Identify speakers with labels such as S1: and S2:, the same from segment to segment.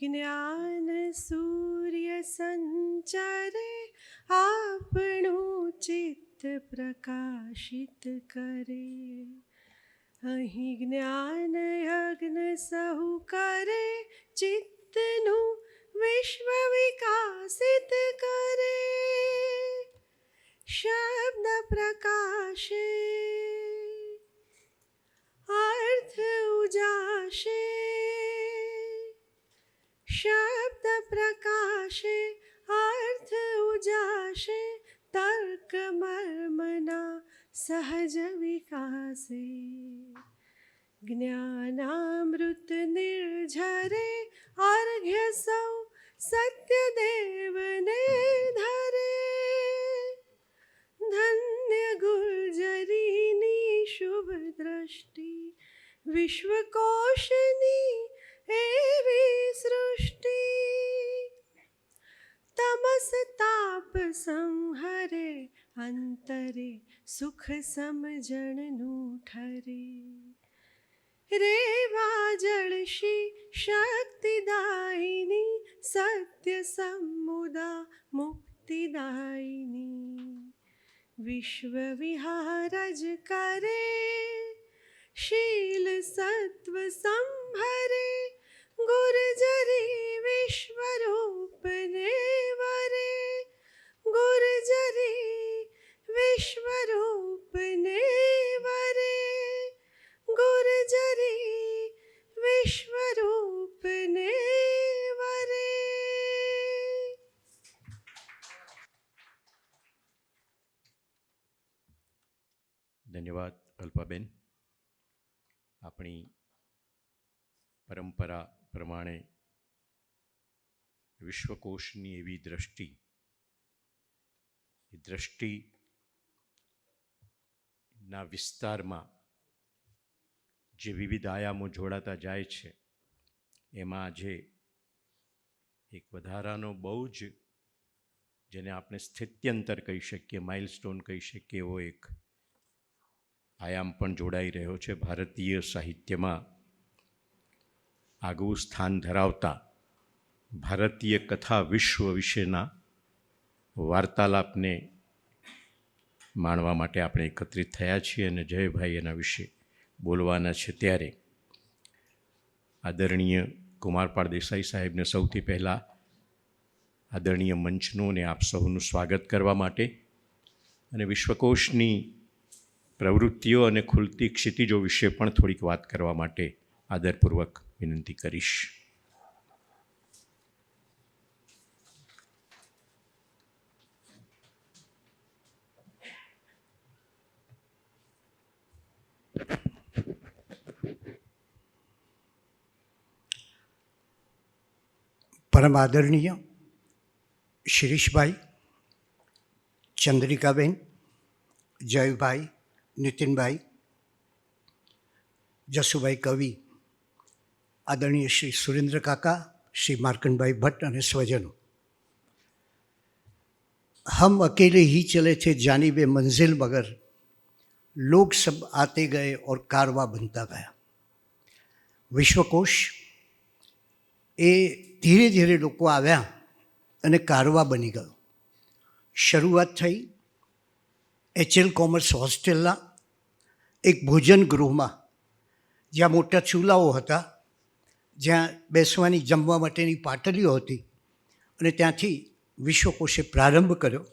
S1: જ્ઞાન સૂર્ય સંચરે આપણું ચિત્ત પ્રકાશિત કરે. અહીં જ્ઞાન યજ્ઞ સહુ કરે, ચિત્તનું વિશ્વ વિકાસિત કરે. શબ્દ પ્રકાશે, અર્થ ઉજાશે. શબ્દ પ્રકાશે, અર્થ ઉજાશે. તર્ક મર્મના સહજ વિકાસે. જ્ઞાનામૃત નિર્ઝરે, અર્ઘ્ય સૌ સત્યદેવને ધરે. ધન્ય ગુર્જરીની શુભ દ્રષ્ટિ, વિશ્વકોશની એવી સૃષ્ટિ. તમસ તાપ સંહરે, અંતરે સુખ સમજણનું ઠરે. રેવા જળશી શક્તિદાયિની, સત્ય સમુદા મુક્તિદાયિની. વિશ્વ વિહારજ કરે, શીલ સત્વ સંભરે. ગુર્જરી વિશ્વરૂપને વરે. ગુર્જરી વિશ્વરૂપને વરે. ગુર્જરી વિશ્વરૂપને વરે.
S2: ધન્યવાદ અલ્પાબેન. આપણી પરંપરા પ્રમાણે વિશ્વકોશની એવી દ્રષ્ટિ, એ દ્રષ્ટિના વિસ્તારમાં જે વિવિધ આયામો જોડાતા જાય છે, એમાં આજે એક વધારાનો બહુ જ, જેને આપણે સ્થિત્યંતર કહી શકીએ, માઇલસ્ટોન કહી શકીએ, એવો એક આયામ પણ જોડાઈ રહ્યો છે. ભારતીય સાહિત્યમાં આગવું સ્થાન ધરાવતા ભારતીય કથા વિશ્વ વિશેના વાર્તાલાપને માણવા માટે આપણે એકત્રિત થયા છીએ અને જયભાઈ એના વિશે બોલવાના છે. ત્યારે આદરણીય કુમારપાળ દેસાઈ સાહેબને સૌથી પહેલાં આદરણીય મંચનું અને આપ સૌનું સ્વાગત કરવા માટે અને વિશ્વકોશની પ્રવૃત્તિઓ અને ખુલતી ક્ષિતિજો વિશે પણ થોડીક વાત કરવા માટે આદરપૂર્વક વિનંતી કરીશ.
S3: પરમ આદરણીય શિરીષભાઈ, ચંદ્રિકાબેન, જયભાઈ, નીતિનભાઈ, જસુભાઈ કવિ, આદરણીય શ્રી સુરેન્દ્ર કાકા, શ્રી માર્કંડભાઈ ભટ્ટ અને સ્વજનો. હમ અકેલે ही चले थे जानिबे मंजिल मगर लोग सब आते गए और कारवा बनता गया. વિશ્વકોશ એ ધીરે ધીરે લોકો આવ્યા અને કારવા બની ગયો. શરૂઆત થઈ HL કોમર્સ હોસ્ટેલના એક ભોજન ગૃહમાં, જ્યાં મોટા ચૂલાઓ હતા, જ્યાં બેસવાની જમવા માટેની પાટલીઓ હતી, અને ત્યાંથી વિશ્વકોશે પ્રારંભ કર્યો.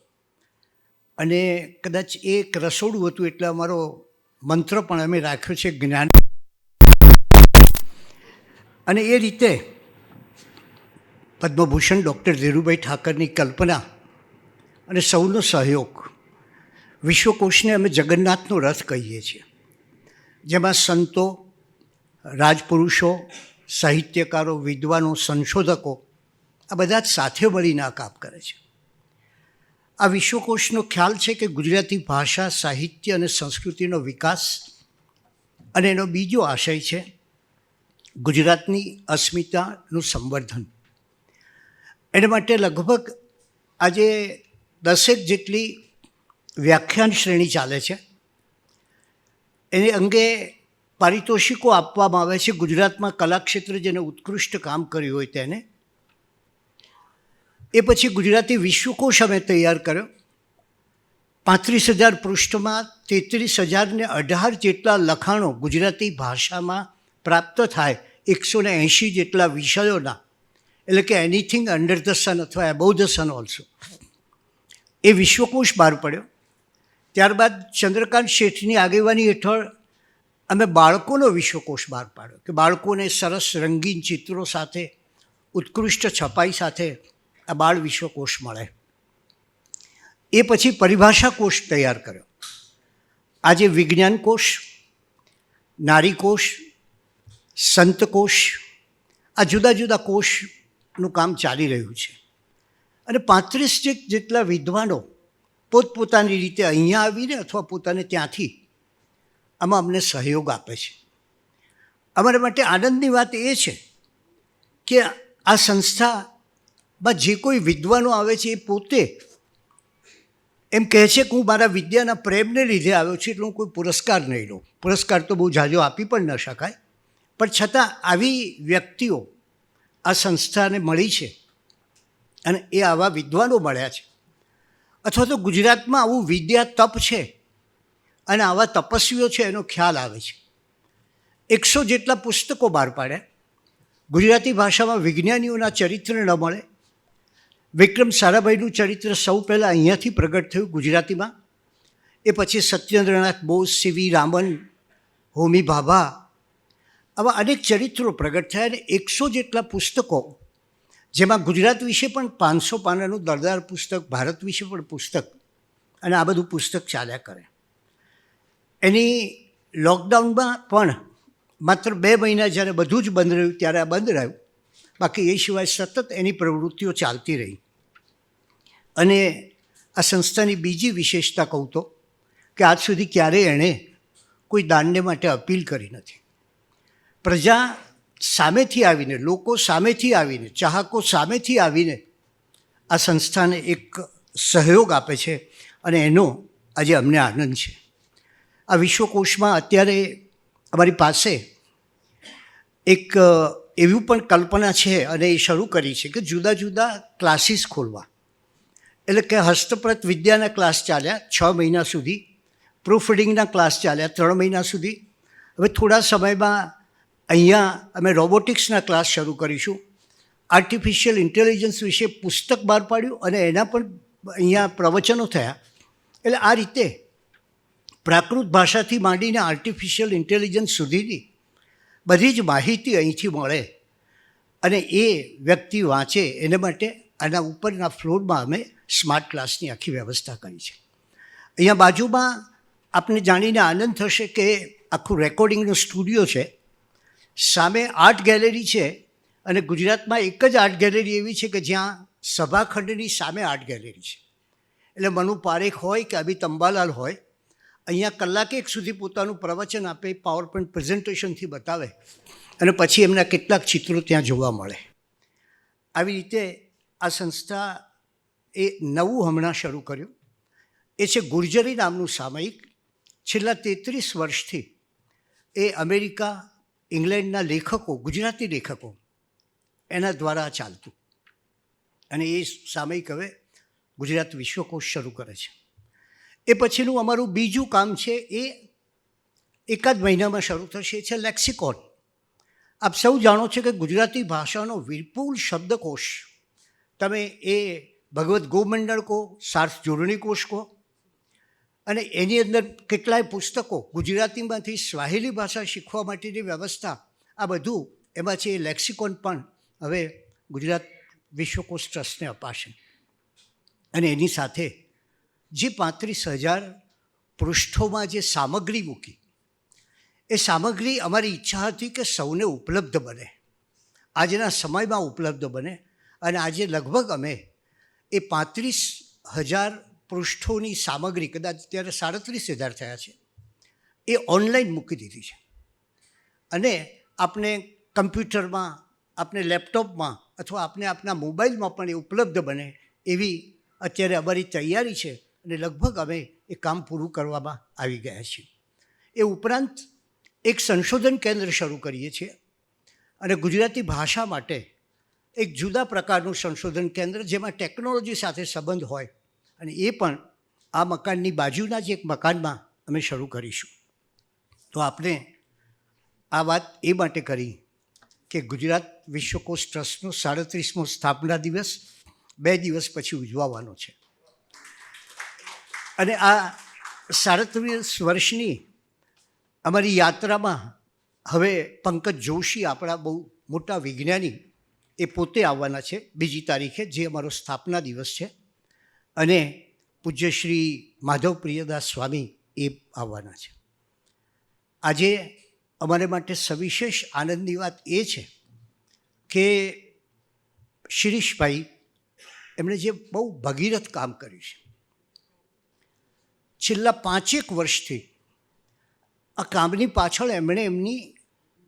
S3: અને કદાચ એક રસોડું હતું એટલે અમારો મંત્ર પણ અમે રાખ્યો છે જ્ઞાન. અને એ રીતે પદ્મભૂષણ ડૉક્ટર ધીરુભાઈ ઠાકરની કલ્પના અને સૌનો સહયોગ, વિશ્વકોશને અમે જગન્નાથનો રથ કહીએ છીએ, જેમાં સંતો, રાજપુરુષો, સાહિત્યકારો, વિદ્વાનો, સંશોધકો આ બધા જ સાથે મળીને આ કામ કરે છે. આ વિશ્વકોશનો ખ્યાલ છે કે ગુજરાતી ભાષા, સાહિત્ય અને સંસ્કૃતિનો વિકાસ, અને એનો બીજો આશય છે ગુજરાતની અસ્મિતાનું સંવર્ધન. એને માટે લગભગ આજે 10 જેટલી વ્યાખ્યાન શ્રેણી ચાલે છે. એને અંગે પારિતોષિકો આપવામાં આવે છે. ગુજરાતમાં કલાક્ષેત્રે જેને ઉત્કૃષ્ટ કામ કર્યું હોય તેને એ પછી ગુજરાતી વિશ્વકોશ અમે તૈયાર કર્યો. 35,000 પૃષ્ઠમાં 33,018 જેટલા લખાણો ગુજરાતી ભાષામાં પ્રાપ્ત થાય, 180 જેટલા વિષયોના, એટલે કે એનીથિંગ અંડર ધ સન અથવા એબોવ ધ સન ઓલ્સો, એ વિશ્વકોશ બહાર પડ્યો. ત્યારબાદ ચંદ્રકાંત શેઠની આગેવાની હેઠળ અમે બાળકોનો વિશ્વકોશ બહાર પાડ્યો કે બાળકોને સરસ રંગીન ચિત્રો સાથે, ઉત્કૃષ્ટ છપાઈ સાથે આ બાળ વિશ્વકોશ મળે. એ પછી પરિભાષા કોશ તૈયાર કર્યો. આજે વિજ્ઞાન કોશ, નારી કોશ, સંતકોશ, આ જુદા જુદા કોષનું કામ ચાલી રહ્યું છે. અને 35 જેટલા વિદ્વાનો પોતપોતાની રીતે અહીંયા આવીને અથવા પોતાને ત્યાંથી આમાં અમને સહયોગ આપે છે. અમારા માટે આનંદની વાત એ છે કે આ સંસ્થામાં જે કોઈ વિદ્વાનો આવે છે એ પોતે એમ કહે છે કે હું મારા વિદ્યાના પ્રેમને લીધે આવ્યો છું, એટલે હું કોઈ પુરસ્કાર નહીં લઉં. પુરસ્કાર તો બહુ ઝાઝો આપી પણ ન શકાય, પણ છતાં આવી વ્યક્તિઓ આ સંસ્થાને મળી છે અને એ આવા વિદ્વાનો મળ્યા છે. અથવા તો ગુજરાતમાં આવું વિદ્યા તપ છે અને આવા તપસ્વીઓ છે એનો ખ્યાલ આવે છે. 100 જેટલા પુસ્તકો બહાર પાડ્યા. ગુજરાતી ભાષામાં વિજ્ઞાનીઓના ચરિત્ર ન મળે. વિક્રમ સારાભાઈનું ચરિત્ર સૌ પહેલાં અહીંયાથી પ્રગટ થયું ગુજરાતીમાં. એ પછી સત્યેન્દ્રનાથ બોઝ, સીવી રામન, હોમી ભાભા, આવા અનેક ચરિત્રો પ્રગટ થયા. અને 100 જેટલા પુસ્તકો, જેમાં ગુજરાત વિશે પણ 500 પાનાનું દરદાર પુસ્તક, ભારત વિશે પણ પુસ્તક, અને આ બધું પુસ્તક ચાલ્યા કરે. એની લોકડાઉનમાં પણ માત્ર 2 મહિના જ્યારે બધું જ બંધ રહ્યું ત્યારે આ બંધ રહ્યું, બાકી એ સિવાય સતત એની પ્રવૃત્તિઓ ચાલતી રહી. અને આ સંસ્થાની બીજી વિશેષતા કહું તો કે આજ સુધી ક્યારેય એણે કોઈ દાનને માટે અપીલ કરી નથી. પ્રજા સામેથી આવીને, લોકો સામેથી આવીને, ચાહકો સામેથી આવીને આ સંસ્થાને એક સહયોગ આપે છે અને એનો આજે અમને આનંદ છે. આ વિશ્વકોશમાં અત્યારે અમારી પાસે એક એવી પણ કલ્પના છે અને એ શરૂ કરી છે કે જુદા જુદા ક્લાસીસ ખોલવા. એટલે કે હસ્તપ્રત વિદ્યાના ક્લાસ ચાલ્યા 6 મહિના સુધી, પ્રૂફ રીડિંગના ક્લાસ ચાલ્યા 3 મહિના સુધી. હવે થોડા સમયમાં અહીંયા અમે રોબોટિક્સના ક્લાસ શરૂ કરીશું. આર્ટિફિશિયલ ઇન્ટેલિજન્સ વિશે પુસ્તક બહાર પાડ્યું અને એના પણ અહીંયા પ્રવચનો થયા. એટલે આ રીતે પ્રાકૃત ભાષાથી માંડીને આર્ટિફિશિયલ ઇન્ટેલિજન્સ સુધીની બધી જ માહિતી અહીંથી મળે અને એ વ્યક્તિ વાંચે એને માટે આના ઉપરના ફ્લોરમાં અમે સ્માર્ટ ક્લાસની આખી વ્યવસ્થા કરી છે. અહીંયા બાજુમાં આપને જાણીને આનંદ થશે કે આખું રેકોર્ડિંગનો સ્ટુડિયો છે. સામે આર્ટ ગેલેરી છે અને ગુજરાતમાં એક જ આર્ટ ગેલેરી એવી છે કે જ્યાં સભાખંડની સામે આર્ટ ગેલેરી છે. એટલે મનુ પારેખ હોય કે અભિત અંબાલાલ હોય, અહીંયા કલાકેક સુધી પોતાનું પ્રવચન આપે, પાવર પોઈન્ટ પ્રેઝન્ટેશનથી બતાવે અને પછી એમના કેટલાક ચિત્રો ત્યાં જોવા મળે. આવી રીતે આ સંસ્થા એ નવું હમણાં શરૂ કર્યું. એ છે ગુર્જરી નામનું સામયિક. છેલ્લા 33 વર્ષથી એ અમેરિકા, ઇંગ્લેન્ડના લેખકો, ગુજરાતી લેખકો એના દ્વારા ચાલતું, અને એ સામયિક હવે ગુજરાત વિશ્વકોશ શરૂ કરે છે. એ પછીનું અમારું બીજું કામ છે એ એકાદ મહિનામાં શરૂ થશે, એ છે લેક્સિકોન. આપ સૌ જાણો છો કે ગુજરાતી ભાષાનો વિપુલ શબ્દકોશ, તમે એ ભગવદ્ ગોમંડળ કહો, સાર્થ જોડણી કોશ કહો, અને એની અંદર કેટલાય પુસ્તકો, ગુજરાતીમાંથી સ્વાહિલી ભાષા શીખવા માટેની વ્યવસ્થા, આ બધું એમાં છે. એ લેક્સિકોન પણ હવે ગુજરાત વિશ્વકોશ ટ્રસ્ટને અપાશે. અને એની સાથે જે 35,000 પૃષ્ઠોમાં જે સામગ્રી મૂકી, એ સામગ્રી અમારી ઈચ્છા હતી કે સૌને ઉપલબ્ધ બને, આજના સમયમાં ઉપલબ્ધ બને. અને આજે લગભગ અમે એ 35,000 પૃષ્ઠોની સામગ્રી, કદાચ ત્યારે 37,000 થયા છે, એ ઓનલાઈન મૂકી દીધી છે. અને આપણે કમ્પ્યુટરમાં, આપણે લેપટોપમાં અથવા આપણે આપણા મોબાઈલમાં પણ એ ઉપલબ્ધ બને એવી અત્યારે અમારી તૈયારી છે. અને લગભગ અમે એ કામ પૂરું કરવામાં આવી ગયા છીએ. એ ઉપરાંત એક સંશોધન કેન્દ્ર શરૂ કરીએ છીએ અને ગુજરાતી ભાષા માટે એક જુદા પ્રકારનું સંશોધન કેન્દ્ર જેમાં ટેકનોલોજી સાથે સંબંધ હોય, અને એ પણ આ મકાનની બાજુના જ એક મકાનમાં અમે શરૂ કરીશું. તો આપણે આ વાત એ માટે કરી કે ગુજરાત વિશ્વકોશ ટ્રસ્ટનો 37મો સ્થાપના દિવસ 2 દિવસ પછી ઉજવવાનો છે, અને આ 37 વર્ષની અમારી યાત્રામાં હવે પંકજ જોશી, આપણા બહુ મોટા વિજ્ઞાની, એ પોતે આવવાના છે 2 તારીખે, જે અમારો સ્થાપના દિવસ છે, અને પૂજ્ય શ્રી માધવ પ્રિયદાસ સ્વામી એ આવવાના છે. આજે અમારે માટે સવિશેષ આનંદની વાત એ છે કે શિરીષભાઈ, એમણે જે બહુ ભગીરથ કામ કર્યું છે, છેલ્લા 5 વર્ષથી આ કામની પાછળ એમણે એમની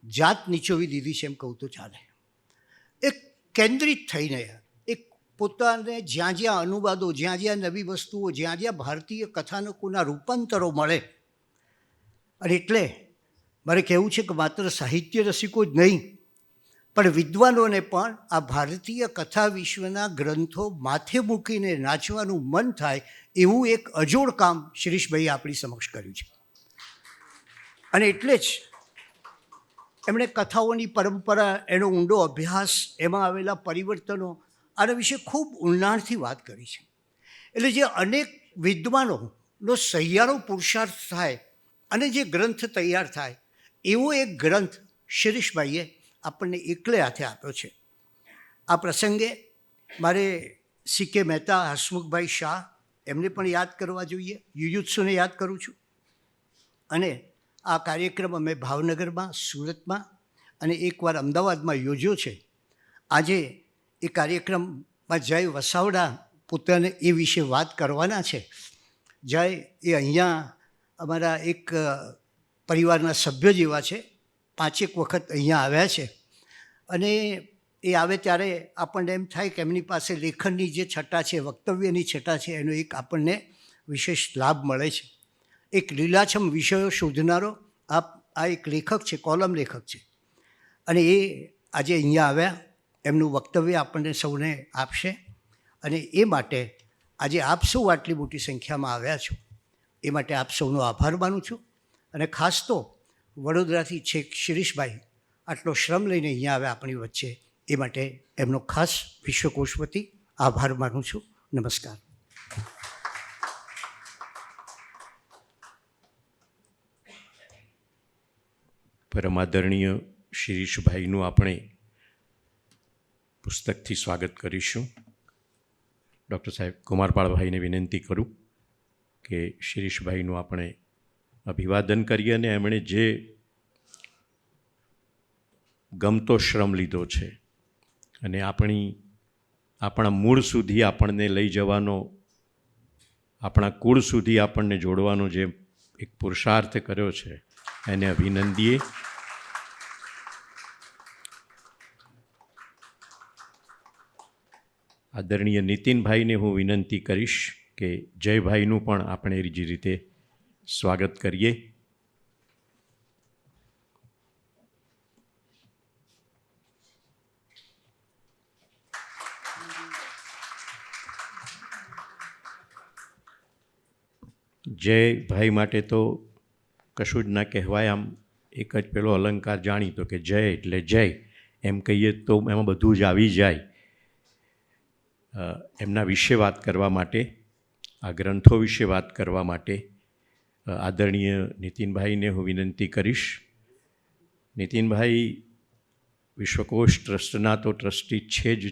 S3: જાત નીચોવી દીધી છે, એમ કહું તો ચાલે. એક કેન્દ્રિત થઈને એક પોતાને જ્યાં જ્યાં અનુવાદો, જ્યાં જ્યાં નવી વસ્તુઓ, જ્યાં જ્યાં ભારતીય કથાનકોના રૂપાંતરો મળે, અને એટલે મારે કહેવું છે કે માત્ર સાહિત્ય રસિકો જ નહીં પણ વિદ્વાનોને પણ આ ભારતીય કથા વિશ્વના ગ્રંથો માથે મૂકીને નાચવાનું મન થાય એવું એક અજોડ કામ શિરીષભાઈએ આપણી સમક્ષ કર્યું છે. અને એટલે જ એમણે કથાઓની પરંપરા, એનો ઊંડો અભ્યાસ, એમાં આવેલા પરિવર્તનો, આના વિશે ખૂબ ઊંડાણથી વાત કરી છે. એટલે જે અનેક વિદ્વાનોનો સહિયારો પુરુષાર્થ થાય અને જે ગ્રંથ તૈયાર થાય, એવો એક ગ્રંથ શિરીષભાઈએ આપણને એકલે હાથે આપ્યો છે. આ પ્રસંગે મારે CK મહેતા, હસમુખભાઈ શાહ, એમને પણ યાદ કરવા જોઈએ, યુયુત્સુને યાદ કરું છું. અને આ કાર્યક્રમ અમે ભાવનગરમાં, સુરતમાં અને એકવાર અમદાવાદમાં યોજ્યો છે. આજે એ કાર્યક્રમમાં જય વસાવડા પોતાને એ વિશે વાત કરવાના છે. જય એ અહીંયા અમારા એક પરિવારના સભ્ય જેવા છે, 5 વખત અહીંયા આવ્યા છે, અને એ આવે ત્યારે આપણને એમ થાય કે એમની પાસે લેખનની જે છટા છે, વક્તવ્યની છટા છે, એનો એક આપણને વિશેષ લાભ મળે છે. એક લીલાછમ વિષયો શોધનારો આ એક લેખક છે, કોલમ લેખક છે, અને એ આજે અહીંયા આવ્યા, એમનું વક્તવ્ય આપણને સૌને આપશે. અને એ માટે આજે આપ સૌ આટલી મોટી સંખ્યામાં આવ્યા છો, એ માટે આપ સૌનો આભાર માનું છું. અને ખાસ તો વડોદરાથી છેક શિરીષભાઈ આટલો શ્રમ લઈને અહીંયા આવ્યા આપણી વચ્ચે, એ માટે એમનો ખાસ વિશ્વકોશ વતી આભાર માનું છું. નમસ્કાર.
S2: પરમાદરણીય શિરીષભાઈનું આપણે પુસ્તકથી સ્વાગત કરીશું. ડૉક્ટર સાહેબ કુમારપાળભાઈને વિનંતી કરું કે શિરીષભાઈનું આપણે અભિવાદન કરીએ, અને એમણે જે ગમતો શ્રમ લીધો છે અને આપણા મૂળ સુધી આપણને લઈ જવાનો, આપણા કુળ સુધી આપણને જોડવાનો જે એક પુરુષાર્થ કર્યો છે, એને અભિનંદીએ. આદરણીય નીતિનભાઈને હું વિનંતી કરીશ કે જયભાઈનું પણ આપણે એ જ રીતે સ્વાગત કરીએ. જયભાઈ માટે તો કશું જ ના કહેવાય, આમ એક જ પેલો અલંકાર જાણીતો કે જય એટલે જય, એમ કહીએ તો એમાં બધું જ આવી જાય. એમના વિશે વાત કરવા માટે, આ ગ્રંથો વિશે વાત કરવા માટે આદરણીય નીતિનભાઈને હું વિનંતી કરીશ. નીતિનભાઈ વિશ્વકોશ ટ્રસ્ટના તો ટ્રસ્ટી છે જ,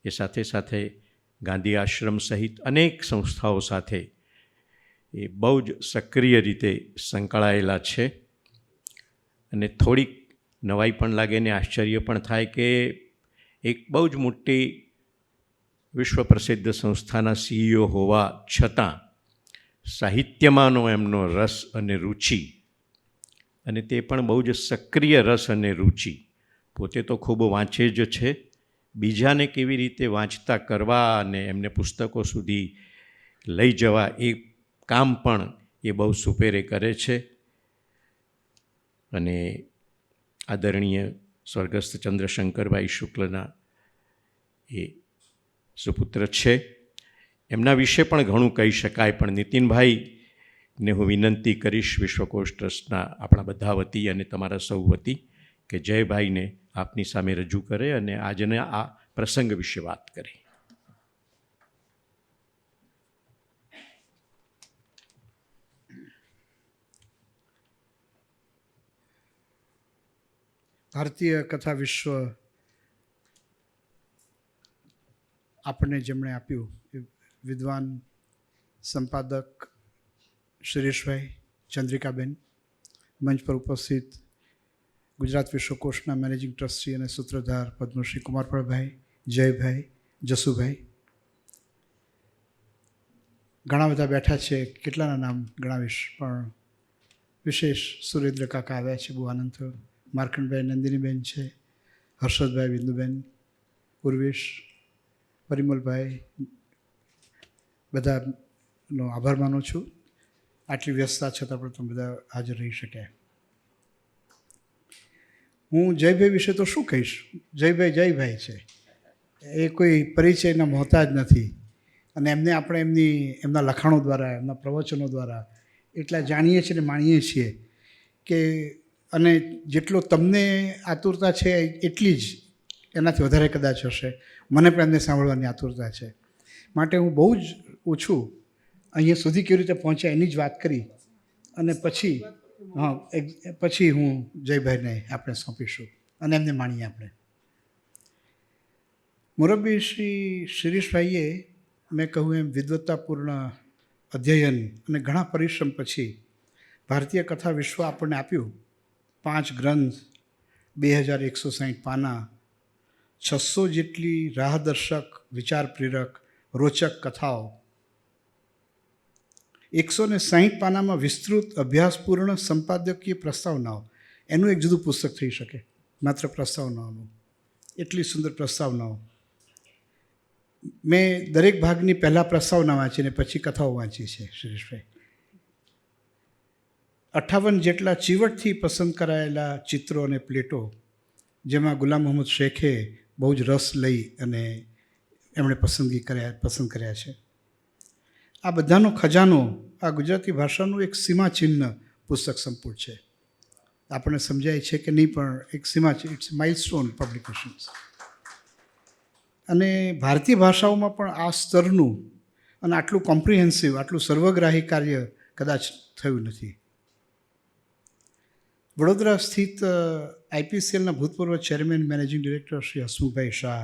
S2: એ સાથે સાથે ગાંધી આશ્રમ સહિત અનેક સંસ્થાઓ સાથે એ બહુ જ સક્રિય રીતે સંકળાયેલા છે. અને થોડીક નવાઈ પણ લાગે ને આશ્ચર્ય પણ થાય કે એક બહુ જ મોટી વિશ્વ પ્રસિદ્ધ સંસ્થાના CEO હોવા છતાં સાહિત્યમાંનો એમનો રસ અને રુચિ, અને તે પણ બહુ જ સક્રિય રસ અને રુચિ. પોતે તો ખૂબ વાંચે જ છે, બીજાને કેવી રીતે વાંચતા કરવા અને એમને પુસ્તકો સુધી લઈ જવા, એ કામ પણ એ બહુ સુપેરે કરે છે. અને આદરણીય સ્વર્ગસ્થ ચંદ્રશંકરભાઈ શુક્લના એ સુપુત્ર છે. એમના વિશે પણ ઘણું કહી શકાય, પણ નીતિનભાઈને હું વિનંતી કરીશ વિશ્વકોશ ટ્રસ્ટના આપણા બધા વતી અને તમારા સૌ વતી કે જયભાઈને આપની સામે રજૂ કરે અને આજના આ પ્રસંગ વિશે વાત કરે.
S4: ભારતીય કથા વિશ્વ આપણને જેમણે આપ્યું એ વિદ્વાન સંપાદક શિરીષભાઈ, ચંદ્રિકાબેન, મંચ પર ઉપસ્થિત ગુજરાત વિશ્વકોશના મેનેજિંગ ટ્રસ્ટી અને સૂત્રધાર પદ્મશ્રી કુમારપાળભાઈ, જયભાઈ, જસુભાઈ, ઘણા બધા બેઠા છે, કેટલાના નામ ગણાવીશ, પણ વિશેષ સુરેન્દ્ર કાકા આવ્યા છે, બહુ આનંદ થયો. માર્કંડભાઈ, નંદિનીબેન છે, હર્ષદભાઈ, બિંદુબેન, પૂર્વેશ, પરિમલભાઈ, બધાનો આભાર માનું છું. આટલી વ્યસ્તતા છતાં પણ તમે બધા હાજર રહી શક્યા. હું જયભાઈ વિશે તો શું કહીશ, જયભાઈ જયભાઈ છે, એ કોઈ પરિચયના મોહતાજ નથી. અને એમને આપણે એમના લખાણો દ્વારા, એમના પ્રવચનો દ્વારા એટલા જાણીએ છીએ અને માણીએ છીએ કે, અને જેટલો તમને આતુરતા છે એટલી જ એનાથી વધારે કદાચ હશે. મને પણ એમને સાંભળવાની આતુરતા છે. માટે હું બહુ જ ઓછું અહીંયા સુધી કેવી રીતે પહોંચ્યા એની જ વાત કરી અને પછી હું જયભાઈને આપણે સોંપીશું અને એમને માણીએ આપણે. મુરબ્બી શ્રી શિરીષભાઈએ મેં કહ્યું એમ વિદ્વત્તાપૂર્ણ અધ્યયન અને ઘણા પરિશ્રમ પછી ભારતીય કથા વિશ્વ આપણને આપ્યું. 5 ગ્રંથ, 2160 પાના, 600 જેટલી રાહદર્શક, વિચાર પ્રેરક, રોચક કથાઓ, 160 પાનામાં વિસ્તૃત અભ્યાસપૂર્ણ સંપાદકીય પ્રસ્તાવનાઓ. એનું એક જુદું પુસ્તક થઈ શકે માત્ર પ્રસ્તાવનાઓનું. એટલી સુંદર પ્રસ્તાવનાઓ. મેં દરેક ભાગની પહેલાં પ્રસ્તાવના વાંચીને પછી કથાઓ વાંચી છે શિરીષભાઈ. 58 જેટલા ચીવટથી પસંદ કરાયેલા ચિત્રો અને પ્લેટો, જેમાં ગુલામ મોહમ્મદ શેખે બહુ જ રસ લઈ અને એમણે પસંદ કર્યા છે. આ બધાનો ખજાનો આ ગુજરાતી ભાષાનું એક સીમાચિહ્ન પુસ્તક સંપુટ છે. આપણને સમજાય છે કે નહીં, પણ એક સીમાચિહ્ન, ઇટ્સ માઇલસ્ટોન પબ્લિકેશન્સ. અને ભારતીય ભાષાઓમાં પણ આ સ્તરનું અને આટલું કોમ્પ્રિહેન્સિવ, આટલું સર્વગ્રાહી કાર્ય કદાચ થયું નથી. વડોદરા સ્થિત આઈપીસીએલના ભૂતપૂર્વ chairman managing director Shri Hasmukhbhai Shah,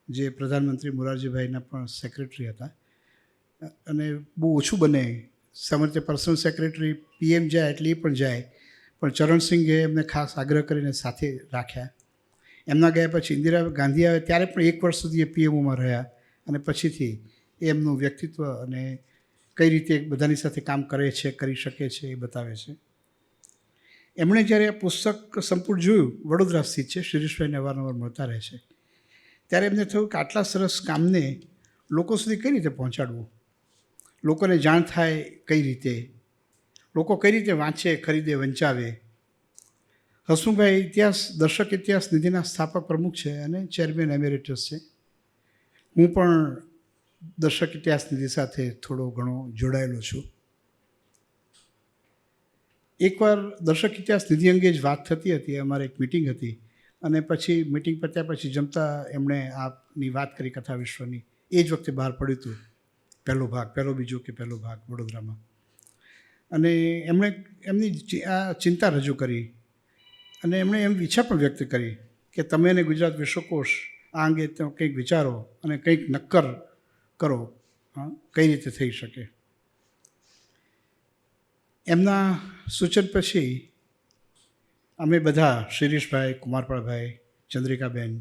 S4: જે પ્રધાનમંત્રી મોરારજીભાઈના પણ સેક્રેટરી હતા, અને બહુ ઓછું બને સામાન્ય પર્સનલ સેક્રેટરી પીએમ જાય એટલે એ પણ જાય, પણ ચરણસિંઘે એમને ખાસ આગ્રહ કરીને સાથે રાખ્યા. એમના ગયા પછી ઇન્દિરા ગાંધી આવે ત્યારે પણ 1 વર્ષ સુધી એ પીએમઓમાં રહ્યા અને પછીથી એમનું વ્યક્તિત્વ અને કઈ રીતે બધાની સાથે કામ કરે છે, કરી શકે છે એ બતાવે છે. એમણે જ્યારે આ પુસ્તક સંપુટ જોયું, વડોદરા સ્થિત છે, શિરીષભાઈને અવારનવાર મળતા રહે છે, ત્યારે એમને થયું કે આટલા સરસ કામને લોકો સુધી કઈ રીતે પહોંચાડવું, લોકોને જાણ થાય કઈ રીતે, લોકો કઈ રીતે વાંચે, ખરીદે, વંચાવે. હસમુખભાઈ દર્શક ઇતિહાસ નિધિના સ્થાપક પ્રમુખ છે અને ચેરમેન એમેરિટસ છે. હું પણ દર્શક ઇતિહાસ નિધિ સાથે થોડો ઘણો જોડાયેલો છું. એકવાર દર્શક ઇતિહાસ નિધિ અંગે જ વાત થતી હતી, અમારે એક મિટિંગ હતી, અને પછી મિટિંગ પત્યા પછી જમતા એમણે આપની વાત કરી કથા વિશ્વની. એ જ વખતે બહાર પડ્યું હતું પહેલો બીજો ભાગ વડોદરામાં. અને એમણે એમની આ ચિંતા રજૂ કરી અને એમણે એમ ઈચ્છા પણ વ્યક્ત કરી કે તમે અને ગુજરાત વિશ્વકોશ આ અંગે કંઈક વિચારો અને કંઈક નક્કર કરો, કઈ રીતે થઈ શકે. એમના સૂચન પછી અમે બધા, શિરીષભાઈ, કુમારપાળભાઈ, ચંદ્રિકાબેન,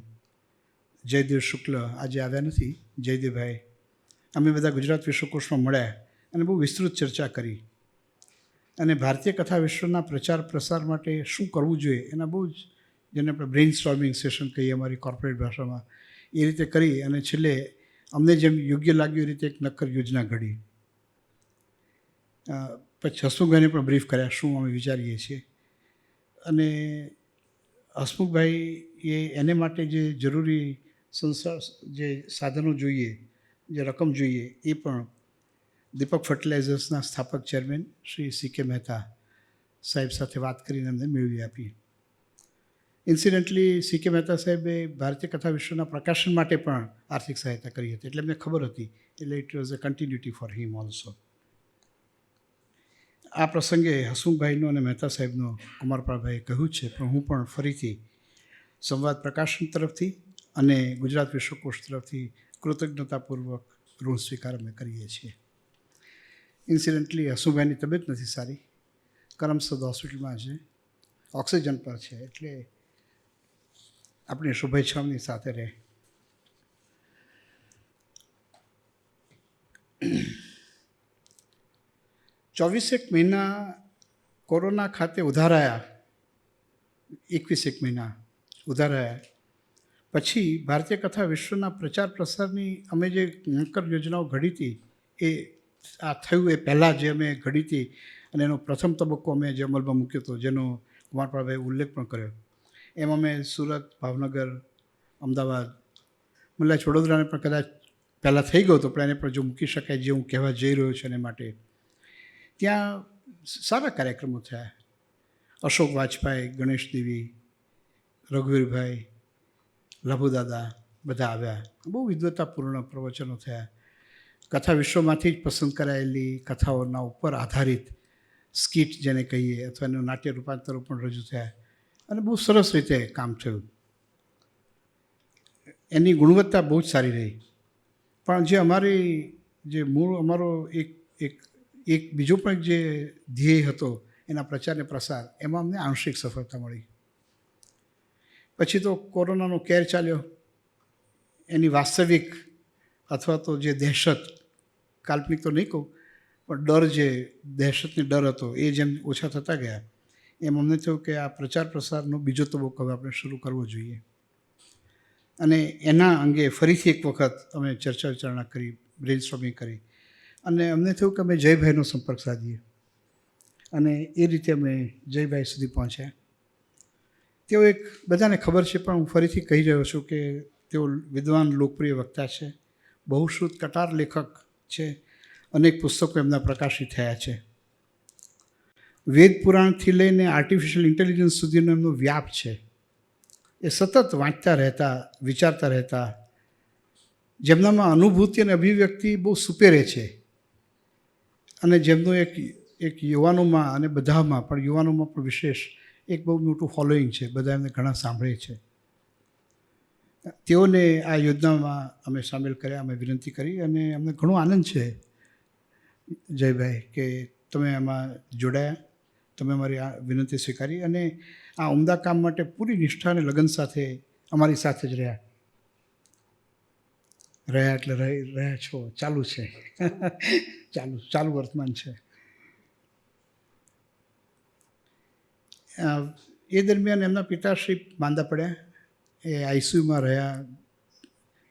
S4: જયદેવ શુક્લ આજે આવ્યા નથી, જયદેવભાઈ, અમે બધા ગુજરાત વિશ્વકોશમાં મળ્યા અને બહુ વિસ્તૃત ચર્ચા કરી. અને ભારતીય કથા વિશ્વના પ્રચાર પ્રસાર માટે શું કરવું જોઈએ એના બહુ જ, જેને આપણે બ્રેઇન સ્ટોર્મિંગ સેશન કહીએ અમારી કોર્પોરેટ ભાષામાં, એ રીતે કરી અને છેલ્લે અમને જેમ યોગ્ય લાગ્યું એ રીતે એક નક્કર યોજના ઘડી. પછી હસમુખભાઈને પણ બ્રીફ કર્યા શું અમે વિચારીએ છીએ. અને હસમુખભાઈએ એને માટે જે જરૂરી સંસાર જે સાધનો જોઈએ, જે રકમ જોઈએ, એ પણ દીપક ફર્ટિલાઇઝર્સના સ્થાપક ચેરમેન શ્રી CK મહેતા સાહેબ સાથે વાત કરીને અમને મેળવી આપી. ઇન્સિડન્ટલી CK મહેતા સાહેબે ભારતીય કથા વિશ્વના પ્રકાશન માટે પણ આર્થિક સહાયતા કરી હતી, એટલે અમને ખબર હતી, એટલે it was a continuity for him also. આ પ્રસંગે હસમુખભાઈનો અને મહેતા સાહેબનો કુમારપાળભાઈએ કહ્યું છે, પણ હું પણ ફરીથી સંવાદ પ્રકાશન તરફથી અને ગુજરાત વિશ્વકોશ તરફથી કૃતજ્ઞતાપૂર્વક ઋણ સ્વીકાર અમે કરીએ છીએ. ઇન્સિડન્ટલી હસમુખભાઈની તબિયત નથી સારી, કરમસદ હોસ્પિટલમાં છે, ઓક્સિજન પર છે, એટલે આપણી શુભેચ્છાઓની સાથે રહે. ચોવીસેક મહિના કોરોના ખાતે ઉધારાયા, 21 મહિના ઉધારાયા પછી ભારતીય કથા વિશ્વના પ્રચાર પ્રસારની અમે જે નક્કર યોજનાઓ ઘડી હતી, એ આ થયું એ પહેલાં જે અમે ઘડી હતી, અને એનો પ્રથમ તબક્કો અમે જે અમલમાં મૂક્યો હતો, જેનો કુમારપાળભાઈએ ઉલ્લેખ પણ કર્યો, એમાં અમે સુરત, ભાવનગર, અમદાવાદ, મને વડોદરાને પણ કદાચ પહેલાં થઈ ગયો હતો, પણ એને પણ જો મૂકી શકાય, જે હું કહેવા જઈ રહ્યો છું એને માટે, ત્યાં સારા કાર્યક્રમો થયા. અશોક વાજપાઈ, ગણેશ દેવી, રઘુવીરભાઈ, લભુદાદા બધા આવ્યા. બહુ વિદ્વતાપૂર્ણ પ્રવચનો થયા. કથા વિશ્વમાંથી જ પસંદ કરાયેલી કથાઓના ઉપર આધારિત સ્કીટ જેને કહીએ, અથવા એનું નાટ્ય રૂપાંતરો પણ રજૂ થયા, અને બહુ સરસ રીતે કામ થયું. એની ગુણવત્તા બહુ જ સારી રહી. પણ જે અમારી જે મૂળ અમારો એક બીજો પણ જે ધ્યેય હતો એના પ્રચાર અને પ્રસાર, એમાં અમને આંશિક સફળતા મળી. પછી તો કોરોનાનો કેર ચાલ્યો, એની વાસ્તવિક અથવા તો જે દહેશત, કાલ્પનિક તો નહીં કહું, પણ ડર, જે દહેશતની ડર હતો, એ જેમ ઓછા થતા ગયા, એમ અમને થયું કે આ પ્રચાર પ્રસારનો બીજો તબક્કો હવે આપણે શરૂ કરવો જોઈએ. અને એના અંગે ફરીથી એક વખત અમે ચર્ચા વિચારણા કરી, બ્રેઇનસ્ટોર્મિંગ કરી, અને અમને થયું કે અમે જયભાઈનો સંપર્ક સાધીએ, અને એ રીતે અમે જયભાઈ સુધી પહોંચ્યા. તેઓ એક બધાને ખબર છે, પણ હું ફરીથી કહી રહ્યો છું કે તેઓ વિદ્વાન લોકપ્રિય વક્તા છે, બહુશ્રુત કટાર લેખક છે, અનેક પુસ્તકો એમના પ્રકાશિત થયા છે. વેદ પુરાણથી લઈને આર્ટિફિશિયલ ઇન્ટેલિજન્સ સુધીનો એમનો વ્યાપ છે. એ સતત વાંચતા રહેતા, વિચારતા રહેતા, જેમનામાં અનુભૂતિ અને અભિવ્યક્તિ બહુ સુપેરે છે, અને જેમનું એક યુવાનોમાં અને બધામાં, પણ યુવાનોમાં પણ વિશેષ એક બહુ મોટું ફોલોઈંગ છે, બધા એમને ઘણા સાંભળે છે. તેઓને આ યોજનામાં અમે સામેલ કર્યા, અમે વિનંતી કરી, અને અમને ઘણો આનંદ છે જયભાઈ કે તમે એમાં જોડાયા, તમે અમારી આ વિનંતી સ્વીકારી, અને આ ઉમદા કામ માટે પૂરી નિષ્ઠા અને લગન સાથે અમારી સાથે જ રહ્યા એટલે રહ્યા છો, ચાલુ છે ચાલુ વર્તમાન છે. એ દરમિયાન એમના પિતાશ્રી માંદા પડ્યા, એ ICUમાં રહ્યા,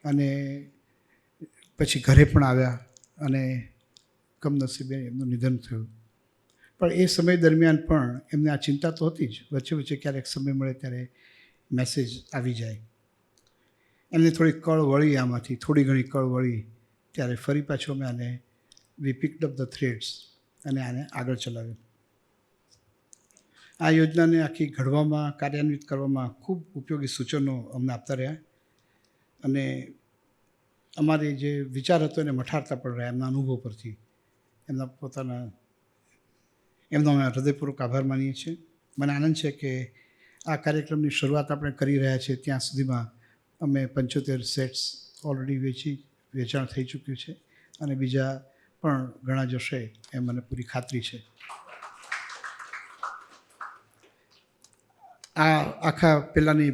S4: અને પછી ઘરે પણ આવ્યા, અને કમનસીબે એમનું નિધન થયું. પણ એ સમય દરમિયાન પણ એમને આ ચિંતા તો હતી જ, વચ્ચે વચ્ચે ક્યારેક સમય મળે ત્યારે મેસેજ આવી જાય. એમને થોડી કળ વળી, આમાંથી થોડી ઘણી કળ વળી, ત્યારે ફરી પાછું અમે આને વી પિક્ડ અપ ધ થ્રેડ્સ અને આને આગળ ચલાવ્યું. આ યોજનાને આખી ઘડવામાં, કાર્યાન્વિત કરવામાં ખૂબ ઉપયોગી સૂચનો અમને આપતા રહ્યા, અને અમારી જે વિચાર હતો એને મઠારતા પણ રહ્યા એમના અનુભવ પરથી. એમનો અમે હૃદયપૂર્વક આભાર માનીએ છીએ. મને આનંદ છે કે આ કાર્યક્રમની શરૂઆત આપણે કરી રહ્યા છીએ, ત્યાં સુધીમાં અમે 75 સેટ્સ ઓલરેડી વેચાણ થઈ ચૂક્યું છે, અને બીજા પણ ઘણા જશે એમ મને પૂરી ખાતરી છે. આ આખા પહેલાંની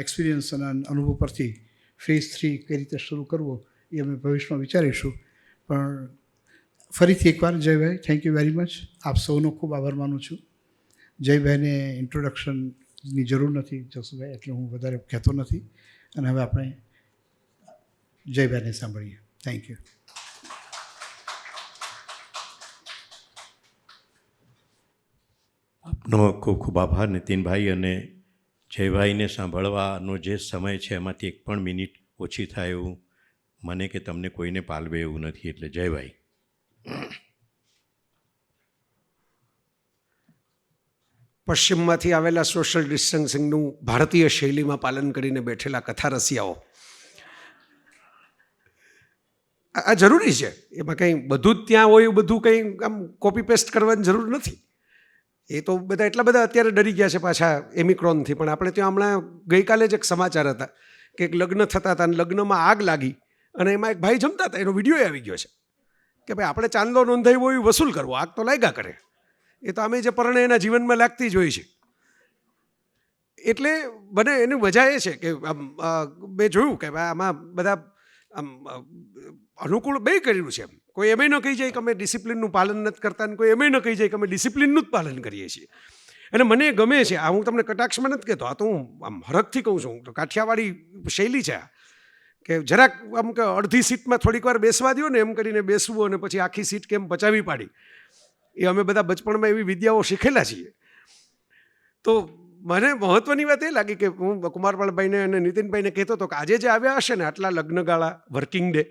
S4: એક્સપિરિયન્સ અને અનુભવ પરથી ફેઝ 3 કઈ રીતે શરૂ કરવો એ અમે ભવિષ્યમાં વિચારીશું. પણ ફરીથી એકવાર Jaybhai, thank you very much. આપ સૌનો ખૂબ આભાર માનું છું. જયભાઈને ઇન્ટ્રોડક્શનની જરૂર નથી જસુભાઈ, એટલે હું વધારે કહેતો નથી. અને હવે આપણે જયભાઈને સાંભળીએ. Thank you.
S2: આપનો ખૂબ ખૂબ આભાર નીતિનભાઈ અને જયભાઈને સાંભળવાનો જે સમય છે એમાંથી એક પણ મિનિટ ઓછી થાય એવું મને કે તમને કોઈને પાલવે એવું નથી. એટલે જયભાઈ.
S5: પશ્ચિમમાંથી આવેલા સોશિયલ ડિસ્ટન્સિંગનું ભારતીય શૈલીમાં પાલન કરીને બેઠેલા કથા રસિયાઓ, આ જરૂરી છે. એમાં કંઈ બધું જ ત્યાં હોય, બધું કંઈ આમ કોપી પેસ્ટ કરવાની જરૂર નથી. એ તો બધા એટલા બધા અત્યારે ડરી ગયા છે પાછા એમિક્રોનથી. પણ આપણે ત્યાં હમણાં ગઈકાલે જ એક સમાચાર હતા કે એક લગ્ન થતા હતા અને લગ્નમાં આગ લાગી અને એમાં એક ભાઈ જમતા હતા, એનો વિડીયો આવી ગયો છે કે ભાઈ આપણે ચાંદલો નોંધાવ્યો હોય વસૂલ કરવો, આગ તો લાગ્યા કરે. એ તો અમે જે પરણે એના જીવનમાં લાગતી જ હોય છે. એટલે બને એની મજા એ છે કે આમ મેં જોયું કે આમાં બધા આમ અનુકૂળ બે કર્યું છે. કોઈ એમ ન કહી જાય કે અમે ડિસિપ્લિનનું પાલન નથી કરતા, ને કોઈ એમ ન કહી જાય કે અમે ડિસિપ્લિનનું જ પાલન કરીએ છીએ. અને મને ગમે છે આ. હું તમને કટાક્ષમાં નથી કહેતો, આ તો હું આમ હરખથી કહું છું. તો કાઠિયાવાડી શૈલી છે આ, કે જરાક આમ કે અડધી સીટમાં થોડીક વાર બેસવા દો ને એમ કરીને બેસવું, અને પછી આખી સીટ કેમ પચાવી પાડી. એ અમે બધા બચપણમાં એવી વિદ્યાઓ શીખેલા છીએ. તો મને મહત્ત્વની વાત એ લાગી કે હું કુમારપાળભાઈને અને નીતિનભાઈને કહેતો હતો કે આજે જે આવ્યા હશે ને આટલા લગ્નગાળા, વર્કિંગ ડે,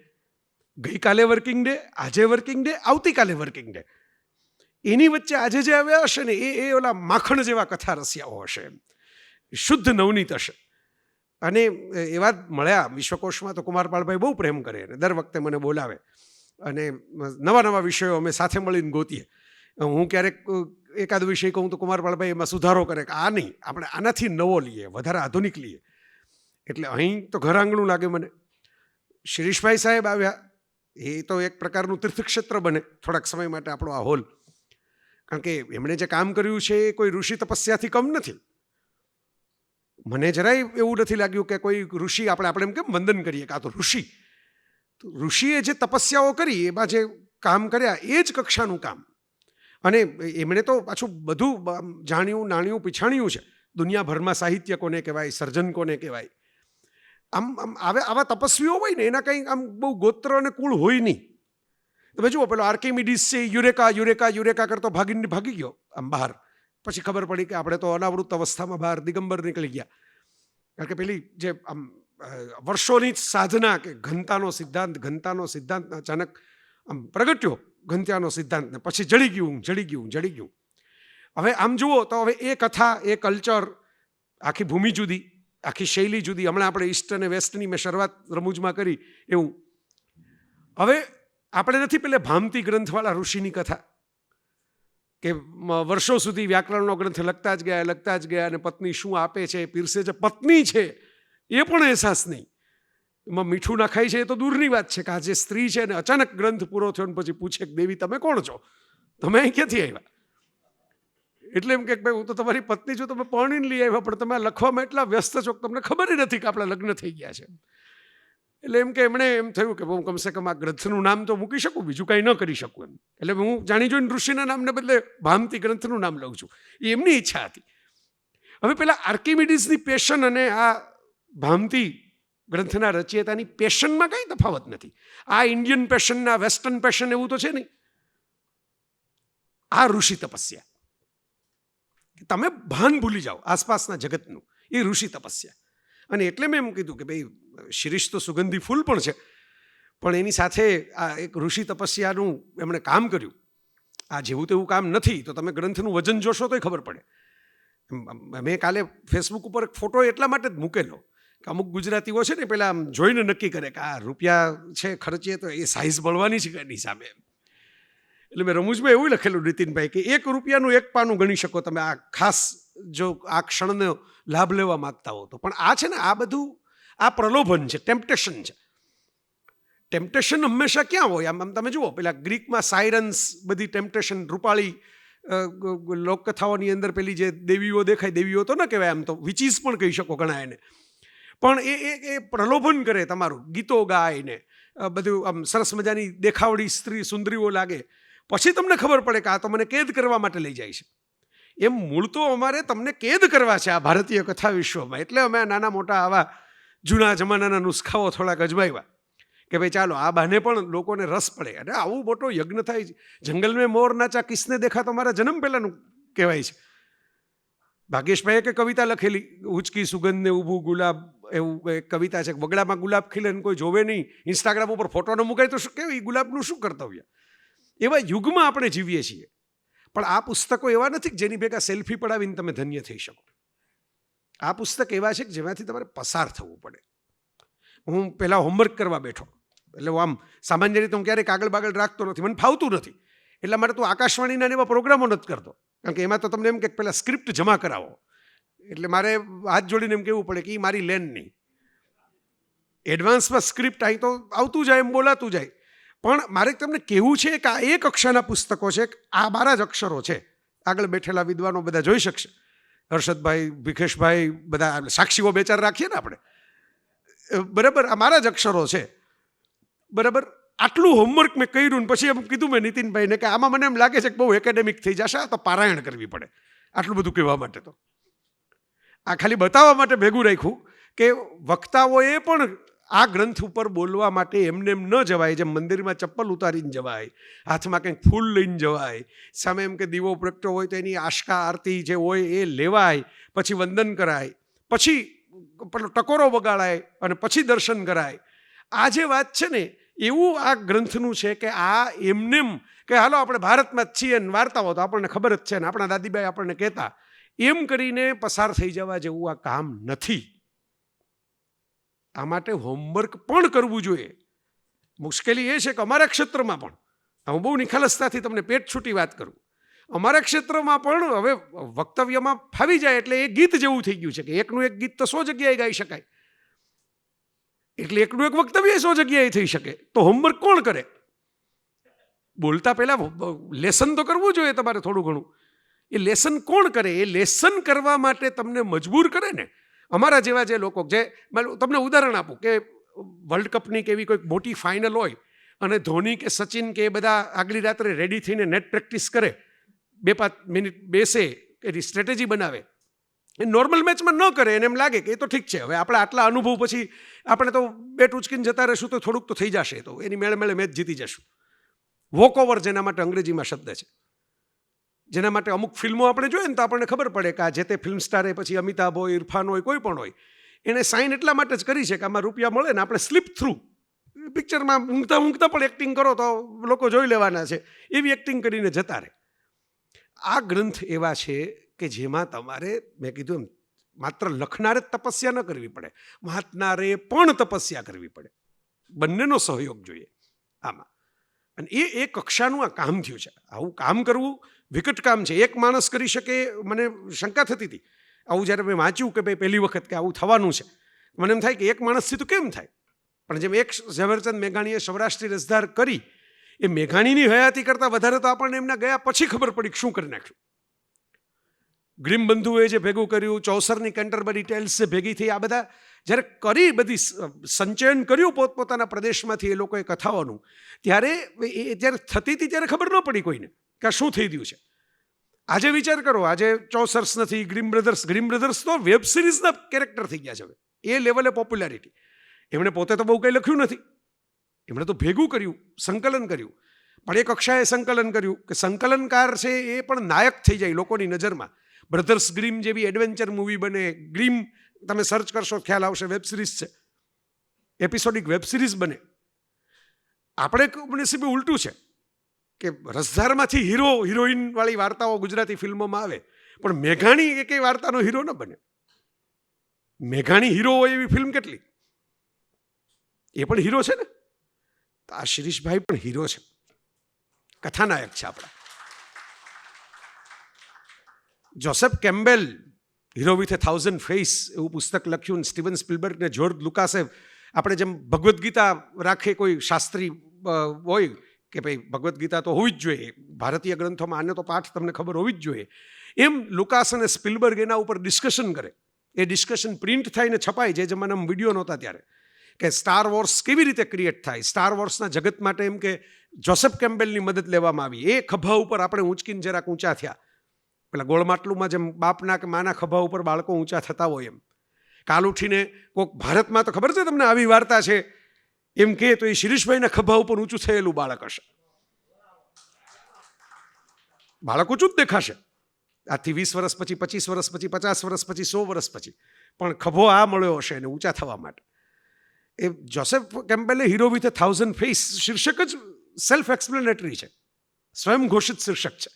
S5: ગઈકાલે વર્કિંગ ડે, આજે વર્કિંગ ડે, આવતીકાલે વર્કિંગ ડે, એની વચ્ચે આજે જે આવ્યા હશે ને એ ઓલા માખણ જેવા કથા રસિયાઓ હશે, શુદ્ધ નવનીત હશે. અને એવા જ મળ્યા વિશ્વકોશમાં. તો કુમારપાળભાઈ બહુ પ્રેમ કરે અને દર વખતે મને બોલાવે અને નવા નવા વિષયો અમે સાથે મળીને ગોતીએ. હું ક્યારેક એકાદ વિષય કહું તો કુમારપાળભાઈ એમાં સુધારો કરે કે આ નહીં, આપણે આનાથી નવો લઈએ, વધારે આધુનિક લઈએ. એટલે અહીં તો ઘર આંગણું લાગે મને. શિરીષભાઈ સાહેબ આવ્યા, એ તો એક પ્રકારનું તીર્થક્ષેત્ર બને થોડાક સમય માટે આપણો આ હોલ. કારણ કે એમણે જે કામ કર્યું છે એ કોઈ ઋષિ તપસ્યાથી કમ નથી. મને જરાય એવું નથી લાગ્યું કે કોઈ ઋષિ આપણે એમ કેમ વંદન કરીએ કે આ તો ઋષિ. ઋષિએ જે તપસ્યાઓ કરી એમાં જે કામ કર્યા એ જ કક્ષાનું કામ. અને એમણે તો પાછું બધું જાણ્યું, નાણ્યું, પીછાણ્યું છે. દુનિયાભરમાં સાહિત્ય કોને કહેવાય, સર્જન કોને કહેવાય. આમ આવા તપસ્વીઓ હોય ને એના કંઈ આમ બહુ ગોત્ર અને કુળ હોય નહીં. તમે જુઓ પેલો આર્કિમિડીસ છે, યુરેકા યુરેકા યુરેકા કરતો ભાગી ગયો આમ બહાર. પછી ખબર પડી કે આપણે તો અનાવૃત અવસ્થામાં બહાર દિગંબર નીકળી ગયા. કારણ કે પેલી જે આમ વર્ષોની સાધના કે ઘનતાનો સિદ્ધાંત અચાનક આમ પ્રગટ્યો, ઘનતાનો સિદ્ધાંત, ને પછી જડી ગયું. હવે આમ જુઓ તો હવે એ કથા, એ કલ્ચર, આખી ભૂમિ જુદી, આખી શૈલી જુદી. હમણાં આપણે ઈસ્ટ અને વેસ્ટની મેં શરૂઆત રમૂજમાં કરી એવું. હવે આપણે નથી પેલે ભામતી ગ્રંથવાળા ઋષિની કથા કે વર્ષો સુધી વ્યાકરણનો ગ્રંથ લખતા જ ગયા અને પત્ની શું આપે છે, પીરસે જે પત્ની છે એ પણ અહેસાસ નહીં. એમાં મીઠું નાખાય છે એ તો દૂરની વાત છે કે આ જે સ્ત્રી છે ને અચાનક ગ્રંથ પૂરો થયો ને પછી પૂછે કે દેવી તમે કોણ છો, તમે અહીં ક્યાંથી આવ્યા? એટલે એમ કે ભાઈ હું તો તમારી પત્ની છું, તમે પરણીને લઈ આવ્યા, પણ તમે લખવામાં એટલા વ્યસ્ત છો કે તમને ખબર નથી કે આપણા લગ્ન થઈ ગયા છે. એટલે એમ કે એમણે એમ થયું કે હું કમસે કમ આ ગ્રંથનું નામ તો મૂકી શકું, બીજું કાંઈ ન કરી શકું એમ. એટલે હું જાણી જોઈને ઋષિના નામને બદલે ભામતી ગ્રંથનું નામ લઉં છું. એ એમની ઈચ્છા હતી. હવે પેલા આર્કિમિડીસની પેશન અને આ ભામતી ગ્રંથના રચયિતાની પેશનમાં કંઈ તફાવત નથી. આ ઇન્ડિયન પેશનના વેસ્ટર્ન પેશન એવું તો છે નહીં. આ ઋષિ તપસ્યા, તમે ભાન ભૂલી જાઓ આસપાસના જગતનું, એ ઋષિ તપસ્યા. અને એટલે મેં એમ કીધું કે ભાઈ શિરીષ તો સુગંધી ફૂલ પણ છે, પણ એની સાથે આ એક ઋષિ તપસ્યાનું એમણે કામ કર્યું. આ જેવું તેવું કામ નથી. તો તમે ગ્રંથનું વજન જોશો તોય ખબર પડે. મેં કાલે ફેસબુક ઉપર એક ફોટો એટલા માટે જ મૂકેલો કે અમુક ગુજરાતીઓ છે ને પેલા આમ જોઈને નક્કી કરે કે આ રૂપિયા છે ખર્ચીએ તો એ સાઇઝ મળવાની છે એની સામે. એટલે મેં રમૂજમાં એવું લખેલું નીતિનભાઈ કે 1 રૂપિયાનું 1 પાનું ગણી શકો તમે આ ખાસ જો આ ક્ષણનો લાભ લેવા માગતા હો તો. પણ આ છે ને આ બધું આ પ્રલોભન છે, ટેમ્પટેશન છે. ટેમ્પટેશન હંમેશા ક્યાં હોય? આમ તમે જુઓ પેલા ગ્રીકમાં સાયરન્સ, બધી ટેમ્પટેશન, રૂપાળી લોકકથાઓની અંદર પેલી જે દેવીઓ દેખાય, દેવીઓ તો ન કહેવાય, આમ તો વિચીસ પણ કહી શકો ઘણા એને. પણ એ પ્રલોભન કરે તમારું, ગીતો ગાય ને બધું આમ સરસ મજાની દેખાવડી સ્ત્રી સુંદરીઓ લાગે. પછી તમને ખબર પડે કે આ તો મને કેદ કરવા માટે લઈ જાય છે. એમ મૂળ તો અમારે તમને કેદ કરવા છે આ ભારતીય કથા વિશ્વમાં. એટલે અમે નાના મોટા આવા જૂના જમાનાના નુસ્ખાઓ થોડાક અજમાવ્યા કે ભાઈ ચાલો આ બહાને પણ લોકોને રસ પડે. અને આવું મોટો યજ્ઞ થાય, જંગલ મેં મોર નાચા કિસને દેખા તો મારા જન્મ પહેલાંનું કહેવાય છે. ભાગ્યેશભાઈએ કે કવિતા લખેલી, ઉચકી સુગંધને ઊભું ગુલાબ, એવું એક કવિતા છે, વગડામાં ગુલાબ ખીલે ને કોઈ જોવે નહીં, ઇન્સ્ટાગ્રામ ઉપર ફોટો ન મુકાય તો શું કેવું, એ ગુલાબનું શું કર્તવ્ય? એવા યુગમાં આપણે જીવીએ છીએ. પણ આ પુસ્તકો એવા નથી કે જેની ભેગા સેલ્ફી પડાવીને તમે ધન્ય થઈ શકો. આ પુસ્તક એવા છે કે જેમાંથી તમારે પસાર થવું પડે. હું પહેલાં હોમવર્ક કરવા બેઠો, એટલે હું આમ સામાન્ય રીતે હું ક્યારેય કાગળ બાગળ રાખતો નથી, મને ફાવતું નથી. એટલા માટે તું આકાશવાણીના એવા પ્રોગ્રામો નથી કરતો, કારણ કે એમાં તો તમને એમ કે પહેલાં સ્ક્રિપ્ટ જમા કરાવો, એટલે મારે હાથ જોડીને એમ કહેવું પડે કે એ મારી લેન નહીં. એડવાન્સમાં સ્ક્રિપ્ટ અહીં તો આવતું જાય, એમ બોલાતું જાય. પણ મારે તમને કહેવું છે કે આ એ કક્ષાના પુસ્તકો છે, આ મારા જ અક્ષરો છે. આગળ બેઠેલા વિદ્વાનો બધા જોઈ શકશે, હર્ષદભાઈ, ભીખેશભાઈ, બધા સાક્ષીઓ બે ચાર રાખીએ ને આપણે, બરાબર, આ મારા જ અક્ષરો છે, બરાબર. આટલું હોમવર્ક મેં કર્યું ને પછી એમ કીધું મેં નીતિનભાઈને કે આમાં મને એમ લાગે છે કે બહુ એકેડેમિક થઈ જશે, આ તો પારાયણ કરવી પડે આટલું બધું કહેવા માટે. તો આ ખાલી બતાવવા માટે ભેગું રાખ્યું કે વક્તાઓએ પણ આ ગ્રંથ ઉપર બોલવા માટે એમને એમ ન જવાય. જેમ મંદિરમાં ચપ્પલ ઉતારીને જવાય, હાથમાં કંઈક ફૂલ લઈને જવાય, સામે એમ કે દીવો પ્રગટ્યો હોય તો એની આશકા આરતી જે હોય એ લેવાય, પછી વંદન કરાય, પછી પેલો ટકોરો વગાડાય અને પછી દર્શન કરાય. આ જે વાત છે ને એવું આ ગ્રંથનું છે કે આ એમનેમ કે હાલો આપણે ભારતમાં જ છીએ ને વાર્તાઓ તો આપણને ખબર જ છે ને આપણા દાદીબાઈ આપણને કહેતા, એમ કરીને પસાર થઈ જવા જેવું આ કામ નથી. આ માટે હોમવર્ક પણ કરવું જોઈએ. મુશ્કેલી એ છે કે અમારા ક્ષેત્રમાં પણ, હું બહુ નિખાલસતાથી તમને પેટ છૂટી વાત કરું, અમારા ક્ષેત્રમાં પણ હવે વક્તવ્યમાં ફાવી જાય એટલે એ ગીત જેવું થઈ ગયું છે કે એકનું એક ગીત તો 100 જગ્યાએ ગાઈ શકાય, એટલે એકનું એક વક્તવ્ય 100 જગ્યાએ થઈ શકે. તો હોમવર્ક કોણ કરે? બોલતા પહેલા લેસન તો કરવું જોઈએ તમારે થોડું ઘણું. એ લેસન કોણ કરે? એ લેસન કરવા માટે તમને મજબૂર કરે ને અમારા જેવા જે લોકો. જે તમને ઉદાહરણ આપું કે વર્લ્ડ કપની કે એવી કોઈક મોટી ફાઇનલ હોય અને ધોની કે સચિન કે એ બધા આગલી રાત્રે રેડી થઈને નેટ પ્રેક્ટિસ કરે, 2-5 મિનિટ બેસે, એની સ્ટ્રેટેજી બનાવે. એ નોર્મલ મેચમાં ન કરે, એને એમ લાગે કે એ તો ઠીક છે, હવે આપણે આટલા અનુભવ પછી આપણે તો બેટ ઉચકીને જતા રહીશું તો થોડુંક તો થઈ જશે, તો એની મેળે મેળે મેચ જીતી જશું. વોક ઓવર જેના માટે અંગ્રેજીમાં શબ્દ છે, જેના માટે અમુક ફિલ્મો આપણે જોઈએ ને તો આપણને ખબર પડે કે આ જે તે ફિલ્મ સ્ટારે, પછી અમિતાભ હોય, ઇરફાન હોય, કોઈ પણ હોય, એને સાઇન એટલા માટે જ કરી છે કે આમાં રૂપિયા મળે ને આપણે સ્લીપ થ્રુ પિક્ચરમાં ઊંઘતા ઊંઘતા પણ એક્ટિંગ કરો તો લોકો જોઈ લેવાના છે, એવી એક્ટિંગ કરીને જતા રહે. આ ગ્રંથ એવા છે કે જેમાં તમારે, મેં કીધું એમ, માત્ર લખનારે જ તપસ્યા ન કરવી પડે, વાંચનારે પણ તપસ્યા કરવી પડે. બંનેનો સહયોગ જોઈએ આમાં. અને એ કક્ષાનું આ કામ થયું છે. આવું કામ કરવું વિકટ કામ છે. એક માણસ કરી શકે, મને શંકા થતી હતી આવું જ્યારે મેં વાંચ્યું કે ભાઈ પહેલી વખત કે આવું થવાનું છે, મને એમ થાય કે એક માણસથી તો કેમ થાય. પણ જેમ એક ઝવેરચંદ મેઘાણીએ સૌરાષ્ટ્રી રસધાર કરી, એ મેઘાણીની હયાતી કરતાં વધારે તો આપણને એમના ગયા પછી ખબર પડી કે શું કરી નાખ્યું. ગ્રીમ બંધુએ જે ભેગું કર્યું, ચૌસરની કેન્ટરબરી ટેલ્સ જે ભેગી થઈ, આ બધા જ્યારે કરી, બધી સંચયન કર્યું પોતપોતાના પ્રદેશમાંથી એ લોકોએ કથાઓનું, ત્યારે એ જ્યારે થતી હતી ત્યારે ખબર ન પડી કોઈને કે આ શું થઈ ગયું છે. આજે વિચાર કરો, આજે ચોસર્સ નથી, ગ્રીમ બ્રધર્સ તો વેબ સિરીઝના કેરેક્ટર થઈ ગયા છે હવે, એ લેવલે પોપ્યુલારિટી. એમણે પોતે તો બહુ કંઈ લખ્યું નથી, એમણે તો ભેગું કર્યું, સંકલન કર્યું. પણ એ કક્ષાએ સંકલન કર્યું કે સંકલનકાર છે એ પણ નાયક થઈ જાય લોકોની નજરમાં. બ્રધર્સ ગ્રીમ જેવી એડવેન્ચર મૂવી બને, ગ્રીમ તમે સર્ચ કરશો ખ્યાલ આવશે, વેબ સિરીઝ છે, એપિસોડિક વેબ સિરીઝ બને. આપણે નસીબે ઉલટું છે કે રસધારમાંથી હીરો હિરોઈન વાળી વાર્તાઓ ગુજરાતી ફિલ્મોમાં આવે, પણ મેઘાણી એકેય વાર્તાનો હીરો ન બને. મેઘાણી હીરો હોય એવી ફિલ્મ કેટલી, એ પણ હીરો છે ને. તો આ શિરીષભાઈ પણ હીરો છે, કથાનાયક છે આપણા. Joseph Campbell, hero with a 1000 face, એવું પુસ્તક લખ્યું. સ્ટીવન સ્પિલબર્ગ ને જ્યોર્જ લુકાસે, આપણે જેમ ભગવદ્ ગીતા રાખે કોઈ શાસ્ત્રી હોય કે ભાઈ ભગવદ્ ગીતા તો હોવી જ જોઈએ, ભારતીય ગ્રંથોમાં આને તો પાઠ તમને ખબર હોવી જ જોઈએ, એમ લુકાસ અને સ્પિલબર્ગ એના ઉપર ડિસ્કશન કરે. એ ડિસ્કશન પ્રિન્ટ થઈને છપાય, જે જમાનામાં વિડીયો નહોતા ત્યારે, કે સ્ટાર વોર્સ કેવી રીતે ક્રિએટ થાય. સ્ટાર વોર્સના જગત માટે એમ કે જોસેફ કેમ્બેલની મદદ લેવામાં આવી. એ ખભા ઉપર આપણે ઊંચકીને જરાક ઊંચા થયા. પેલા ગોળમાટલુમાં જેમ બાપના કે માના ખભા ઉપર બાળકો ઊંચા થતા હોય એમ કાલ ઉઠીને કોઈક, ભારતમાં તો ખબર છે તમને આવી વાર્તા છે, એમ કે તો એ શિરીષભાઈના ખભા ઉપર ઊંચું થયેલું બાળક હશે. બાળક ઊંચું જ દેખાશે, આજથી 20 વર્ષ પછી, 25 વર્ષ પછી, 50 વર્ષ પછી, 100 વર્ષ પછી, પણ ખભો આ મળ્યો હશે એને ઊંચા થવા માટે. એ જોસેફ કેમ્પબેલે હીરો વિથ 1000 ફેસ શીર્ષક જ સેલ્ફ એક્સપ્લેનેટરી છે, સ્વયં ઘોષિત શીર્ષક છે.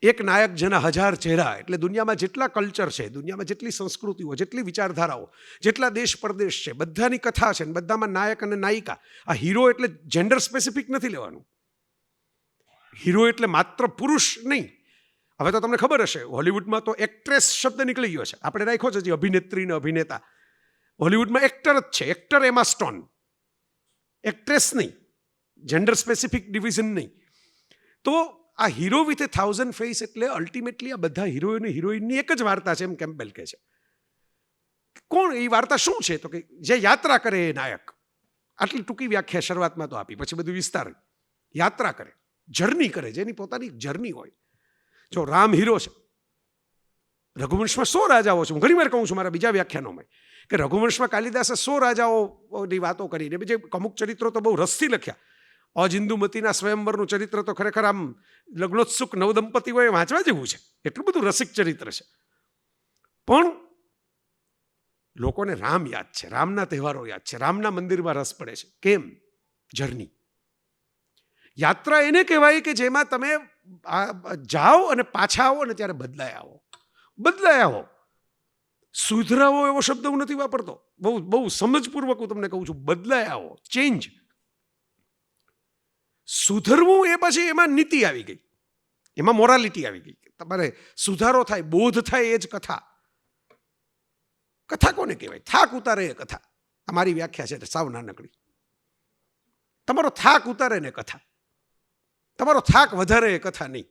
S5: એક નાયક જેના 1000 ચહેરા. એટલે દુનિયામાં જેટલા કલ્ચર છે, દુનિયામાં જેટલી સંસ્કૃતિઓ, જેટલી વિચારધારાઓ, જેટલા દેશ પરદેશ છે, બધાની કથા છે, ને બધામાં નાયક અને નાયિકા. આ હીરો એટલે જેન્ડર સ્પેસિફિક નથી લેવાનું. હીરો એટલે માત્ર પુરુષ નહીં. હવે તો તમને ખબર હશે, હોલિવૂડમાં તો એક્ટ્રેસ શબ્દ નીકળી ગયો છે. આપણે રાખ્યો છે જે અભિનેત્રી ને અભિનેતા. હોલિવૂડમાં એક્ટર જ છે, એક્ટર એમા સ્ટોન, એક્ટ્રેસ નહીં, જેન્ડર સ્પેસિફિક ડિવિઝન નહીં. તો આ હીરો વિથ 1000 ફેસ એટલે અલ્ટિમેટલી આ બધા હીરો અને હિરોઈનની એક જ વાર્તા છે, એમ કેમ્પબેલ કહે છે. કોણ એ વાર્તા શું છે? તો કે જે યાત્રા કરે એ નાયક. આટલી ટૂંકી વ્યાખ્યા શરૂઆતમાં તો આપી, પછી બધું વિસ્તાર. યાત્રા કરે, જર્ની કરે, જેની પોતાની જર્ની હોય. જો રામ હીરો છે, રઘુવંશમાં 100 રાજાઓ છે. હું ઘણી વાર કહું છું મારા બીજા વ્યાખ્યાનોમાં કે રઘુવંશમાં કાલિદાસે 100 રાજાઓની વાતો કરીને જે અમુક ચરિત્રો તો બહુ રસથી લખ્યા. અજિંદુમતીના સ્વયંવરનું ચરિત્ર તો ખરેખર આમ લગ્નોત્સુક નવદંપતિઓએ વાંચવા જેવું છે. એટલું બધું રસિક ચરિત્ર છે. પણ લોકોને રામ યાદ છે, રામના તહેવારો યાદ છે, રામના મંદિરમાં રસ પડે છે. કેમ? જર્ની. યાત્રા એને કહેવાય કે જેમાં તમે જાઓ અને પાછા આવો અને ત્યારે બદલાય આવો. સુધરાવો એવો શબ્દ હું નથી વાપરતો, બહુ સમજપૂર્વક હું તમને કહું છું. બદલાય આવો, ચેન્જ. સુધરવું એ પછી એમાં નીતિ આવી ગઈ, એમાં મોરાલિટી આવી ગઈ. તમારે સુધારો થાય, બોધ થાય, એ જ કથા. કથા કોને કહેવાય? થાક ઉતારે એ કથા. અમારી વ્યાખ્યા છે સાવ નાનકડી. તમારો થાક ઉતારે ને કથા, તમારો થાક વધારે એ કથા નહીં.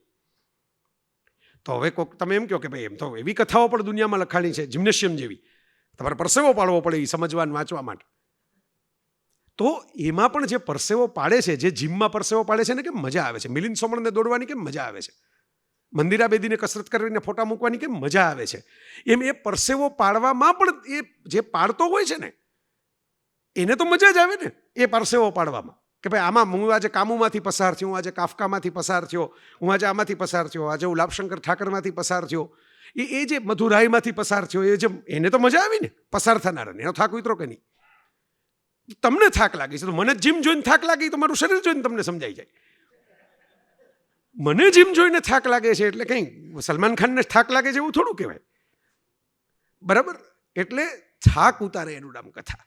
S5: તો હવે કોઈક તમે એમ કહો કે ભાઈ એમ તો એવી કથાઓ પણ દુનિયામાં લખાણી છે, જિમ્નેશિયમ જેવી, તમારે પરસેવો પાડવો પડે એ સમજવા વાંચવા માટે. તો એમાં પણ જે પરસેવો પાડે છે, જે જીમમાં પરસેવો પાડે છે ને કેમ મજા આવે છે, મિલિંદ સોમણને દોડવાની કેમ મજા આવે છે, મંદિરા બેદીને કસરત કરીને ફોટા મૂકવાની કેમ મજા આવે છે, એમ એ પરસેવો પાડવામાં પણ એ જે પાડતો હોય છે ને એને તો મજા જ આવે ને એ પરસેવો પાડવામાં. કે ભાઈ આમાં હું આજે કામુમાંથી પસાર થયો, હું આજે કાફકામાંથી પસાર થયો, હું આજે આમાંથી પસાર થયો, આજે હું લાભશંકર ઠાકરમાંથી પસાર થયો, એ જે મધુરાઈમાંથી પસાર થયો, એ જે એને તો મજા આવી ને પસાર થનારાને. એનો થાક ઉતરો કે નહીં? તમને થાક લાગી છે તો મને જીમ જોઈને થાક લાગી તો મારું શરીર જોઈને તમને સમજાઈ જાય. મને જીમ જોઈને થાક લાગે છે એટલે કંઈ સલમાન ખાનને થાક લાગે છે એવું થોડું કહેવાય. બરાબર? એટલે થાક ઉતારે એનું નામ કથા.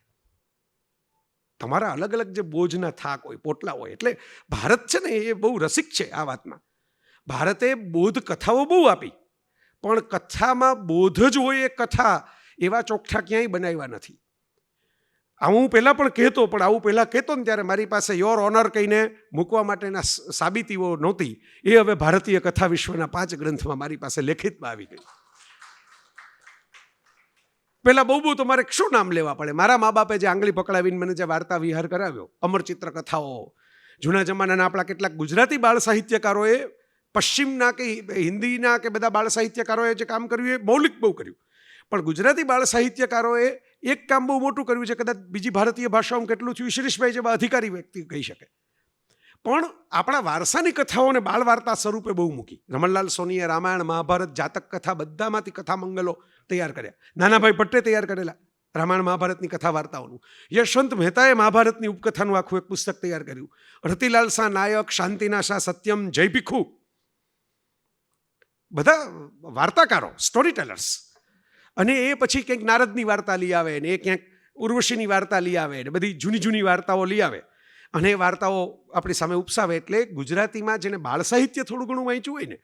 S5: તમારા અલગ અલગ જે બોજના થાક હોય, પોટલા હોય. એટલે ભારત છે ને એ બહુ રસિક છે આ વાતમાં. ભારતે બોધ કથાઓ બહુ આપી, પણ કથામાં બોધ જ હોય એ કથા એવા ચોકઠા ક્યાંય બનાવ્યા નથી. હું પહેલાં પણ કહેતો, પણ આવું પહેલાં કહેતો ને ત્યારે મારી પાસે યોર ઓનર કહીને મૂકવા માટેના સાબિતીઓ નહોતી. એ હવે ભારતીય કથા વિશ્વના 5 ગ્રંથમાં મારી પાસે લેખિતમાં આવી ગઈ. પહેલાં બહુ તો મારે શું નામ લેવા પડે? મારા મા બાપે જે આંગળી પકડાવીને મને જે વાર્તા વિહાર કરાવ્યો, અમરચિત્ર કથાઓ, જૂના જમાનાના આપણા કેટલાક ગુજરાતી બાળ સાહિત્યકારોએ, પશ્ચિમના કે હિન્દીના કે બધા બાળ સાહિત્યકારોએ જે કામ કર્યું એ મૌલિક બહુ કર્યું. પણ ગુજરાતી બાળ સાહિત્યકારોએ એક કામ બહુ મોટું કર્યું છે, કદાચ બીજી ભારતીય ભાષાઓમાં કેટલું થયું શિરીષભાઈ જેવા અધિકારી વ્યક્તિ કહી શકે. પણ આપણા વારસાની કથાઓને બાળ વાર્તા સ્વરૂપે બહુ મૂકી. રમણલાલ સોનીએ રામાયણ, મહાભારત, જાતક કથા બધામાંથી કથા મંગલો તૈયાર કર્યા. નાનાભાઈ ભટ્ટે તૈયાર કરેલા રામાયણ મહાભારતની કથા વાર્તાઓનું. યશવંત મહેતાએ મહાભારતની ઉપકથાનું આખું એક પુસ્તક તૈયાર કર્યું. રતિલાલ શાહ નાયક, શાંતિના શાહ સત્યમ, જય ભીખુ, બધા વાર્તાકારો, સ્ટોરી ટેલર્સ. અને એ પછી ક્યાંક નારદની વાર્તા લઈ આવે ને એ ક્યાંક ઉર્વશીની વાર્તા લઈ આવે ને બધી જૂની વાર્તાઓ લઈ આવે અને એ વાર્તાઓ આપણી સામે ઉપસાવે. એટલે ગુજરાતીમાં જેને બાળ સાહિત્ય થોડું ઘણું વાંચ્યું હોય ને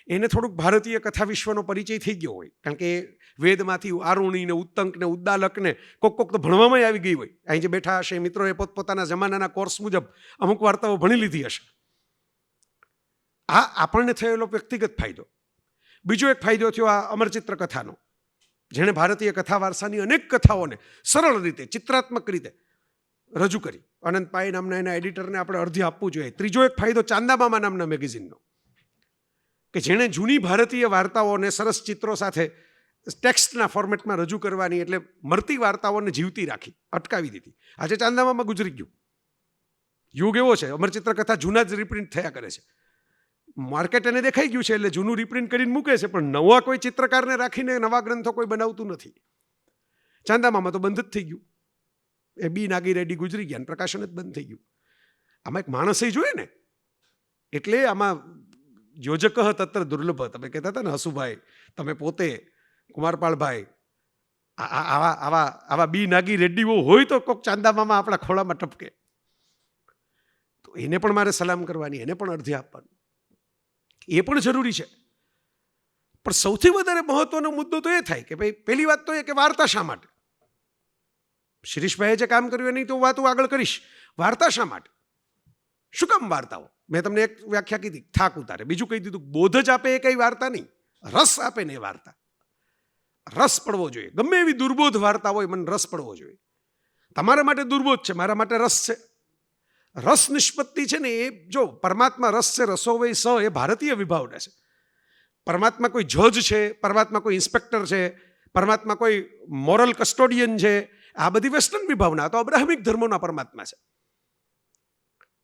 S5: એને થોડુંક ભારતીય કથા વિશ્વનો પરિચય થઈ ગયો હોય. કારણ કે વેદમાંથી આરુણી ને ઉત્તંક ને ઉદ્દાલક ને કોક તો ભણવામાં આવી ગઈ હોય. અહીં જે બેઠા હશે મિત્રોએ પોતપોતાના જમાનાના કોર્સ મુજબ અમુક વાર્તાઓ ભણી લીધી હશે. આ આપણને થયેલો વ્યક્તિગત ફાયદો. બીજો એક ફાયદો થયો આ અમરચિત્ર કથાનો, જેણે ભારતીય કથા વારસાની અનેક કથાઓને સરળ રીતે, ચિત્રાત્મક રીતે રજૂ કરી. અનંત પાઈ નામના એના એડિટરને આપણે અર્ધ્ય આપવું જોઈએ. ત્રીજો એક ફાયદો ચાંદામામા નામના મેગેઝિનનો, કે જેણે જૂની ભારતીય વાર્તાઓને સરસ ચિત્રો સાથે ટેક્સ્ટના ફોર્મેટમાં રજૂ કરવાની, એટલે મરતી વાર્તાઓને જીવતી રાખી, અટકાવી દીધી. આજે ચાંદામામા ગુજરી ગયું. યુગ એવો છે, અમરચિત્ર કથા જૂના જ રિપ્રિન્ટ થયા કરે છે. માર્કેટ એને દેખાઈ ગયું છે એટલે જૂનું રિપ્રિન્ટ કરીને મૂકે છે, પણ નવા કોઈ ચિત્રકારને રાખીને નવા ગ્રંથો કોઈ બનાવતું નથી. ચાંદામામાં તો બંધ જ થઈ ગયું, એ બી નાગી રેડ્ડી ગુજરી ગયા, પ્રકાશન જ બંધ થઈ ગયું. આમાં એક માણસે જોઈએ ને, એટલે આમાં યોજક તત્ર દુર્લભ. તમે કહેતા હતા ને હસુભાઈ, તમે પોતે કુમારપાળભાઈ, આવા બી નાગી રેડ્ડીઓ હોય તો કોઈક ચાંદામામાં આપણા ખોળામાં ટપકે, તો એને પણ મારે સલામ કરવાની, એને પણ અર્ધ્ય આપવાનું, એ પણ જરૂરી છે. પણ સૌથી વધારે મહત્વનો મુદ્દો તો એ થાય કે ભાઈ, પહેલી વાત તો એ કે વાર્તા શા માટે? શિરીષભાઈએ જે કામ કર્યું એની તો વાતો આગળ કરીશ. વાર્તા શા માટે? શું કામ વાર્તાઓ? મેં તમને એક વ્યાખ્યા કીધી, થાક ઉતારે. બીજું કહી દીધું, બોધ જ આપે એ કઈ વાર્તા નહીં, રસ આપે ને એ વાર્તા. રસ પડવો જોઈએ. ગમે એવી દુર્બોધ વાર્તા હોય, મને રસ પડવો જોઈએ. તમારા માટે દુર્બોધ છે, મારા માટે રસ છે. રસ નિષ્પત્તિ છે ને, એ જો પરમાત્મા રસ છે, રસો વય સ, એ ભારતીય વિભાવના છે. પરમાત્મા કોઈ જજ છે, પરમાત્મા કોઈ ઇન્સ્પેક્ટર છે, પરમાત્મા કોઈ મોરલ કસ્ટોડિયન છે, આ બધી વેસ્ટર્ન વિભાવના. તો અબ્રાહમિક ધર્મોના પરમાત્મા છે.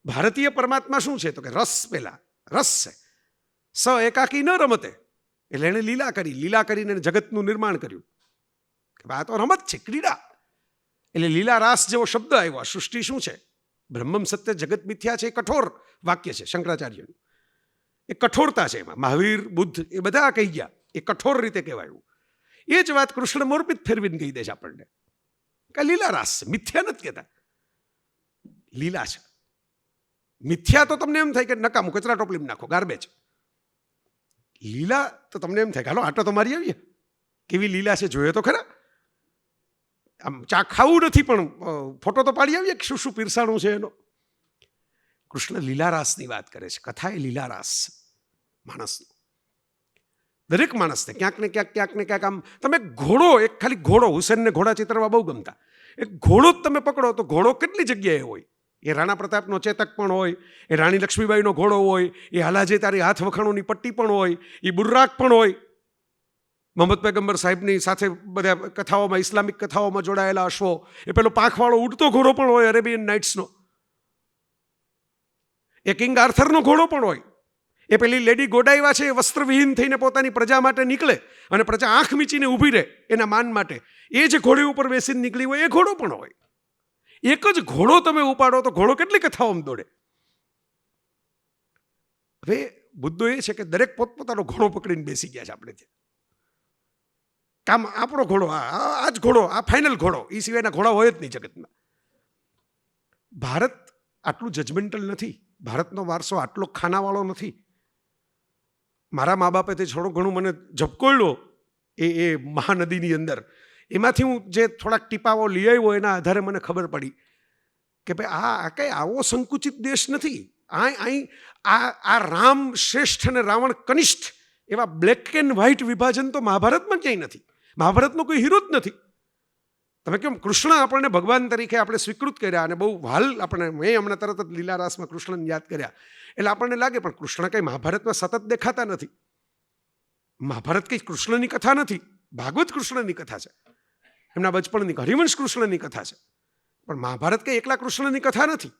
S5: ભારતીય પરમાત્મા શું છે? તો કે રસ, પેલા રસ છે. સ એકાકી ન રમતે, એટલે એણે લીલા કરી, લીલા કરીને જગતનું નિર્માણ કર્યું. કે આ તો રમત છે, ક્રીડા. એટલે લીલા રાસ જેવો શબ્દ આવ્યો. સૃષ્ટિ શું છે? બ્રહ્મમ સત્ય જગત મિથ્યા છે, એ કઠોર વાક્ય છે શંકરાચાર્યનું. એ કઠોરતા છે એમાં. મહાવીર, બુદ્ધ એ બધા કહી ગયા, એ કઠોર રીતે કહેવાયું. એ જ વાત કૃષ્ણ મોરપિત ફેરવીને કહી દે છે આપણને કે લીલા રાસ છે, મિથ્યા નથી કહેતા, લીલા છે. મિથ્યા તો તમને એમ થાય કે નકામું, કચરા ટોપલીમાં નાખો, ગાર્બેજ. લીલા તો તમને એમ થાય કે હાલો આટો તો મારી આવીએ, કેવી લીલા છે જોઈએ તો ખરા. આમ ચા ખાવું નથી પણ ફોટો તો પાડી આવીએ કે શું શું પીરસાણું છે એનો. કૃષ્ણ લીલારાસની વાત કરે છે. કથા એ લીલારાસ માણસનો, દરેક માણસને ક્યાંક ને ક્યાંક આમ. તમે ઘોડો, એક ખાલી ઘોડો, હુસેનને ઘોડા ચિત્રવા બહુ ગમતા. એક ઘોડો જ તમે પકડો તો ઘોડો કેટલી જગ્યાએ હોય. એ રાણા પ્રતાપનો ચેતક પણ હોય, એ રાણી લક્ષ્મીબાઈનો ઘોડો હોય, એ હાલાજે તારી હાથ વખાણોની પટ્ટી પણ હોય, એ બુર્રાક પણ હોય. મોહમ્મદ પૈગંબર સાહેબની સાથે બધા કથાઓમાં, ઇસ્લામિક કથાઓમાં જોડાયેલા અશ્વો, એ પેલો પાંખવાળો ઉડતો ઘોડો પણ હોય, અરેબિયન નાઇટ્સનો. એ કિંગ આર્થરનો ઘોડો પણ હોય. એ પેલી લેડી ગોડાઈવા છે, એ વસ્ત્રવિહીન થઈને પોતાની પ્રજા માટે નીકળે અને પ્રજા આંખ મીચીને ઊભી રહે એના માન માટે. એ જે ઘોડી ઉપર બેસીને નીકળી હોય, એ ઘોડો પણ હોય. એક જ ઘોડો તમે ઉપાડો તો ઘોડો કેટલી કથાઓમાં દોડે. હવે મુદ્દો એ છે કે દરેક પોતપોતાનો ઘોડો પકડીને બેસી ગયા છે આપણે ત્યાં. કામ આપણો ઘોડો, આ જ ઘોડો, આ ફાઇનલ ઘોડો, એ સિવાયના ઘોડા હોય જ નહીં જગતમાં. ભારત આટલું જજમેન્ટલ નથી, ભારતનો વારસો આટલો ખાનાવાળો નથી. મારા મા બાપે તે થોડું ઘણું મને ઝબકોળ્યો એ મહાનદીની અંદર, એમાંથી હું જે થોડાક ટીપાઓ લઈ આવ્યો એના આધારે મને ખબર પડી કે ભાઈ આ કંઈ આવો સંકુચિત દેશ નથી. આ રામ શ્રેષ્ઠ અને રાવણ કનિષ્ઠ એવા બ્લેક એન્ડ વ્હાઇટ વિભાજન તો મહાભારતમાં ક્યાંય નથી. મહાભારતનો કોઈ હીરો જ નથી. તમે કેમ કૃષ્ણ આપણને ભગવાન તરીકે આપણે સ્વીકૃત કર્યા અને બહુ હાલ આપણે, મેં હમણાં તરત જ લીલારાસમાં કૃષ્ણને યાદ કર્યા એટલે આપણને લાગે પણ કૃષ્ણ કંઈ મહાભારતમાં સતત દેખાતા નથી. મહાભારત કંઈ કૃષ્ણની કથા નથી, ભાગવત કૃષ્ણની કથા છે, એમના બચપણની હરિવંશ કૃષ્ણની કથા છે. પણ મહાભારત કંઈ એકલા કૃષ્ણની કથા નથી.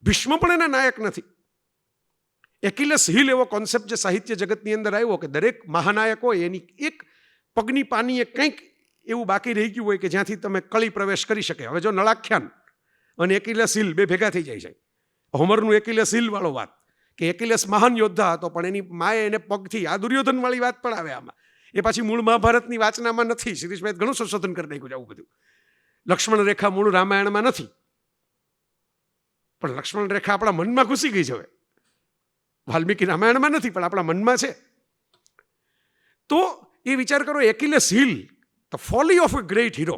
S5: ભીષ્મ પણ એના નાયક નથી. એકિલસ હિલ એવો કોન્સેપ્ટ જે સાહિત્ય જગતની અંદર આવ્યો કે દરેક મહાનાયક હોય એની એક પગની પાનીએ કંઈક એવું બાકી રહી ગયું હોય કે જ્યાંથી તમે કળી પ્રવેશ કરી શકે. હવે જો નળાખ્યાન અને એકિલસ હિલ બે ભેગા થઈ જાય છે. હોમરનું એકિલસ હિલ વાળો વાત કે એકિલસ મહાન યોદ્ધા હતો પણ એની માએ એને પગથી, આ દુર્યોધન વાળી વાત પણ આવે આમાં. એ પાછી મૂળ મહાભારતની વાચનામાં નથી. શિરીષભાઈ ઘણું સંશોધન કરી નાખ્યું છે આવું બધું. લક્ષ્મણ રેખા મૂળ રામાયણમાં નથી, પણ લક્ષ્મણ રેખા આપણા મનમાં ઘૂસી ગઈ છે. હવે વાલ્મીકી રામાયણમાં નથી પણ આપણા મનમાં છે. તો એ વિચાર કરો, Achilles heel, the folly of a great hero.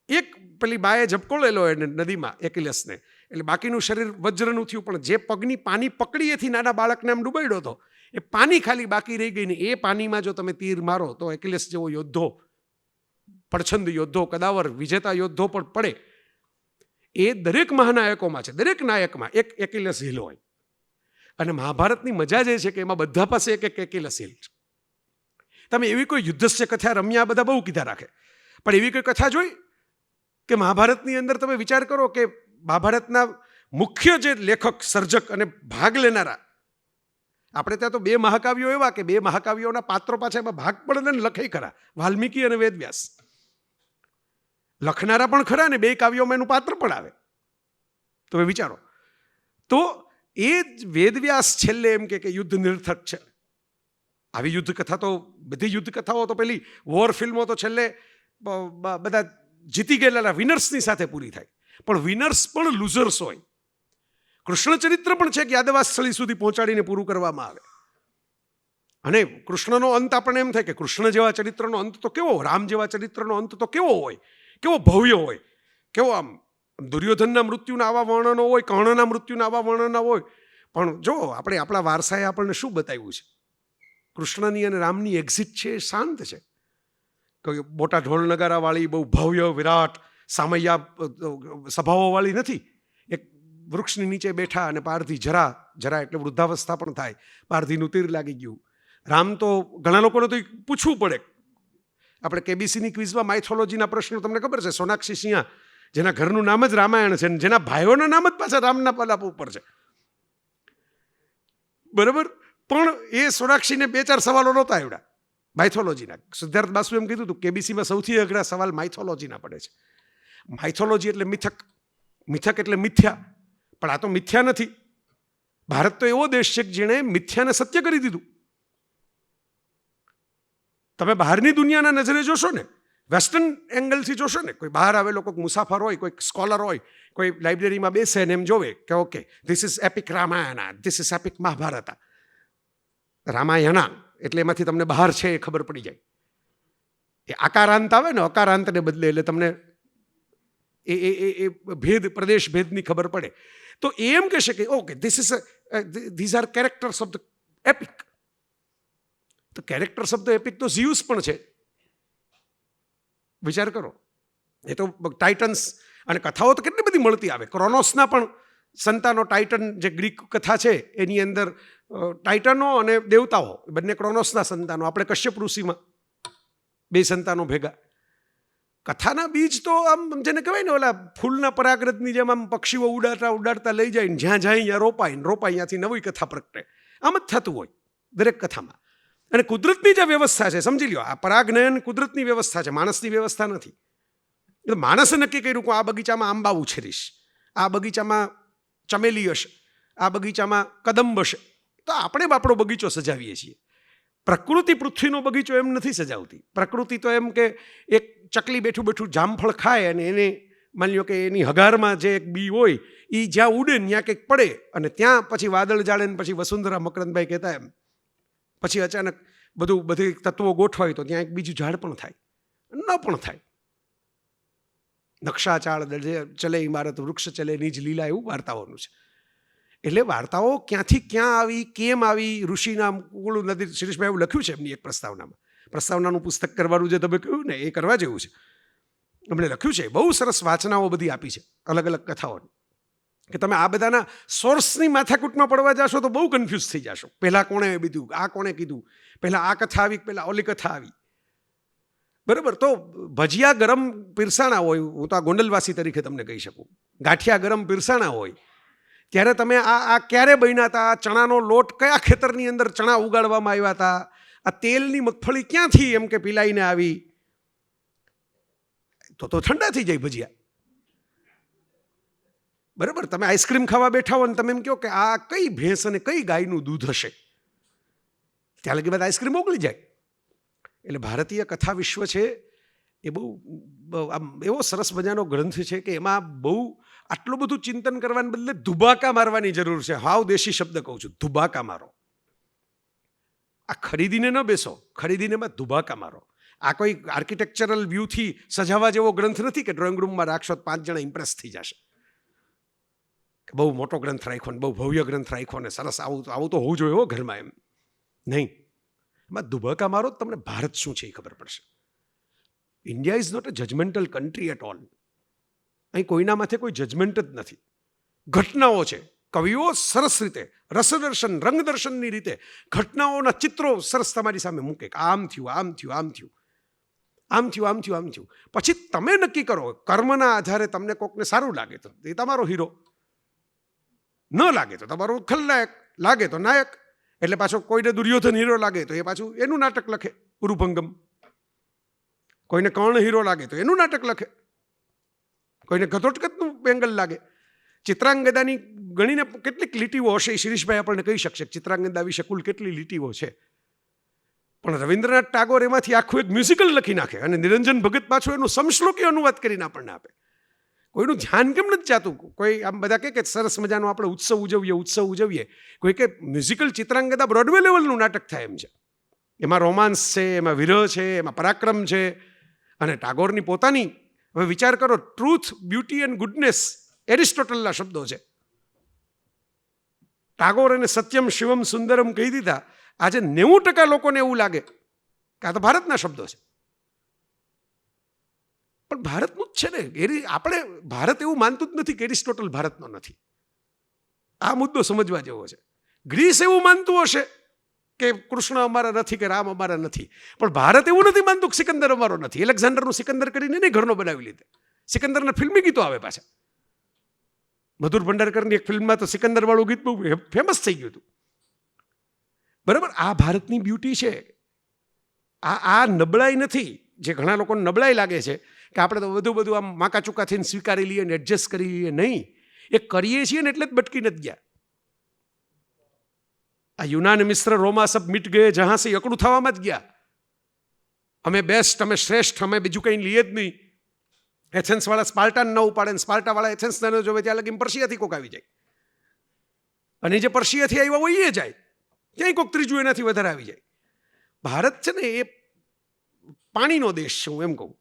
S5: એક પેલી બાએ ઝબકોળેલો એને નદીમાં એકિલસને, એટલે બાકીનું શરીર વજ્રનું થયું, પણ જે પગની પાની પકડી એથી નાના બાળકને આમ ડૂબાડ્યો હતો, એ પાની ખાલી બાકી રહી ગઈ ને એ પાણીમાં જો તમે તીર મારો તો એકિલસ જેવો યોદ્ધો, પડછંદ યોદ્ધો, કદાવર વિજેતા યોદ્ધો પણ પડે. એ દરેક મહાનાયકોમાં છે, દરેક નાયકમાં એક એકિલસ હિલ હોય. અને મહાભારતની મજા જે છે કે એમાં બધા પાસે એક એક એકિલસ હિલ છે. તમે એવી કોઈ યુદ્ધસ્ય કથા રમ્યા, બધા બહુ કીધા રાખે, પણ એવી કોઈ કથા જોઈ કે મહાભારતની અંદર તમે વિચાર કરો કે મહાભારતના મુખ્ય જે લેખક, સર્જક અને ભાગ લેનારા, આપણે ત્યાં તો 2 મહાકાવ્યો એવા કે 2 મહાકાવ્યોના પાત્રો પાછા એમાં ભાગ પડે ને લખે ખરા, વાલ્મીકી અને વેદવ્યાસ. લખનારા પણ ખરા ને 2 કાવ્યોમાં એનું પાત્ર પણ આવે. તમે વિચારો. તો એ જ વેદવ્યાસ છેલ્લે એમ કે યુદ્ધ નિરર્થક છે. આવી યુદ્ધ કથા તો, બધી યુદ્ધ કથાઓ તો પેલી વોર ફિલ્મો તો છેલ્લે બધા જીતી ગયેલા વિનર્સની સાથે પૂરી થાય, પણ વિનર્સ પણ લૂઝર્સ હોય. કૃષ્ણ ચરિત્ર પણ છે કે યાદવાસ્થળી સુધી પહોંચાડીને પૂરું કરવામાં આવે. અને કૃષ્ણનો અંત આપણને એમ થાય કે કૃષ્ણ જેવા ચરિત્રનો અંત તો કેવો, રામ જેવા ચરિત્રનો અંત તો કેવો હોય, કેવો ભવ્ય હોય, કેવો આમ દુર્યોધનના મૃત્યુના આવા વર્ણનો હોય, કર્ણના મૃત્યુના આવા વર્ણનો હોય. પણ જો આપણે આપણા વારસાએ આપણને શું બતાવ્યું છે, કૃષ્ણની અને રામની એક્ઝિટ છે એ શાંત છે. કોઈ મોટા ઢોલ નગારાવાળી બહુ ભવ્ય વિરાટ સામૈયા સભાઓવાળી નથી. એક વૃક્ષની નીચે બેઠા અને પારધી જરા એટલે વૃદ્ધાવસ્થા પણ થાય, પારધીનું તીર લાગી ગયું. રામ તો ઘણા લોકોને તો પૂછવું પડે. આપણે કેબીસીની ક્વિઝમાં માઇથોલોજીના પ્રશ્નો તમને ખબર છે, સોનાક્ષી સિંહા જેના ઘરનું નામ જ રામાયણ છે, જેના ભાઈઓના નામ જ પાછા રામના પલ્લા ઉપર છે, બરાબર. પણ એ સોનાક્ષીને 2-4 સવાલો નહોતા આવડ્યા માઇથોલોજીના. સિદ્ધાર્થ બાસુ એમ કીધું હતું કેબીસીમાં સૌથી અઘરા સવાલ માઇથોલોજીના પડે છે. માઇથોલોજી એટલે મિથક, મિથક એટલે મિથ્યા. પણ આ તો મિથ્યા નથી. ભારત તો એવો દેશ છે કે જેણે મિથ્યાને સત્ય કરી દીધું. તમે બહારની દુનિયાના નજરે જોશો ને, વેસ્ટર્ન એંગલથી જોશો ને, કોઈ બહાર આવેલો કોઈ મુસાફર હોય, કોઈ સ્કોલર હોય, કોઈ લાઇબ્રેરીમાં બેસે ને એમ જોવે કે okay this is epic Ramayana, this is epic Mahabharata. Ramayana એટલે એમાંથી તમને બહાર છે એ ખબર પડી જાય. એ આકારાંત આવે ને, અકારાંતને બદલે એટલે તમને એ ભેદ, પ્રદેશ ભેદની ખબર પડે. તો એમ કહેશે કે okay these are characters of the EPIC. તો કેરેક્ટર્સ ઓફ ધ એપિક તો ઝિયુસ પણ છે. વિચાર કરો, એ તો ટાઇટન્સ અને કથાઓ તો કેટલી બધી મળતી આવે. ક્રોનોસના પણ સંતાનો ટાઇટન, જે ગ્રીક કથા છે એની અંદર ટાઇટનો અને દેવતાઓ બંને ક્રોનોસના સંતાનો. આપણે કશ્યપ ઋષિમાં 2 સંતાનો ભેગા. કથાના બીજ તો આમ જેને કહેવાય ને ઓલા ફૂલના પરાગરજની જેમ આમ પક્ષીઓ ઉડાડતા લઈ જાય ને જ્યાં જાય અહીંયા રોપાય ત્યાંથી નવી કથા પ્રગટે. આમ જ થતું હોય દરેક કથામાં. અને કુદરતની જે વ્યવસ્થા છે, સમજી લ્યો, આ પરાગનયન કુદરતની વ્યવસ્થા છે, માણસની વ્યવસ્થા નથી. એટલે માણસે નક્કી કર્યું કે આ બગીચામાં આંબા ઉછેરીશ, આ બગીચામાં ચમેલી હશે, આ બગીચામાં કદંબ હશે. તો આપણે આપણો બગીચો સજાવીએ છીએ. પ્રકૃતિ પૃથ્વીનો બગીચો એમ નથી સજાવતી. પ્રકૃતિ તો એમ કે એક ચકલી બેઠું જામફળ ખાય અને એને માની લો કે એની હગારમાં જે એક બી હોય એ જ્યાં ઉડે ને ત્યાં કંઈક પડે અને ત્યાં પછી વાદળ જાળે ને પછી વસુંધરા મકરંદભાઈ કહેતા એમ પછી અચાનક બધી તત્વો ગોઠવાય તો ત્યાં એક બીજું ઝાડ પણ થાય, ન પણ થાય. નકશા ચાળ ચલે ઇમારત, વૃક્ષ ચલે નિજ લીલા, એવું વાર્તાઓનું છે. એટલે વાર્તાઓ ક્યાંથી ક્યાં આવી, કેમ આવી, ઋષિના કુળ નદી, શિરીષભાઈ એવું લખ્યું છે એમની એક પ્રસ્તાવનાનું પુસ્તક કરવાનું જે તમે કહ્યું ને એ કરવા જેવું છે. એમણે લખ્યું છે, બહુ સરસ વાચનાઓ બધી આપી છે અલગ અલગ કથાઓની. કે તમે આ બધાના સોર્સની માથાકૂટમાં પડવા જાશો તો બહુ કન્ફ્યુઝ થઈ જશો. પહેલાં કોણે બીધું, આ કોણે કીધું, પહેલાં આ કથા આવી, પહેલાં ઓલી કથા આવી, બરાબર. તો ભજીયા ગરમ પીરસાણા હોય, હું તો આ ગોંડલવાસી તરીકે તમને કહી શકું, ગાંઠિયા ગરમ પીરસાણા હોય ત્યારે તમે આ ક્યારે બન્યા હતા, આ ચણાનો લોટ કયા ખેતરની અંદર ચણા ઉગાડવામાં આવ્યા હતા, આ તેલની મગફળી ક્યાંથી એમ કે પીલાઈને આવી, તો ઠંડા થઈ જાય ભજીયા, બરાબર. તમે આઈસ્ક્રીમ ખાવા બેઠા હો ને તમે એમ કહો કે આ કઈ ભેંસ અને કઈ ગાયનું દૂધ હશે, ત્યાં લગી બાદ આઈસ્ક્રીમ ઓગળી જાય. એટલે ભારતીય કથા વિશ્વ છે એ બહુ આમ એવો સરસ મજાનો ગ્રંથ છે કે એમાં બહુ આટલું બધું ચિંતન કરવાને બદલે ધુબાકા મારવાની જરૂર છે. હાવ દેશી શબ્દ કહું છું, ધુબાકા મારો. આ ખરીદીને ન બેસો, ખરીદીને એમાં ધુબાકા મારો. આ કોઈ આર્કિટેક્ચરલ વ્યૂથી સજાવવા જેવો ગ્રંથ નથી કે ડ્રોઈંગ રૂમમાં રાખશો 5 જણા ઇમ્પ્રેસ થઈ જશે. બહુ મોટો ગ્રંથ રાખ્યો ને બહુ ભવ્ય ગ્રંથ રાખ્યો ને સરસ આવું તો હોવું જોઈએ ઘરમાં, એમ નહીં. એમાં ધુબાકા મારો જ તમને ભારત શું છે એ ખબર પડશે. India is not a judgemental country at all. અહીં કોઈના માથે કોઈ જજમેન્ટ જ નથી. ઘટનાઓ છે. કવિઓ સરસ રીતે રસદર્શન, રંગદર્શનની રીતે ઘટનાઓના ચિત્રો સરસ તમારી સામે મૂકે કે આમ થયું, આમ થયું, આમ થયું, આમ થયું, આમ થયું, આમ થયું. પછી તમે નક્કી કરો, કર્મના આધારે તમને કોકને સારું લાગે તો એ તમારો હીરો, ન લાગે તો તમારો ખલનાયક, લાગે તો નાયક. એટલે પાછો કોઈને દુર્યોધન હીરો લાગે તો એ પાછું એનું નાટક લખે ઉરુભંગમ, કોઈને કર્ણ હીરો લાગે તો એનું નાટક લખે, કોઈને ઘટોત્કચનું એંગલ લાગે. ચિત્રાંગદાની ગણીને કેટલીક લીટીઓ હશે એ શિરીષભાઈ આપણને કહી શકશે ચિત્રાંગદા વિશે કુલ કેટલી લીટીઓ છે. પણ રવિન્દ્રનાથ ટાગોર એમાંથી આખું એક મ્યુઝિકલ લખી નાખે અને નિરંજન ભગત પાછું એનું સમશ્લોકી અનુવાદ કરીને આપણને આપે. કોઈનું ધ્યાન કેમ નથી જાતું? કોઈ આમ બધા કહે કે સરસ મજાનો આપણે ઉત્સવ ઉજવીએ, કોઈ કે મ્યુઝિકલ ચિત્રાંગદા બ્રોડવે લેવલનું નાટક થાય એમ છે. એમાં રોમાન્સ છે, એમાં વિરહ છે, એમાં પરાક્રમ છે. અને ટાગોરની પોતાની, હવે વિચાર કરો, ટ્રુથ, બ્યુટી એન્ડ ગુડનેસ એરિસ્ટોટલના શબ્દો છે. ટાગોર અને સત્યમ શિવમ સુંદરમ કહી દીધા. આજે 90% લોકોને એવું લાગે કે આ તો ભારતના શબ્દો છે, પણ ભારતનું જ છે ને. આપણે ભારત એવું માનતું જ નથી કે એરિસ્ટોટલ ભારતનો નથી. આ મુદ્દો સમજવા જેવો છે. ગ્રીસ એવું માનતું હશે કે કૃષ્ણ અમારા નથી કે રામ અમારા નથી, પણ ભારત એવું નથી માનતું કે સિકંદર અમારો નથી. એલેક્ઝાન્ડરનું સિકંદર કરીને નહીં ઘરનો બનાવી લીધે. સિકંદરના ફિલ્મી ગીતો આવે પાછા. મધુર ભંડારકરની એક ફિલ્મમાં તો સિકંદર વાળું ગીત બહુ ફેમસ થઈ ગયું હતું. બરાબર, આ ભારતની બ્યુટી છે. આ નબળાઈ નથી જે ઘણા લોકોને નબળાઈ લાગે છે કે આપણે તો બધું આમ માકા ચૂકા થઈને સ્વીકારી લઈએ ને એડજસ્ટ કરી લઈએ. નહીં, એ કરીએ છીએ ને એટલે જ બટકી નથી ગયા. આ યુનાન મિશ્ર રોમા સબ મિટ ગયે જહાં સે એકડું થવામાં જ ગયા. અમે બેસ્ટ, અમે શ્રેષ્ઠ, અમે બીજું કંઈ લઈએ જ નહીં. એથેન્સ વાળા સ્પાર્ટાન ન ઉપાડે ને સ્પાર્ટા વાળા એથેન્સ ન જોવે ત્યાં લગી પર્શિયાથી કોક આવી જાય, અને જે પર્શિયાથી આવ્યા હોય એ જાય, ક્યાંય કોક ત્રીજું એનાથી વધારે આવી જાય. ભારત છે ને એ પાણીનો દેશ છે, હું એમ કહું.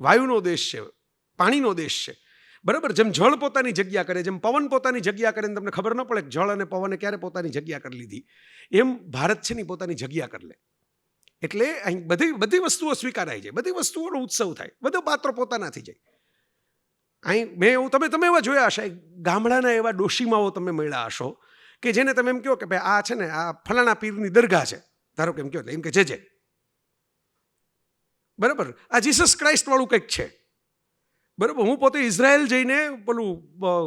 S5: વાયુનો દેશ છે, પાણીનો દેશ છે. બરાબર, જેમ જળ પોતાની જગ્યા કરે, જેમ પવન પોતાની જગ્યા કરે, તમને ખબર ન પડે કે જળ અને પવને ક્યારે પોતાની જગ્યા કરી લીધી, એમ ભારત છે ને પોતાની જગ્યા કરી લે. એટલે અહીં બધી વસ્તુઓ સ્વીકારાય છે, બધી વસ્તુઓનો ઉત્સવ થાય, બધા પાત્રો પોતાના થઈ જાય. અહીં મેં એવું તમે એવા જોયા હશે, ગામડાના એવા ડોશીમાઓ તમે મળ્યા હશો કે જેને તમે એમ કહો કે ભાઈ આ છે ને આ ફલાણા પીરની દરગાહ છે, ધારો કે એમ કહો એમ કે જે બરાબર આ જીસસ ક્રાઇસ્ટ વાળું કંઈક છે. બરાબર, હું પોતે ઇઝરાયલ જઈને પેલું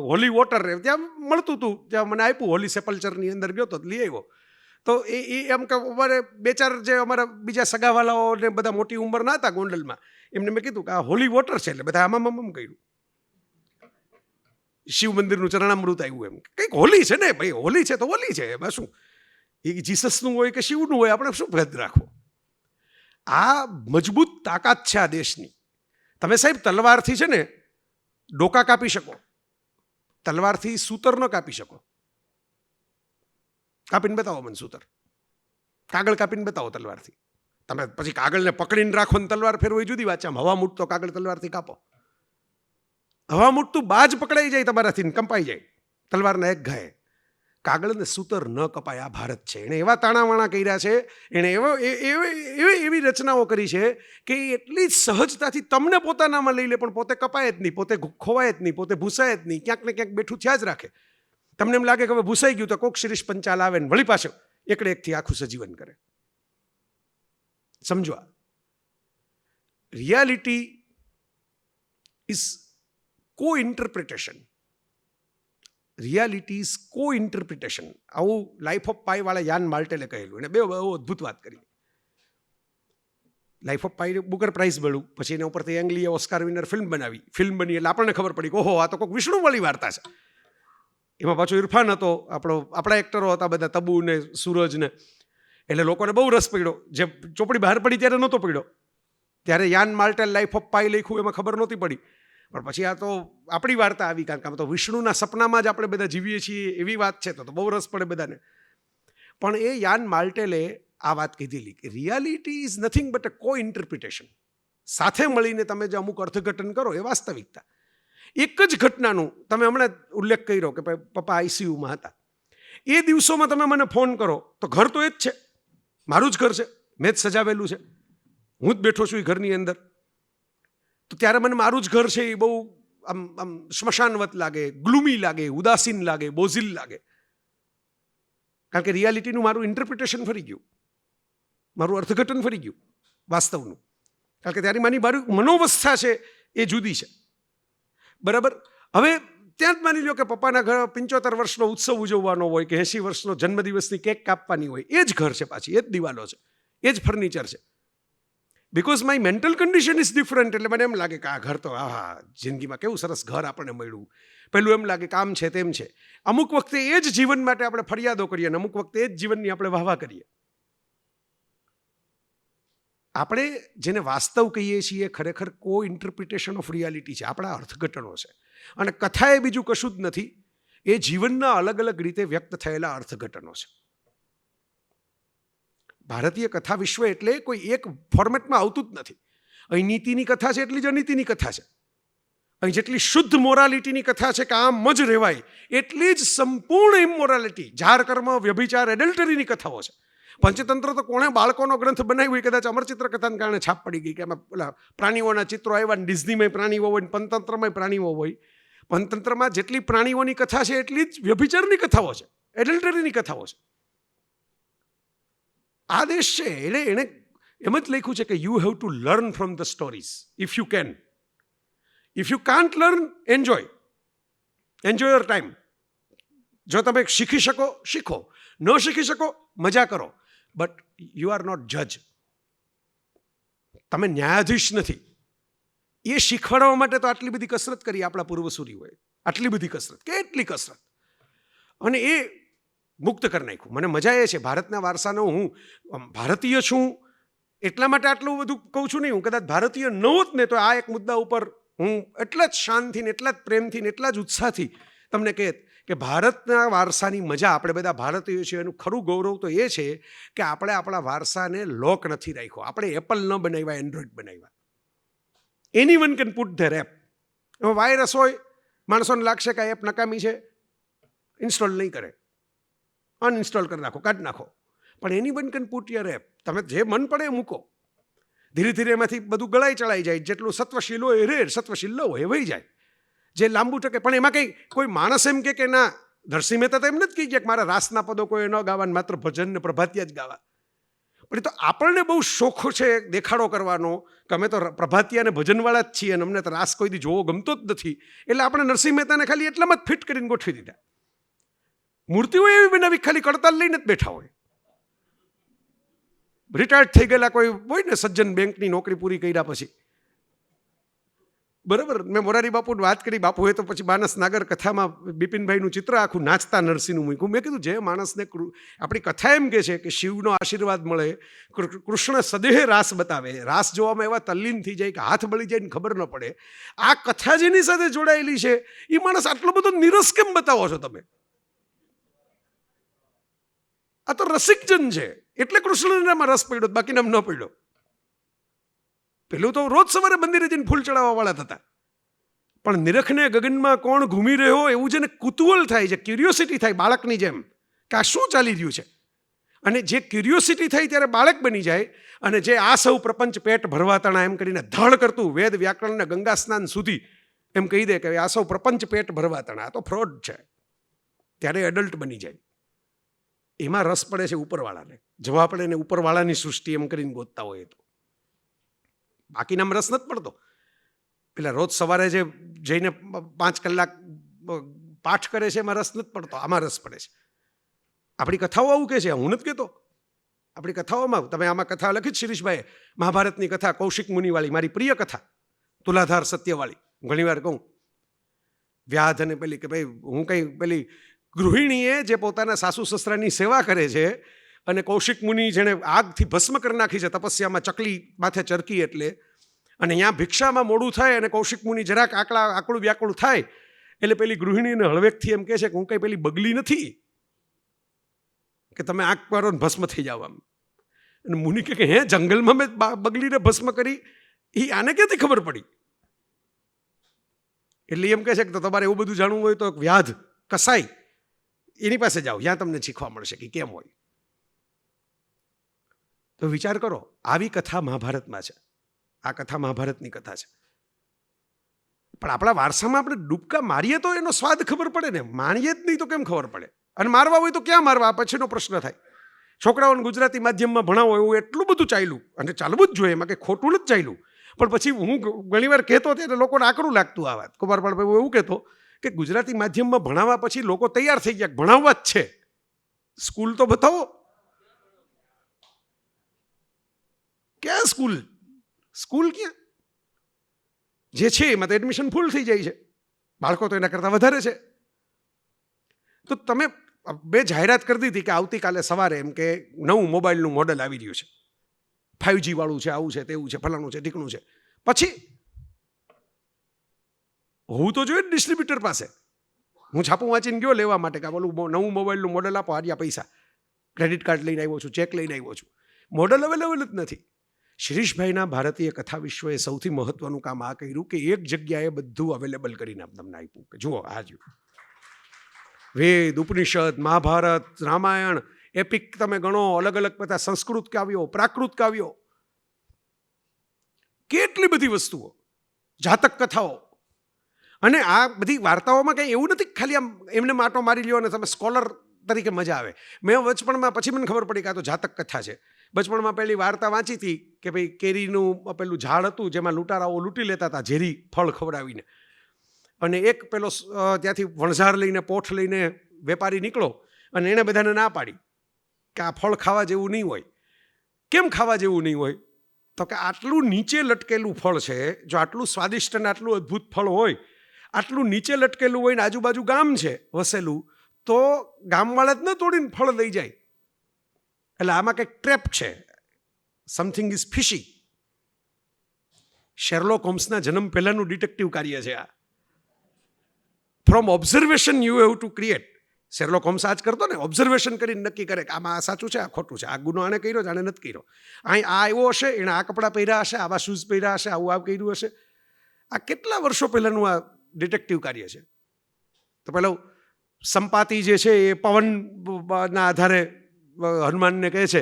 S5: હોલી વોટર ત્યાં મળતું હતું, ત્યાં મને આપ્યું, હોલી સેપલ્ચરની અંદર ગયો તો લઈ આવ્યો. તો એ એમ કે અમારે 2-4 જે અમારા બીજા સગાવાલાઓ ને બધા મોટી ઉંમરના હતા ગોંડલમાં, એમને મેં કીધું કે આ હોલી વોટર છે, એટલે બધા આમ કર્યું. શિવ મંદિરનું ચરણામૃત આવ્યું, એમ કંઈક હોલી છે ને ભાઈ, હોલી છે તો હોલી છે, એમાં શું? એ જીસસનું હોય કે શિવનું હોય, આપણે શું ભેદ રાખવો? આ મજબૂત તાકાત છે આ દેશની. તમે સાહેબ તલવારથી છે ને ડોકા કાપી શકો, તલવારથી સૂતર ન કાપી શકો. કાપીને બતાવો મને સૂતર, કાગળ કાપીને બતાવો તલવારથી. તમે પછી કાગળને પકડીને રાખો ને તલવાર ફેરવો એ જુદી વાત છે. આમ હવા મૂટતો કાગળ તલવારથી કાપો, હવા મૂટતું બાજ પકડાઈ જાય તમારાથી, કંપાઈ જાય તલવારના એક ઘાએ. કાગળને સૂતર ન કપાય. આ ભારત છે, એણે એવા તાણાવાણા કર્યા છે, એણે એવી રચનાઓ કરી છે કે એટલી સહજતાથી તમને પોતાનામાં લઈ લે, પણ પોતે કપાય જ નહીં, પોતે ખોવાય જ નહીં, પોતે ભૂસાય જ નહીં, ક્યાંક ને ક્યાંક બેઠું થયા જ રાખે. તમને એમ લાગે કે હવે ભૂસાઈ ગયું તો કોક શિરીષ પંચાલ આવે ને વળી પાછો એકડે એકથી આખું સજીવન કરે. સમજો, reality is co interpretation. Reality is co interpretation. આવું લાઈફ ઓફ પાઈ વાળા યાન માલ્ટેલે કહેલું. એને બહુ અદ્ભુત વાત કરી. Life of Pi Booker prize મળ્યું, પછી એના ઉપરથી એંગ્લીએ ઓસ્કાર વિનર ફિલ્મ બનાવી. ફિલ્મ બની એટલે આપણને ખબર પડી કે ઓહો આ તો કોઈક વિષ્ણુવાળી વાર્તા છે. એમાં પાછો ઇરફાન હતો, આપણા એક્ટરો હતા બધા, તબુ ને સૂરજ ને. એટલે લોકોને બહુ રસ પડ્યો. જે ચોપડી બહાર પડી ત્યારે નહોતો પડ્યો, ત્યારે યાન માલ્ટેલ લાઈફ ઓફ પાઈ લખ્યું, એમાં ખબર નહોતી પડી. પણ પછી આ તો આપણી વાર્તા આવી, કારણ કે આમ તો વિષ્ણુના સપનામાં જ આપણે બધા જીવીએ છીએ એવી વાત છે, તો બહુ રસ પડે બધાને. પણ એ યાન માલ્ટેલે આ વાત કીધેલી કે રિયાલિટી ઇઝ નથિંગ બટ અ કો ઇન્ટરપ્રિટેશન. સાથે મળીને તમે જે અમુક અર્થઘટન કરો એ વાસ્તવિકતા. એક જ ઘટનાનું તમે હમણાં ઉલ્લેખ કર્યો કે પપ્પા આઈસીયુમાં હતા. એ દિવસોમાં તમે મને ફોન કરો તો ઘર તો એ જ છે, મારું જ ઘર છે, મેં જ સજાવેલું છે, હું જ બેઠો છું એ ઘરની અંદર. તો ત્યારે મને મારું જ ઘર છે એ બહુ આમ સ્મશાનવત લાગે, ગ્લુમી લાગે, ઉદાસીન લાગે, બોઝિલ લાગે. કારણ કે રિયાલિટીનું મારું ઇન્ટરપ્રિટેશન ફરી ગયું, મારું અર્થઘટન ફરી ગયું વાસ્તવનું. કારણ કે ત્યારે મારી મનોવસ્થા છે એ જુદી છે. બરાબર, હવે ત્યાં જ માની લો કે પપ્પાના ઘર 75 વર્ષનો ઉત્સવ ઉજવવાનો હોય કે 80 વર્ષનો જન્મદિવસની કેક કાપવાની હોય, એ જ ઘર છે, પાછી એ જ દિવાલો છે, એ જ ફર્નિચર છે. Because my mental condition is different. એટલે મને એમ લાગે કે આ ઘર તો જિંદગીમાં કેવું સરસ ઘર આપણને મળ્યું. પેલું એમ લાગે કામ છે તેમ છે. અમુક વખતે એ જ જીવન માટે આપણે ફરિયાદો કરીએ અને અમુક વખતે એ જ જીવનની આપણે વાહવા કરીએ. આપણે જેને વાસ્તવ કહીએ છીએ ખરેખર કો ઇન્ટરપ્રિટેશન ઓફ રિયાલિટી છે, આપણા અર્થઘટનો છે. અને કથા એ બીજું કશું જ નથી, એ જીવનના અલગ અલગ રીતે વ્યક્ત થયેલા અર્થઘટનો છે. ભારતીય કથા વિશ્વ એટલે કોઈ એક ફોર્મેટમાં આવતું જ નથી. અહીં નીતિની કથા છે એટલી જ અનીતિની કથા છે. અહીં જેટલી શુદ્ધ મોરાલિટીની કથા છે કે આમ જ રહેવાય, એટલી જ સંપૂર્ણ ઇમોરાલિટી, જાર કર્મ, વ્યભિચાર, એડલ્ટરીની કથાઓ છે. પંચતંત્ર તો કોણે બાળકોનો ગ્રંથ બનાવ્યો, કદાચ અમરચિત્ર કથાને કારણે છાપ પડી ગઈ કે એમાં પેલા પ્રાણીઓના ચિત્રો આવ્યા, ડિઝનીમાં પ્રાણીઓ હોય, પંચતંત્રમાં પ્રાણીઓ હોય. પંચતંત્રમાં જેટલી પ્રાણીઓની કથા છે એટલી જ વ્યભિચારની કથાઓ છે, એડલ્ટરીની કથાઓ છે. આ દેશ છે એણે એમ જ લખ્યું છે કે you have to learn from the stories if you can. If you can't learn, enjoy your time. જો તમે શીખી શકો, શીખો. ન શીખી શકો, મજા કરો. બટ યુ આર નોટ જજ. તમે ન્યાયાધીશ નથી. એ શીખવાડવા માટે તો આટલી બધી કસરત કરી આપણા પૂર્વસૂરીઓએ, આટલી બધી કસરત, કેટલી કસરત, અને એ મુક્ત કરી નાખ્યું. મને મજા એ છે ભારતના વારસાનો, હું ભારતીય છું એટલા માટે આટલું બધું કહું છું નહીં. હું કદાચ ભારતીય ન હોત ને તો આ એક મુદ્દા ઉપર હું એટલા જ શાંતિને, એટલા જ પ્રેમથી ને એટલા જ ઉત્સાહથી તમને કહેત કે ભારતના વારસાની મજા, આપણે બધા ભારતીયો છીએ, એનું ખરું ગૌરવ તો એ છે કે આપણે આપણા વારસાને લોક નથી રાખ્યો. આપણે એપલ ન બનાવ્યા, એન્ડ્રોઈડ બનાવ્યા. Anyone can put their app. એમાં વાયરસ હોય, માણસોને લાગશે કે આ એપ નકામી છે, ઇન્સ્ટોલ નહીં કરે, અનઇન્સ્ટોલ કરી નાખો, કાઢી નાખો. પણ anyone can put your app. તમે જે મન પડે એ મૂકો. ધીરે ધીરે એમાંથી બધું ગળાઈ ચડાઈ જાય. જેટલું સત્વશીલ હોય એ રેર, સત્વશીલ ન હોય એ વહી જાય. જે લાંબુ ટકે, પણ એમાં કંઈ કોઈ માણસ એમ કે ના, નરસિંહ મહેતા તો એમ નથી કહી ગયા કે મારા રાસના પદો કોઈ ન ગાવા, માત્ર ભજન ને પ્રભાતિયા જ ગાવા. પણ એ તો આપણને બહુ શોખ છે દેખાડો કરવાનો કે અમે તો પ્રભાતિયા ને ભજનવાળા જ છીએ અને અમને તો રાસ કોઈ દી જોવો ગમતો જ નથી. એટલે આપણે નરસિંહ મહેતાને ખાલી એટલામાં જ ફિટ કરીને ગોઠવી દીધા. મૂર્તિઓ એવી બનાવી ખાલી કડતાલ લઈને જ બેઠા હોય. રિટાયર્ડ થઈ ગયેલા કોઈ હોય ને સજ્જન, બેંકની નોકરી પૂરી કર્યા પછી, બરાબર. મેં મોરારી બાપુની વાત કરી. બાપુએ તો પછી માનસ નાગર કથામાં બિપિનભાઈનું ચિત્ર આખું નાચતા નરસિંહનું મૂક્યું. મેં કીધું જે માણસને, આપણી કથા એમ કે છે કે શિવનો આશીર્વાદ મળે, કૃષ્ણ સદેહ રાસ બતાવે, રાસ જોવામાં એવા તલ્લીન થઈ જાય કે હાથ બળી જાય ને ખબર ન પડે. આ કથા જેની સાથે જોડાયેલી છે એ માણસ આટલો બધો નિરસ કેમ બતાવો છો તમે? આ તો રસિકજન છે એટલે કૃષ્ણને એમાં રસ પડ્યો, બાકીને ન પડ્યો. પેલું તો રોજ સવારે મંદિરે જઈને ફૂલ ચડાવવા વાળા થતા. પણ નિરખને ગગનમાં કોણ ઘૂમી રહ્યો એવું જેને કુતૂહલ થાય છે, ક્યુરિયોસિટી થાય બાળકની જેમ કે આ શું ચાલી રહ્યું છે, અને જે ક્યુરિયોસિટી થાય ત્યારે બાળક બની જાય, અને જે આ સૌ પ્રપંચ પેટ ભરવાતાણા એમ કરીને ધડ કરતું વેદ વ્યાકરણને ગંગા સ્નાન સુધી એમ કહી દે કે આ સૌ પ્રપંચ પેટ ભરવાતાણા, આ તો ફ્રોડ છે, ત્યારે એડલ્ટ બની જાય. એમાં રસ પડે છે ઉપરવાળાને. જવા પડે ને ઉપરવાળાની સૃષ્ટિ એમ કરીને ગોતતા હોય તો બાકીનામાં રસ નથી પડતો. પેલા રોજ સવારે જે જઈને 5 કલાક પાઠ કરે છે એમાં રસ નથી પડતો, આમાં રસ પડે છે. આપણી કથાઓ આવું કહે છે, હું નથી કહેતો. આપણી કથાઓમાં તમે આમાં કથા લખી જ શિરીષભાઈએ, મહાભારતની કથા કૌશિક મુનિવાળી, મારી પ્રિય કથા, તુલાધાર સત્યવાળી. ઘણીવાર કહું વ્યાધ અને પેલી કે ભાઈ હું કંઈ પેલી ગૃહિણીએ જે પોતાના સાસુ સસરાની સેવા કરે છે, અને કૌશિક મુનિ જેણે આગથી ભસ્મ કરી નાખી છે તપસ્યામાં, ચકલી માથે ચરકી એટલે, અને અહીંયા ભિક્ષામાં મોડું થાય અને કૌશિક મુનિ જરાક આકળું વ્યાકળું થાય એટલે પેલી ગૃહિણીને હળવેકથી એમ કહે છે કે હું કંઈ પેલી બગલી નથી કે તમે આંખ મારો ભસ્મ થઈ જાવ આમ. અને મુનિ કહે હે જંગલમાં મેં બગલીને ભસ્મ કરી, એ આને ક્યાંથી ખબર પડી? એટલે એમ કહે છે કે તમારે એવું બધું જાણવું હોય તો વ્યાધ કસાઈ એની પાસે જાઓ, ત્યાં તમને શીખવા મળશે કે કેમ હોય. તો વિચાર કરો, આવી કથા મહાભારતમાં છે. આ કથા મહાભારતની કથા છે. પણ આપણા વારસામાં આપણે ડૂબકા મારીએ તો એનો સ્વાદ ખબર પડે ને, માણીએ જ નહીં તો કેમ ખબર પડે? અને મારવા હોય તો ક્યાં મારવા, પછીનો પ્રશ્ન થાય. છોકરાઓને ગુજરાતી માધ્યમમાં ભણાવો એવું એટલું બધું ચાલ્યું, અને ચાલવું જ જોઈએ, એમાં કંઈ ખોટું નથી ચાલ્યું. પણ પછી હું ઘણીવાર કહેતો ત્યારે લોકોને આકરું લાગતું આ વાત. કુમારપાળ ભાઈ એવું કહેતો કે ગુજરાતી માધ્યમમાં ભણાવવા પછી લોકો તૈયાર થઈ ગયા, ભણાવવા જ છે, સ્કૂલ તો બતાવો. ક્યાં સ્કૂલ? સ્કૂલ ક્યાં? જે છે એમાં તો એડમિશન ફૂલ થઈ જાય છે, બાળકો તો એના કરતાં વધારે છે. તો તમે બે જાહેરાત કરી દીધી કે આવતીકાલે સવારે એમ કે નવું મોબાઈલનું મોડેલ આવી રહ્યું છે, 5G વાળું છે, આવું છે, તેવું છે, ફલાણું છે, ઢીકણું છે. પછી હોવું તો જોઈએ ડિસ્ટ્રીબ્યુટર પાસે. હું છાપું વાંચીને ગયો લેવા માટે કે બોલું નવું મોબાઈલનું મોડેલ આપો, આર્યા પૈસા, ક્રેડિટ કાર્ડ લઈને આવ્યો છું, ચેક લઈને આવ્યો છું. મોડેલ અવેલેબલ જ નથી. શિરીષભાઈના ભારતીય કથા વિશ્વએ સૌથી મહત્વનું કામ આ કર્યું કે એક જગ્યાએ બધું અવેલેબલ કરીને તમને આપ્યું કે જુઓ આ જો વેદ, ઉપનિષદ, મહાભારત, રામાયણ, એપિક તમે ગણો, અલગ અલગ બધા સંસ્કૃત કાવ્યો, પ્રાકૃત કાવ્યો, કેટલી બધી વસ્તુઓ, જાતક કથાઓ. અને આ બધી વાર્તાઓમાં કંઈ એવું નથી ખાલી આમ એમને માટો મારી લ્યો અને તમે સ્કોલર તરીકે મજા આવે. મેં બચપણમાં પછી મને ખબર પડી કે આ તો જાતક કથા છે. બચપણમાં પહેલી વાર્તા વાંચી હતી કે ભાઈ કેરીનું પેલું ઝાડ હતું જેમાં લૂંટારાઓ લૂંટી લેતા હતા ઝેરી ફળ ખવડાવીને, અને એક પેલો ત્યાંથી વણઝાર લઈને પોઠ લઈને વેપારી નીકળો અને એણે બધાને ના પાડી કે આ ફળ ખાવા જેવું નહીં હોય. કેમ ખાવા જેવું નહીં હોય? તો કે આટલું નીચે લટકેલું ફળ છે, જો આટલું સ્વાદિષ્ટ અને આટલું અદ્ભુત ફળ હોય, આટલું નીચે લટકેલું હોય ને આજુબાજુ ગામ છે વસેલું, તો ગામવાળા જ ન તોડીને ફળ લઈ જાય. એટલે આમાં કંઈક ટ્રેપ છે, સમથિંગ ઇઝ ફિશી. શેરલોક હોમ્સના જન્મ પહેલાંનું ડિટેક્ટિવ કાર્ય છે આ. From observation you have to create. Sherlock Holmes આ જ કરતો ને, ઓબ્ઝર્વેશન કરીને નક્કી કરે કે આમાં આ સાચું છે, આ ખોટું છે, આ ગુનો આણે કર્યો છે, આણે નથી કર્યો, અહીં આ આવ્યો હશે, એણે આ કપડાં પહેર્યા હશે, આવા શૂઝ પહેર્યા હશે, આવું આ કર્યું હશે. આ કેટલા વર્ષો પહેલાંનું આ ડિટેક્ટિવ કાર્ય છે. તો પેલો સંપાતિ જે છે એ પવનના આધારે હનુમાનને કહે છે,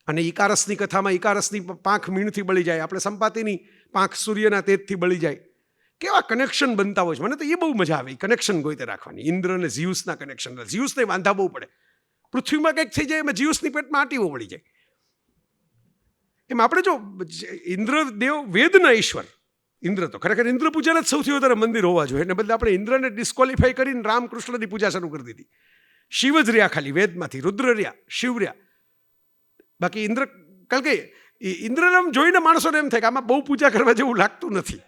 S5: અને ઈકારસની કથામાં ઈકારસની પાંખ મીણથી બળી જાય, આપણે સંપાતિની પાંખ સૂર્યના તેજથી બળી જાય. કેવા કનેક્શન બનતા હોય છે. મને તો એ બહુ મજા આવે કનેક્શન ગોઈતે રાખવાની. ઇન્દ્ર અને ઝિયુસના કનેક્શન. ઝિયુસને વાંધા બહુ પડે, પૃથ્વીમાં કંઈક થઈ જાય એમાં ઝિયુસની પેટમાં આટીઓ મળી જાય. એમ આપણે જો ઇન્દ્રદેવ વેદના ઈશ્વર, ઇન્દ્ર તો ખરેખર ઇન્દ્ર પૂજાના જ સૌથી વધારે મંદિર હોવા જોઈએ, એને બદલે આપણે ઇન્દ્રને ડિસ્કોલિફાઈ કરીને રામકૃષ્ણની પૂજા શરૂ કરી દીધી. શિવ જ રહ્યા ખાલી વેદમાંથી, રુદ્ર રહ્યા, શિવ રહ્યા, બાકી ઇન્દ્ર. કારણ કે ઇન્દ્રને જોઈને માણસોને એમ થાય કે આમાં બહુ પૂજા કરવા જેવું લાગતું નથી.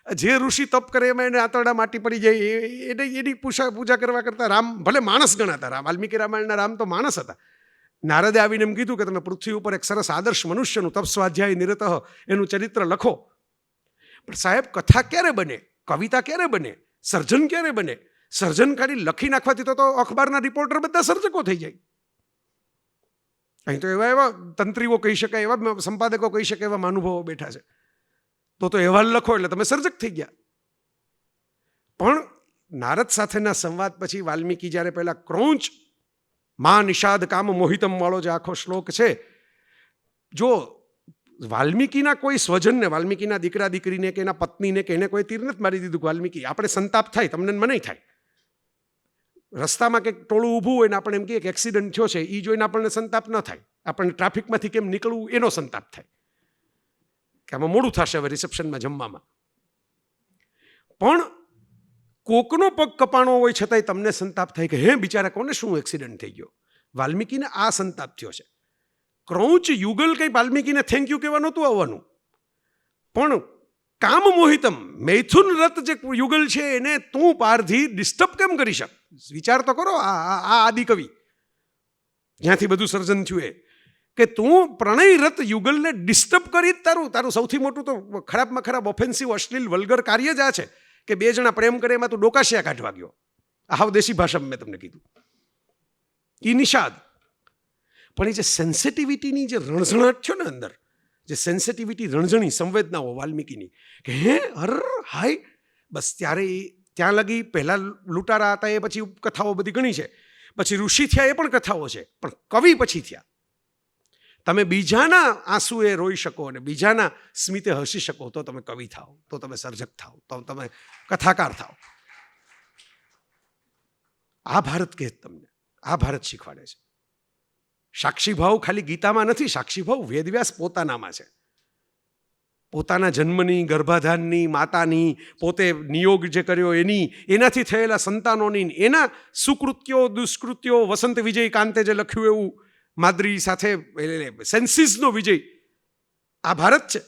S5: જે ઋષિ તપ કરે એમાં એને આંતરડા માટી પડી જાય, એની પૂજા કરવા કરતાં રામ ભલે માણસ ગણાતા. રામ વાલ્મીકી રામાયણના રામ તો માણસ હતા. નારદે આવીને એમ કીધું કે તમે પૃથ્વી ઉપર એક સરસ આદર્શ મનુષ્યનું તપ સ્વાધ્યાય નિરતઃ એનું ચરિત્ર લખો. પણ સાહેબ કથા ક્યારે બને, કવિતા ક્યારે બને, સર્જન ક્યારે બને? સર્જન ખાલી લખી નાખવાથી તો અખબારના રિપોર્ટર બધા સર્જકો થઈ જાય. અહીં તો એવા તંત્રીઓ કહી શકાય, એવા સંપાદકો કહી શકે એવા મહાનુભાવો બેઠા છે. તો અહેવાલ લખો એટલે તમે સર્જક થઈ ગયા. પણ નારદ સાથેના સંવાદ પછી વાલ્મીકી જ્યારે પહેલા ક્રૌંચ મા નિષાદ કામ મોહિતમ વાળો જે આખો શ્લોક છે, જો વાલ્મીકીના કોઈ સ્વજનને, વાલ્મીકીના દીકરા દીકરીને કે એના પત્નીને કે એને કોઈ તીર નથી મારી દીધું. વાલ્મીકી આપણે સંતાપ થાય, તમને મને થાય. રસ્તામાં કંઈક ટોળું ઊભું હોય ને આપણે એમ કહીએ કે એક્સિડન્ટ થયો છે, એ જોઈને આપણને સંતાપ ન થાય. આપણને ટ્રાફિકમાંથી કેમ નીકળવું એનો સંતાપ થાય કે આમાં મોડું થશે હવે રિસેપ્શનમાં જમવામાં. પણ કોકનો પગ કપાણો હોય છતાંય તમને સંતાપ થાય કે હે બિચારા કોને શું એક્સિડન્ટ થઈ ગયો. વાલ્મીકીને આ સંતાપ થયો છે. ક્રૌંચ યુગલ કંઈ વાલ્મીકીને થેન્ક યુ કહેવા નહોતું આવવાનું, પણ કામ મોહિતમ મૈથુન રત જે યુગલ છે એને તું પારધી ડિસ્ટર્બ કેમ કરી શક? વિચાર તો કરો. આ આદિકવિ જ્યાંથી બધું સર્જન થયું એ કે તું પ્રણય રત યુગલને ડિસ્ટર્બ કરી તારું સૌથી મોટું તો ખરાબમાં ખરાબ ઓફેન્સિવ અશ્લીલ વલ્ગર કાર્ય જ આ છે કે બે જણા પ્રેમ કરે એમાં તું ડોકાશિયા કાઢવા ગયો. હાવ દેશી ભાષામાં મેં તમને કીધું એ નિષાદ. પણ એ જે સેન્સિટિવિટીની જે રણઝણાટ છે ને અંદર, જે સેન્સિટિવિટી રણઝણી સંવેદનાઓ વાલ્મીકીની કે હે હર હાય, બસ ત્યારે ત્યાં લગી પહેલાં લૂંટારા હતા એ પછી કથાઓ બધી ઘણી છે, પછી ઋષિ થયા એ પણ કથાઓ છે, પણ કવિ પછી થયા. તમે બીજાના આંસુએ રોઈ શકો અને બીજાના સ્મિતે હસી શકો તો તમે કવિ થાઓ, તો તમે સર્જક થાઓ, તો તમે કથાકાર થાઓ. આ ભારત કહે તમને, આ ભારત શીખવાડે છે. સાક્ષી ભાવ ખાલી ગીતામાં નથી, સાક્ષી ભાવ વેદવ્યાસ પોતાનામાં છે. પોતાના જન્મની, ગર્ભાધાનની, માતાની, પોતે નિયોગ જે કર્યો એનાથી થયેલા સંતાનોની, એના સુકૃત્યો, દુષ્કૃત્યો, વસંત વિજય કાંતે જે લખ્યું એવું માદ્રી સાથે સેન્સીસનો વિજય, આ ભારત છે.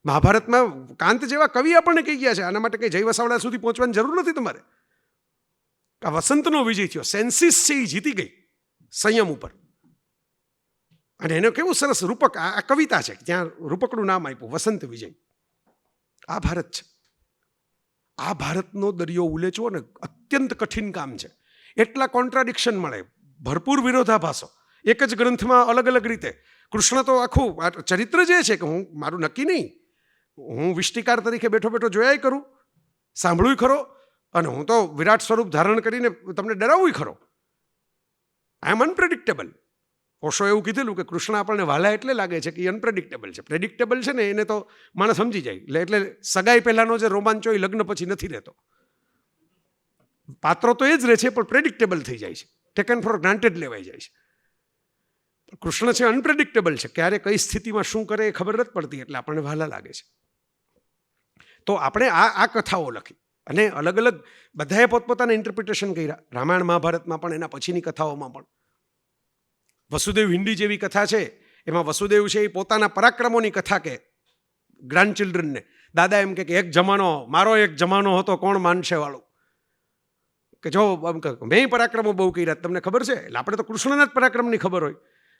S5: મહાભારતમાં કાંત જેવા કવિ આપણને કહી ગયા છે, આના માટે કંઈ જય વસાવડા સુધી પહોંચવાની જરૂર નથી તમારે. આ વસંતનો વિજય થયો, સેન્સીસ છે એ જીતી ગઈ સંયમ ઉપર. અને એને કેવું સરસ રૂપક, આ કવિતા છે, ત્યાં રૂપકનું નામ આપ્યું વસંત વિજય. આ ભારત છે. આ ભારતનો દરિયો ઉલેચવો ને અત્યંત કઠિન કામ છે. એટલા કોન્ટ્રાડિક્શન મળે, ભરપૂર વિરોધાભાસો એક જ ગ્રંથમાં અલગ અલગ રીતે. કૃષ્ણ તો આખું ચરિત્ર જે છે કે હું મારું નક્કી નહીં, હું વિષ્ટિકાર તરીકે બેઠો બેઠો જોયાય કરું, સાંભળ્યું ખરો, અને હું તો વિરાટ સ્વરૂપ ધારણ કરીને તમને ડરાવું ખરો. આઈ એમ અનપ્રેડિક્ટેબલ. ઓશો એવું કીધેલું કે કૃષ્ણ આપણને વાલા એટલે લાગે છે કે એ અનપ્રેડિક્ટેબલ છે. પ્રેડિક્ટેબલ છે ને એને તો માણસ સમજી જાય. એટલે સગાઈ પહેલાંનો જે રોમાંચો એ લગ્ન પછી નથી રહેતો. પાત્રો તો એ જ રહે છે પણ પ્રેડિક્ટેબલ થઈ જાય છે, ટેકન ફોર ગ્રાન્ટેડ લેવાઈ જાય છે. કૃષ્ણ છે અનપ્રેડિક્ટેબલ છે, ક્યારે કઈ સ્થિતિમાં શું કરે એ ખબર નથી પડતી, એટલે આપણને વાલા લાગે છે. તો આપણે આ કથાઓ લખી અને અલગ અલગ બધાએ પોતપોતાના ઇન્ટરપ્રિટેશન કર્યા. રામાયણ મહાભારતમાં પણ, એના પછીની કથાઓમાં પણ. વસુદેવ હિન્દી જેવી કથા છે, એમાં વસુદેવ છે એ પોતાના પરાક્રમોની કથા કે ગ્રાન્ડ ચિલ્ડ્રનને. દાદા એમ કે એક જમાનો, મારો એક જમાનો હતો, કોણ માનશે વાળું, કે જો મેં પરાક્રમો બહુ કર્યા, તમને ખબર છે. એટલે આપણે તો કૃષ્ણના જ પરાક્રમની ખબર હોય,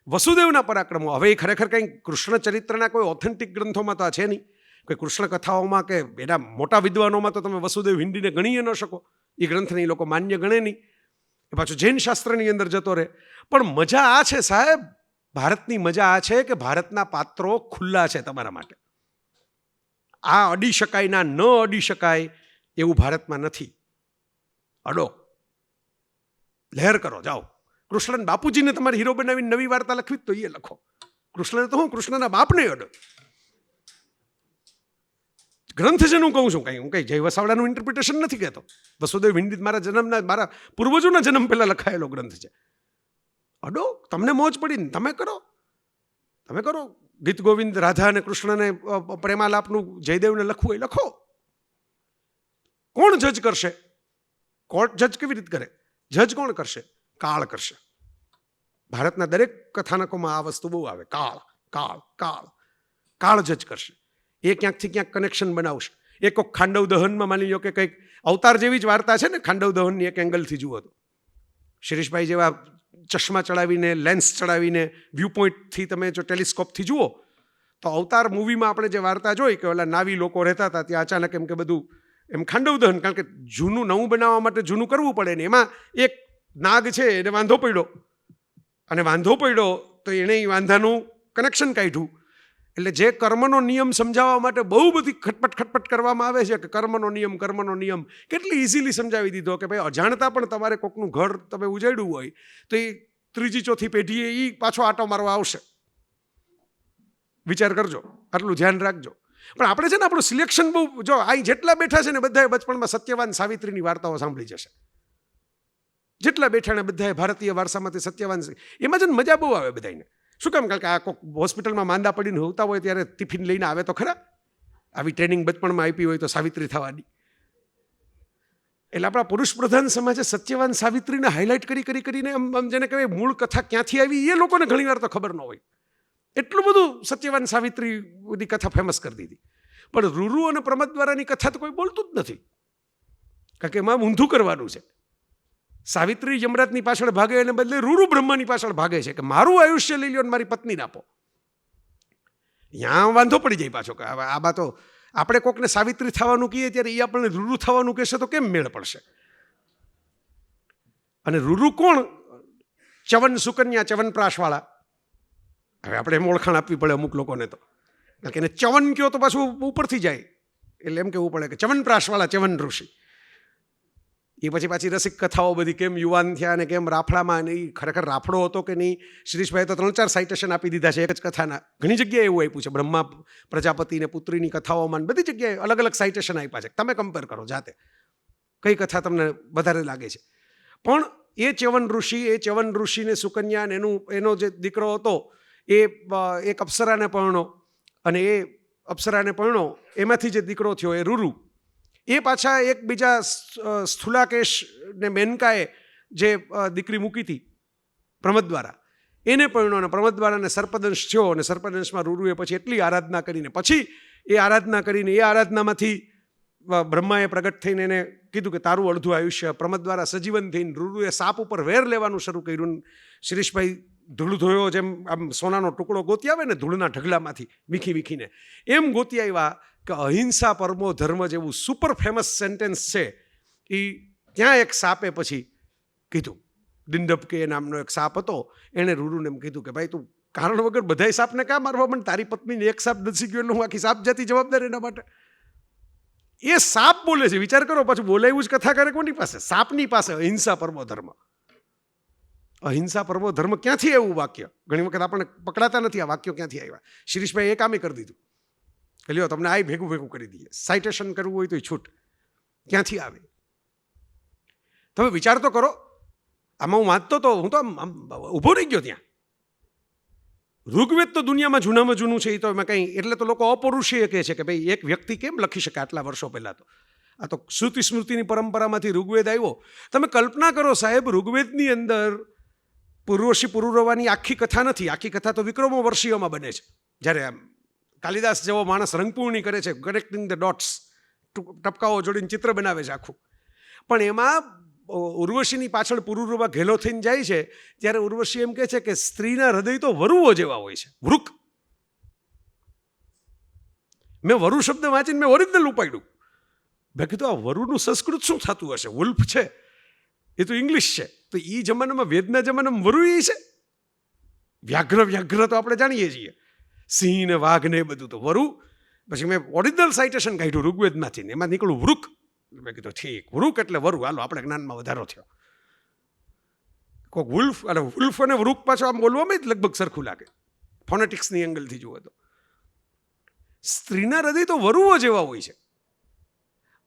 S5: વસુદેવના પરાક્રમો. હવે એ ખરેખર કંઈ કૃષ્ણ ચરિત્રના કોઈ ઓથેન્ટિક ગ્રંથોમાં તો આ છે નહીં, કોઈ કૃષ્ણ કથાઓમાં કે એના મોટા વિદ્વાનોમાં તો તમે વસુદેવ હિન્દીને ગણી ન શકો. એ ગ્રંથને એ લોકો માન્ય ગણે નહીં, એ પાછું જૈન શાસ્ત્રની અંદર જતો રહે. પણ મજા આ છે સાહેબ, ભારતની મજા આ છે કે ભારતના પાત્રો ખુલ્લા છે તમારા માટે. આ અડી શકાય ના ન અડી શકાય એવું ભારતમાં નથી. અડો, લહેર કરો, જાઓ. કૃષ્ણ બાપુજીને તમારે હીરો બનાવીને નવી વાર્તા લખવી તો એ લખો. કૃષ્ણને તો હું કૃષ્ણના બાપને અડો. ગ્રંથ છે હું કહું છું, હું કઈ જય વસાવડાનું ઇન્ટરપ્રિટેશન નથી કહેતો. વસુદેવ હિન્દી મારા પૂર્વજોના જન્મ પહેલા લખાયેલો ગ્રંથ છે. અડો, તમને મોજ પડીને તમે કરો. ગીત ગોવિંદ, રાધા અને કૃષ્ણને પ્રેમાલાપનું જયદેવને લખવું એ લખો. કોણ જજ કરશે? કોર્ટ જજ કેવી રીતે કરે? જજ કોણ કરશે? કાળ કરશે. ભારતના દરેક કથાનકોમાં આ વસ્તુ બહુ આવે, કાળ કાળ કાળ. કાળ જજ કરશે. એ ક્યાંકથી ક્યાંક કનેક્શન બનાવશે. એ કોઈક ખાંડવ દહનમાં માની લો કે કંઈક અવતાર જેવી જ વાર્તા છે ને, ખાંડવ દહનની એક એંગલથી જુઓ તો. શિરીષભાઈ જેવા ચશ્મા ચડાવીને, લેન્સ ચડાવીને, વ્યૂ પોઈન્ટથી તમે જો ટેલિસ્કોપથી જુઓ તો અવતાર મૂવીમાં આપણે જે વાર્તા જોઈ કે ઓલા નાવી લોકો રહેતા હતા, ત્યાં અચાનક એમ કે બધું એમ ખાંડવ દહન, કારણ કે જૂનું નવું બનાવવા માટે જૂનું કરવું પડે ને. એમાં એક નાગ છે એને વાંધો પડ્યો, અને વાંધો પડ્યો તો એણે એ વાંધાનું કનેક્શન કાઢ્યું. એટલે જે કર્મનો નિયમ સમજાવવા માટે બહુ બધી ખટપટ કરવામાં આવે છે કે કર્મનો નિયમ કેટલી ઇઝીલી સમજાવી દીધો કે ભાઈ અજાણતા પણ તમારે કોકનું ઘર તમે ઉજાડ્યું હોય તો એ ત્રીજી ચોથી પેઢીએ એ પાછો આટો મારવા આવશે. વિચાર કરજો, આટલું ધ્યાન રાખજો. પણ આપણે છે ને આપણું સિલેક્શન બહુ, જો અહીં જેટલા બેઠા છે ને બધાએ બચપણમાં સત્યવાન સાવિત્રીની વાર્તાઓ સાંભળી જશે. જેટલા બેઠા ને બધાએ ભારતીય વારસામાંથી સત્યવાન, એમાં છે ને મજા બહુ આવે બધાને. શું કામ? કારણ કે આ કોઈક હોસ્પિટલમાં માંદા પડીને હોતા હોય ત્યારે ટિફિન લઈને આવે તો ખરા. આવી ટ્રેનિંગ બચપણમાં આપી હોય તો સાવિત્રી થવાની. એટલે આપણા પુરુષ પ્રધાન સમાજે સત્યવાન સાવિત્રીને હાઇલાઇટ કરીને આમ જેને કહેવાય મૂળ કથા ક્યાંથી આવી એ લોકોને ઘણીવાર તો ખબર ન હોય. એટલું બધું સત્યવાન સાવિત્રી બધી કથા ફેમસ કરી દીધી. પણ રૂરુ અને પ્રમદ દ્વારાની કથા તો કોઈ બોલતું જ નથી, કારણ કે એમાં ઊંધું કરવાનું છે. સાવિત્રી યમરાજની પાછળ ભાગે એને બદલે રૂરુ બ્રહ્માની પાછળ ભાગે છે કે મારું આયુષ્ય લઈ લ્યો અને મારી પત્નીને આપો. ત્યાં વાંધો પડી જાય પાછો કે આ બા તો આપણે કોકને સાવિત્રી થવાનું કહીએ ત્યારે એ આપણને રૂરુ થવાનું કહેશે તો કેમ મેળ પડશે? અને રૂરુ કોણ? ચવન સુકન્યા, ચવનપ્રાશવાળા. હવે આપણે એમ ઓળખાણ આપવી પડે અમુક લોકોને તો, કારણ કે એને ચવન કયો તો પાછું ઉપરથી જાય, એટલે એમ કહેવું પડે કે ચવનપ્રાશવાળા, ચવન ઋષિ. એ પાછી રસિક કથાઓ બધી કેમ યુવાન થયા અને કેમ રાફડામાં, અને એ ખરેખર રાફડો હતો કે નહીં. શિરીષભાઈ તો 3-4 સાઇટેશન આપી દીધા છે એક જ કથાના. ઘણી જગ્યાએ એવું આપ્યું છે, બ્રહ્મા પ્રજાપતિ ને પુત્રીની કથાઓમાં બધી જગ્યાએ અલગ અલગ સાઇટેશન આપ્યા છે. તમે કમ્પેર કરો જાતે કઈ કથા તમને વધારે લાગે છે. પણ એ ચવન ઋષિને સુકન્યા એનો જે દીકરો હતો એ એક અપ્સરાને પરણો, અને એ અપ્સરાને પરણો એમાંથી જે દીકરો થયો એ રૂરુ, એ પાછા એક બીજા સ્થુલાકેશ ને મેનકાએ જે દીકરી મૂકી હતી પ્રમદદ્વારા, એને પરણ્યો અને પ્રમદદ્વારાને સર્પદંશ થયો અને સર્પદંશમાં રૂરુએ પછી એટલી આરાધના કરીને પછી એ આરાધનામાંથી બ્રહ્માએ પ્રગટ થઈને એને કીધું કે તારું અડધું આયુષ્ય પ્રમદદ્વારા સજીવન થઈને રૂરુએ સાપ ઉપર વેર લેવાનું શરૂ કર્યું. શિરીષભાઈ ધૂળ ધોયો જેમ આમ સોનાનો ટુકડો ગોતી આવે ને ધૂળના ઢગલામાંથી વીખીને એમ ગોતી આવ્યા કે અહિંસા પરમો ધર્મ જેવું સુપર ફેમસ સેન્ટેન્સ છે એ ત્યાં એક સાપે પછી કીધું. દિંડબકે નામનો એક સાપ હતો, એણે રૂરુને એમ કીધું કે ભાઈ તું કારણ વગર બધાય સાપને કાં મારવા પણ તારી પત્નીને એક સાપ દસી ગયો એટલે હું આખી સાપ જાતિ જવાબદાર એના માટે. એ સાપ બોલે છે, વિચાર કરો. પાછું બોલાવ્યું જ કથા કરે કોની પાસે? સાપની પાસે. અહિંસા પરમો ધર્મ. અહિંસા પરમો ધર્મ ક્યાંથી એવું વાક્ય? ઘણી વખત આપણને પકડાતા નથી આ વાક્યો ક્યાંથી આવ્યા. શિરીષભાઈ એ કામે કરી દીધું કે લ્યો તમને આ ભેગું કરી દઈએ, સાઇટેશન કરવું હોય તો છૂટ. ક્યાંથી આવે? તમે વિચાર તો કરો. આમાં હું વાંચતો તો હું તો ઊભો રહી ગયો ત્યાં. ઋગ્વેદ તો દુનિયામાં જૂનામાં જૂનું છે. એ તો એમાં કંઈ એટલે તો લોકો અપૌરુષીય કહે છે કે ભાઈ એક વ્યક્તિ કેમ લખી શકે આટલા વર્ષો પહેલાં? તો આ તો શ્રુતિ સ્મૃતિની પરંપરામાંથી ઋગ્વેદ આવ્યો. તમે કલ્પના કરો સાહેબ, ઋગ્વેદની અંદર પૂર્વશી પુરુરવાની આખી કથા નથી. આખી કથા તો વિક્રમો વર્ષીયોમાં બને છે. જ્યારે આમ કાલિદાસ જેવો માણસ રંગપૂર્ણી કરે છે, કનેક્ટિંગ ધ ડોટ્સ, ટપકાઓ જોડીને ચિત્ર બનાવે છે આખું. પણ એમાં ઉર્વશીની પાછળ પુરુરવા ઘેલો થઈને જાય છે ત્યારે ઉર્વશી એમ કહે છે કે સ્ત્રીના હૃદય તો વરુઓ જેવા હોય છે, વૃક. મેં વરુ શબ્દ વાંચીને મેં ઓરિજિનલ ઉપાડ્યું. મેં કીધું આ વરુનું સંસ્કૃત શું થતું હશે? વુલ્ફ છે એ તો ઇંગ્લિશ છે, તો એ જમાનામાં વેદના જમાનામાં વરુ એ છે. વ્યાઘ્ર તો આપણે જાણીએ છીએ, સિંહ ને વાઘ ને એ બધું તો વરુ. પછી મેં ઓરિજિનલ સાઇટેશન કાઢ્યું ઋગ્વેદમાંથી, એમાં નીકળ્યું વૃક. મેં કીધું ઠીક, વૃક એટલે વરુ, હાલો આપણે જ્ઞાનમાં વધારો થયો. કોઈક વુલ્ફ અને વૃક પાછો આમ બોલવામાં જ લગભગ સરખું લાગે ફોનેટિક્સની એંગલથી જુઓ તો. સ્ત્રીના હૃદય તો વરુઓ જેવા હોય છે.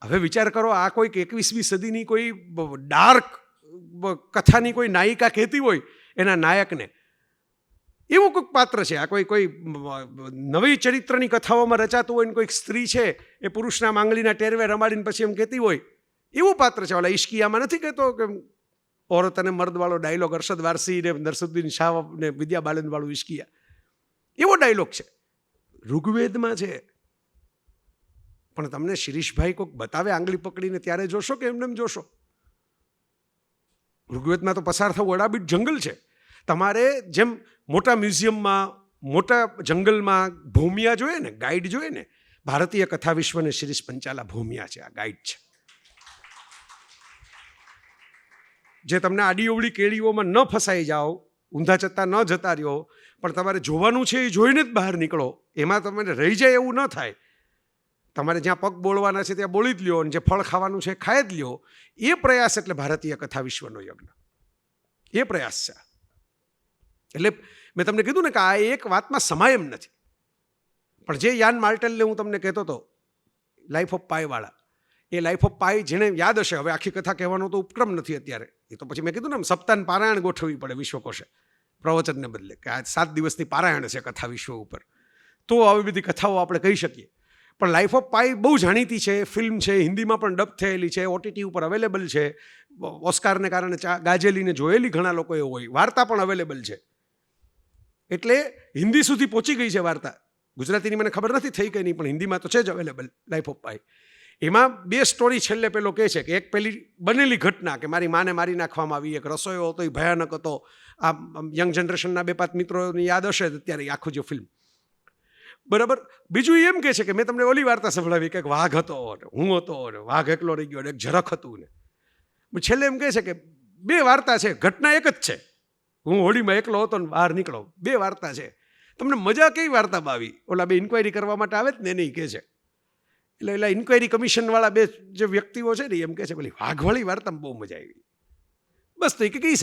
S5: હવે વિચાર કરો, આ કોઈક 21મી સદીની કોઈ ડાર્ક કથાની કોઈ નાયિકા કહેતી હોય એના નાયકને, એવું કોઈક પાત્ર છે. આ કોઈ નવી ચરિત્રની કથાઓમાં રચાતું હોય ને કોઈક સ્ત્રી છે એ પુરુષના માંગલીના ટેરવે રમાડીને પછી એમ કહેતી હોય, એવું પાત્ર છે. ઓલા ઇશ્કિયામાં નથી કહેતો કે ઓરત અને મર્દવાળો ડાયલોગ, અરશદ વારસી ને નરસુદ્દીન શાહ ને વિદ્યા બાલન વાળું ઇશ્કિયા, એવો ડાયલોગ છે ઋગ્વેદમાં છે. પણ તમને શિરીષભાઈ કોઈક બતાવે આંગળી પકડીને ત્યારે જોશો કે એમને જોશો? ઋગ્વેદમાં તો પસાર થવું અડાબીટ જંગલ છે. તમારે જેમ મોટા મ્યુઝિયમમાં, મોટા જંગલમાં ભૂમિયા જોઈએ ને, ગાઈડ જોઈએ ને, ભારતીય કથા વિશ્વને શિરીષ પંચાલા ભૂમિયા છે, આ ગાઈડ છે. જે તમને આડી અવળી કેળીઓમાં ન ફસાઈ જાઓ, ઊંધા ચત્તા ન જતા રહ્યો, પણ તમારે જોવાનું છે એ જોઈને જ બહાર નીકળો. એમાં તમને રહી જાય એવું ન થાય. તમારે જ્યાં પગ બોળવાના છે ત્યાં બોળી જ લ્યો, અને જે ફળ ખાવાનું છે ખાઈ જ લ્યો. એ પ્રયાસ એટલે ભારતીય કથા વિશ્વનો યજ્ઞ, એ પ્રયાસ છે. એટલે મેં તમને કીધું ને કે આ એક વાતમાં સમાય એમ નથી. પણ જે યાન માર્ટેલને હું તમને કહેતો હતો, લાઈફ ઓફ પાઈવાળા, એ લાઈફ ઓફ પાઈ જેને યાદ હશે, હવે આખી કથા કહેવાનો તો ઉપક્રમ નથી અત્યારે, એ તો પછી મેં કીધું ને સપ્તાહ પારાયણ ગોઠવવી પડે વિશ્વકોશે પ્રવચનને બદલે, કે આ 7 દિવસની પારાયણ છે કથા વિશ્વ ઉપર, તો આવી બધી કથાઓ આપણે કહી શકીએ. પણ લાઈફ ઓફ પાઈ બહુ જાણીતી છે, ફિલ્મ છે, હિન્દીમાં પણ ડબ થયેલી છે, OTT ઉપર અવેલેબલ છે, ઓસ્કારને કારણે ગાજેલીને જોયેલી ઘણા લોકોએ હોય, વાર્તા પણ અવેલેબલ છે. એટલે હિન્દી સુધી પહોંચી ગઈ છે વાર્તા. ગુજરાતીની મને ખબર નથી થઈ કે નહીં, પણ હિન્દીમાં તો છે જ અવેલેબલ લાઈફ ઓફ પાઈ. એમાં 2 સ્ટોરી છેલ્લે પેલો કહે છે કે એક પેલી બનેલી ઘટના કે મારી માને મારી નાખવામાં આવી, એક રસોઈયો હતો એ ભયાનક હતો. આ યંગ જનરેશનના 2-5 મિત્રોને યાદ હશે અત્યારે આખું જે ફિલ્મ, બરાબર. બીજું એમ કહે છે કે મેં તમને ઓલી વાર્તા સંભળાવી કે વાઘ હતો, હું હતો, વાઘ એકલો રહી ગયો, એક ઝરખ હતું ને. છેલ્લે એમ કહે છે કે 2 વાર્તા છે, ઘટના એક જ છે. હું હોળીમાં એકલો હતો ને બહાર નીકળો, 2 વાર્તા છે. તમને મજા કઈ વાર્તામાં આવી? ઓલા 2 ઇન્ક્વાયરી કરવા માટે આવે જ ને એને કહે છે. એટલે એલા ઇન્ક્વાયરી કમિશનવાળા 2 જે વ્યક્તિઓ છે ને એમ કહે છે પેલી વાઘવાળી વાર્તામાં બહુ મજા આવી. બસ તો એ કે કઈ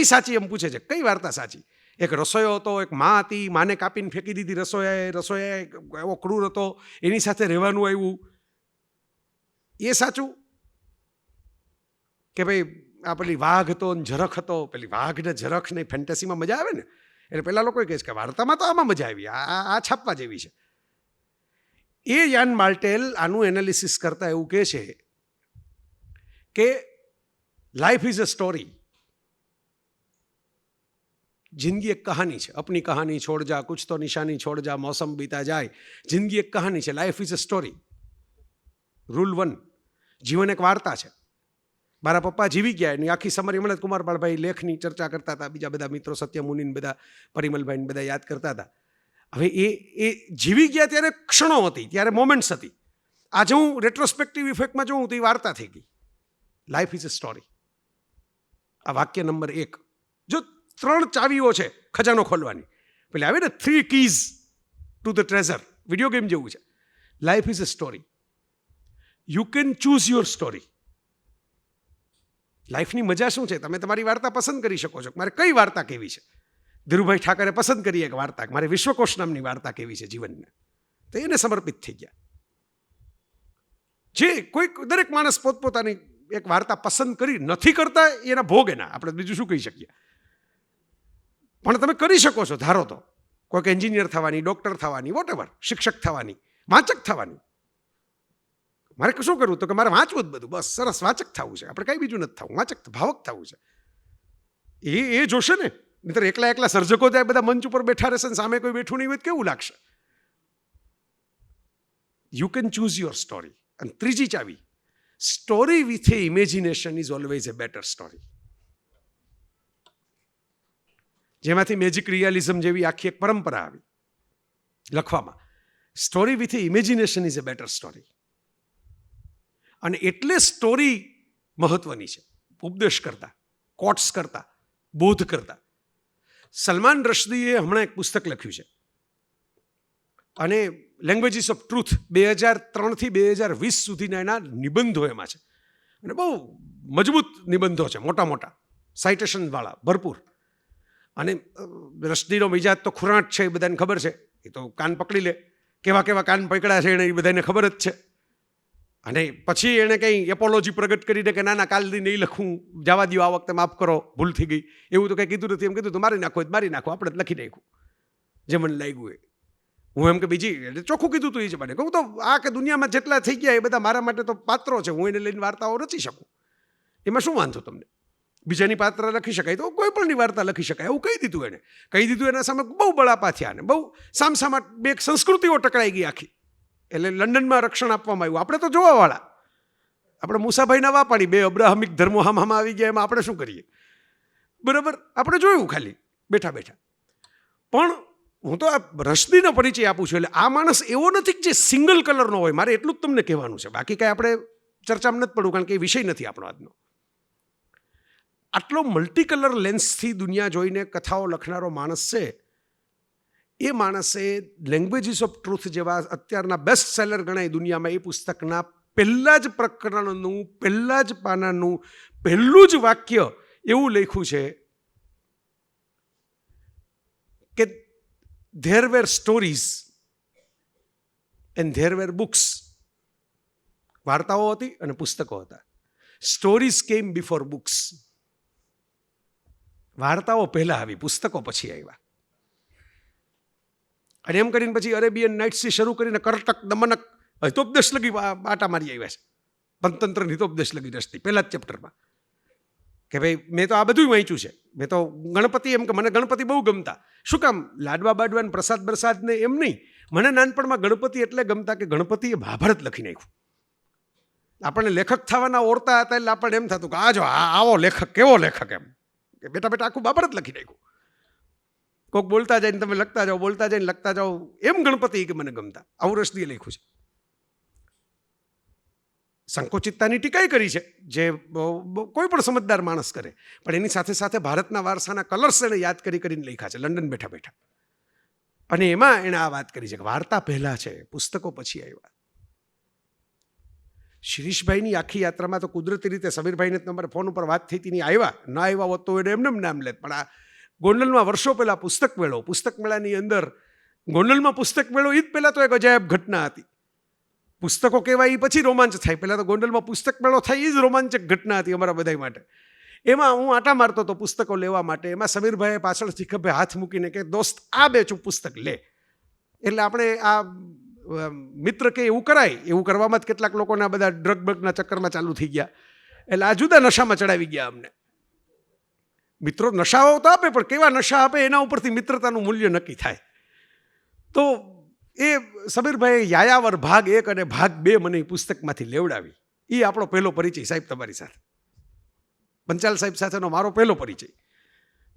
S5: સાચી એમ પૂછે છે, કઈ વાર્તા સાચી? એક રસોઈયો હતો, એક માં હતી, માને કાપીને ફેંકી દીધી રસોઈયાએ એવો ક્રૂર હતો, એની સાથે રહેવાનું આવ્યું, એ સાચું? કે ભાઈ આ પેલી વાઘ હતો ને ઝરખ હતો, પેલી વાઘ ને ઝરખ ને ફેન્ટેસીમાં મજા આવે ને, એટલે પહેલાં લોકો કહે છે કે વાર્તામાં તો આમાં મજા આવી, આ છાપવા જેવી છે. એ યાન માર્ટેલ આનું એનાલિસિસ કરતા એવું કહે છે કે લાઈફ ઇઝ અ સ્ટોરી. જિંદગી એક કહાની છે. અપની કહાની છોડ જા, કુછ તો નિશાની છોડ જા, મોસમ બીતા જાય. જિંદગી એક કહાની છે. Life is a story. Rule 1, જીવન એક વાર્તા છે. મારા પપ્પા જીવી ગયા એની આખી સમરી હમણાં કુમારપાળભાઈ લેખની ચર્ચા કરતા હતા, બીજા બધા મિત્રો સત્યમુનિને બધા પરિમલભાઈને બધા યાદ કરતા હતા. હવે એ જીવી ગયા ત્યારે ક્ષણો હતી, ત્યારે મોમેન્ટ્સ હતી. આજે હું રેટ્રોસ્પેક્ટિવ ઇફેક્ટમાં જોઉં તો એ વાર્તા થઈ ગઈ. Life is a story. આ વાક્ય નંબર 1. જો 3 ચાવીઓ છે ખજાનો ખોલવાની, પેલી આવે ને 3 keys to the treasure, video game જેવું છે. Life is a story. You can choose your story. લાઈફની મજા શું છે? તમે તમારી વાર્તા પસંદ કરી શકો છો. મારે કઈ વાર્તા કેવી છે? ધીરુભાઈ ઠાકરે પસંદ કરી એક વાર્તા, મારે વિશ્વકોશ નામની વાર્તા કેવી છે જીવનને, તો એને સમર્પિત થઈ ગયા. જે કોઈક દરેક માણસ પોતપોતાની એક વાર્તા પસંદ કરી નથી કરતા એના ભોગ એના, આપણે બીજું શું કહી શકીએ. પણ તમે કરી શકો છો ધારો તો. કોઈક એન્જિનિયર થવાની, ડૉક્ટર થવાની, વોટેવર, શિક્ષક થવાની, વાંચક થવાની. મારે શું કરવું? તો કે મારે વાંચવું જ બધું, બસ સરસ વાંચક થવું છે, આપણે કંઈ બીજું નથી થવું, વાંચક ભાવક થવું છે. એ જોશે ને. નહીતર એકલા સર્જકો જાય બધા મંચ ઉપર બેઠા રહેશે ને સામે કોઈ બેઠું નહીં હોય કેવું લાગશે? You can choose your story. અને ત્રીજી ચાવી, story with a imagination is always a better story. જેમાંથી મેજિક રિયાલિઝમ જેવી આખી એક પરંપરા આવી લખવામાં. Story with a imagination is a better story. અને એટલે સ્ટોરી મહત્વની છે ઉપદેશ કરતા, કોટ્સ કરતા, બોધ કરતા. સલમાન રશ્દીએ હમણાં એક પુસ્તક લખ્યું છે અને લેંગ્વેજીસ ઓફ ટ્રુથ 2003થી 2020 સુધીના એના નિબંધો એમાં છે. અને બહુ મજબૂત નિબંધો છે, મોટા મોટા સાઇટેશનવાળા ભરપૂર. અને રશ્દીનો મિજાજ તો ખુરાટ છે, એ બધાને ખબર છે. એ તો કાન પકડી લે, કેવા કાન પકડ્યા છે એને એ બધાને ખબર જ છે. અને પછી એણે કંઈ એપોલોજી પ્રગટ કરીને કે ના કાલથી નહીં લખું, જવા દો, આ વખતે માફ કરો, ભૂલ થઈ ગઈ, એવું તો કંઈ કીધું નથી. એમ કીધું તો મારી નાખો, આપણે જ લખી નાખ્યું જે મને લાગ્યું એ. હું એમ કે બીજી એટલે ચોખ્ખું કીધું હતું એ જ મને કહું તો આ કે દુનિયામાં જેટલા થઈ ગયા એ બધા મારા માટે તો પાત્રો છે, હું એને લઈને વાર્તાઓ રચી શકું, એમાં શું વાંધો તમને? બીજાની પાત્ર લખી શકાય તો કોઈ પણની વાર્તા લખી શકાય, એવું કહી દીધું એના સામે બહુ બળાપા થયા ને બહુ સામસામા બે સંસ્કૃતિઓ ટકરાઈ ગઈ આખી. એટલે લંડનમાં રક્ષણ આપવામાં આવ્યું. આપણે તો જોવાવાળા, આપણે મુસાભાઈના વા પાડી, બે અબ્રાહમિક ધર્મો હામાં આવી ગયા, એમાં આપણે શું કરીએ? બરાબર, આપણે જોયું ખાલી બેઠા. પણ હું તો આ રશ્દીનો પરિચય આપું છું. એટલે આ માણસ એવો નથી કે જે સિંગલ કલરનો હોય, મારે એટલું જ તમને કહેવાનું છે. બાકી કાંઈ આપણે ચર્ચામાં નથી પડવું, કારણ કે એ વિષય નથી આપણો આજનો. આટલો મલ્ટી કલર લેન્સથી દુનિયા જોઈને કથાઓ લખનારો માણસ છે. એ માણસે લેંગ્વેજીસ ઓફ ટ્રુથ જેવા અત્યારના બેસ્ટ સેલર ગણાય દુનિયામાં, એ પુસ્તકના પહેલા જ પ્રકરણનું પહેલા જ પાનાનું પહેલું જ વાક્ય એવું લખ્યું છે કે there were stories and there were books. વાર્તાઓ હતી અને પુસ્તકો હતા. સ્ટોરીઝ કેમ બિફોર બુક્સ. વાર્તાઓ પહેલા આવી, પુસ્તકો પછી આવ્યા. અને એમ કરીને પછી અરેબિયન નાઇટ્સથી શરૂ કરીને કરટક, દમનક, હિતોપદેશ લગી આટા મારી આવ્યા છે. પંચતંત્ર હિતોપદેશ લગી રસ્તી પહેલા જ ચેપ્ટરમાં કે ભાઈ મેં તો આ બધું વાંચ્યું છે. મેં તો ગણપતિ, એમ કે મને ગણપતિ બહુ ગમતા. શું કામ? લાડવા બાડવા પ્રસાદ બરસાદને એમ નહીં, મને નાનપણમાં ગણપતિ એટલે ગમતા કે ગણપતિએ મહાભારત લખી નાખ્યું. આપણને લેખક થવાના ઓરતા હતા એટલે આપણને એમ થતું કે આ જો આવો લેખક, કેવો લેખક, એમ કે બેટા આખું મહાભારત લખી નાખ્યું. કોઈક બોલતા જાય ને તમે લખતા જાઓ, બોલતા જાય ને લખતા જાઓ, એમ ગણપતિ કે મને ગમતા. આવું રશ્દીએ લખ્યું છે. સંકોચિતતાની ટીકાઈ કરી છે જે કોઈ પણ સમજદાર માણસ કરે, પણ એની સાથે સાથે ભારતના વારસાના કલર્સ એણે યાદ કરીને લખ્યા છે લંડન બેઠા. અને એમાં એણે આ વાત કરી છે કે વાર્તા પહેલા છે, પુસ્તકો પછી આવ્યા. શિરીષભાઈની આખી યાત્રામાં તો કુદરતી રીતે સમીરભાઈને તમારે ફોન ઉપર વાત થઈ હતી, આવ્યા હોત તો એને એમને નામ લેત. પણ આ ગોંડલમાં વર્ષો પહેલાં પુસ્તક મેળાની અંદર ગોંડલમાં પુસ્તક મેળો એ જ પહેલાં તો એક અજાયબ ઘટના હતી. પુસ્તકો કહેવાય એ પછી રોમાંચ થાય, પહેલાં તો ગોંડલમાં પુસ્તક મેળો થાય એ જ રોમાંચક ઘટના હતી અમારા બધા માટે. એમાં હું આટા મારતો હતો પુસ્તકો લેવા માટે. એમાં સમીરભાઈએ પાછળથી ખભે હાથ મૂકીને કે દોસ્ત આ બેચું પુસ્તક લે. એટલે આપણે આ મિત્ર કે એવું કરાય, એવું કરવામાં જ કેટલાક લોકોના બધા ડ્રગ બ્રગના ચક્કરમાં ચાલુ થઈ ગયા. એટલે આ જુદા નશામાં ચડાવી ગયા અમને. મિત્રો નશાઓ તો આપે, પણ કેવા નશા આપે એના ઉપરથી મિત્રતાનું મૂલ્ય નક્કી થાય. તો એ સમીરભાઈએ યાયાવર ભાગ 1 અને ભાગ 2 મને એ પુસ્તકમાંથી લેવડાવી. એ આપણો પહેલો પરિચય સાહેબ તમારી સાથે, પંચાલ સાહેબ સાથેનો મારો પહેલો પરિચય.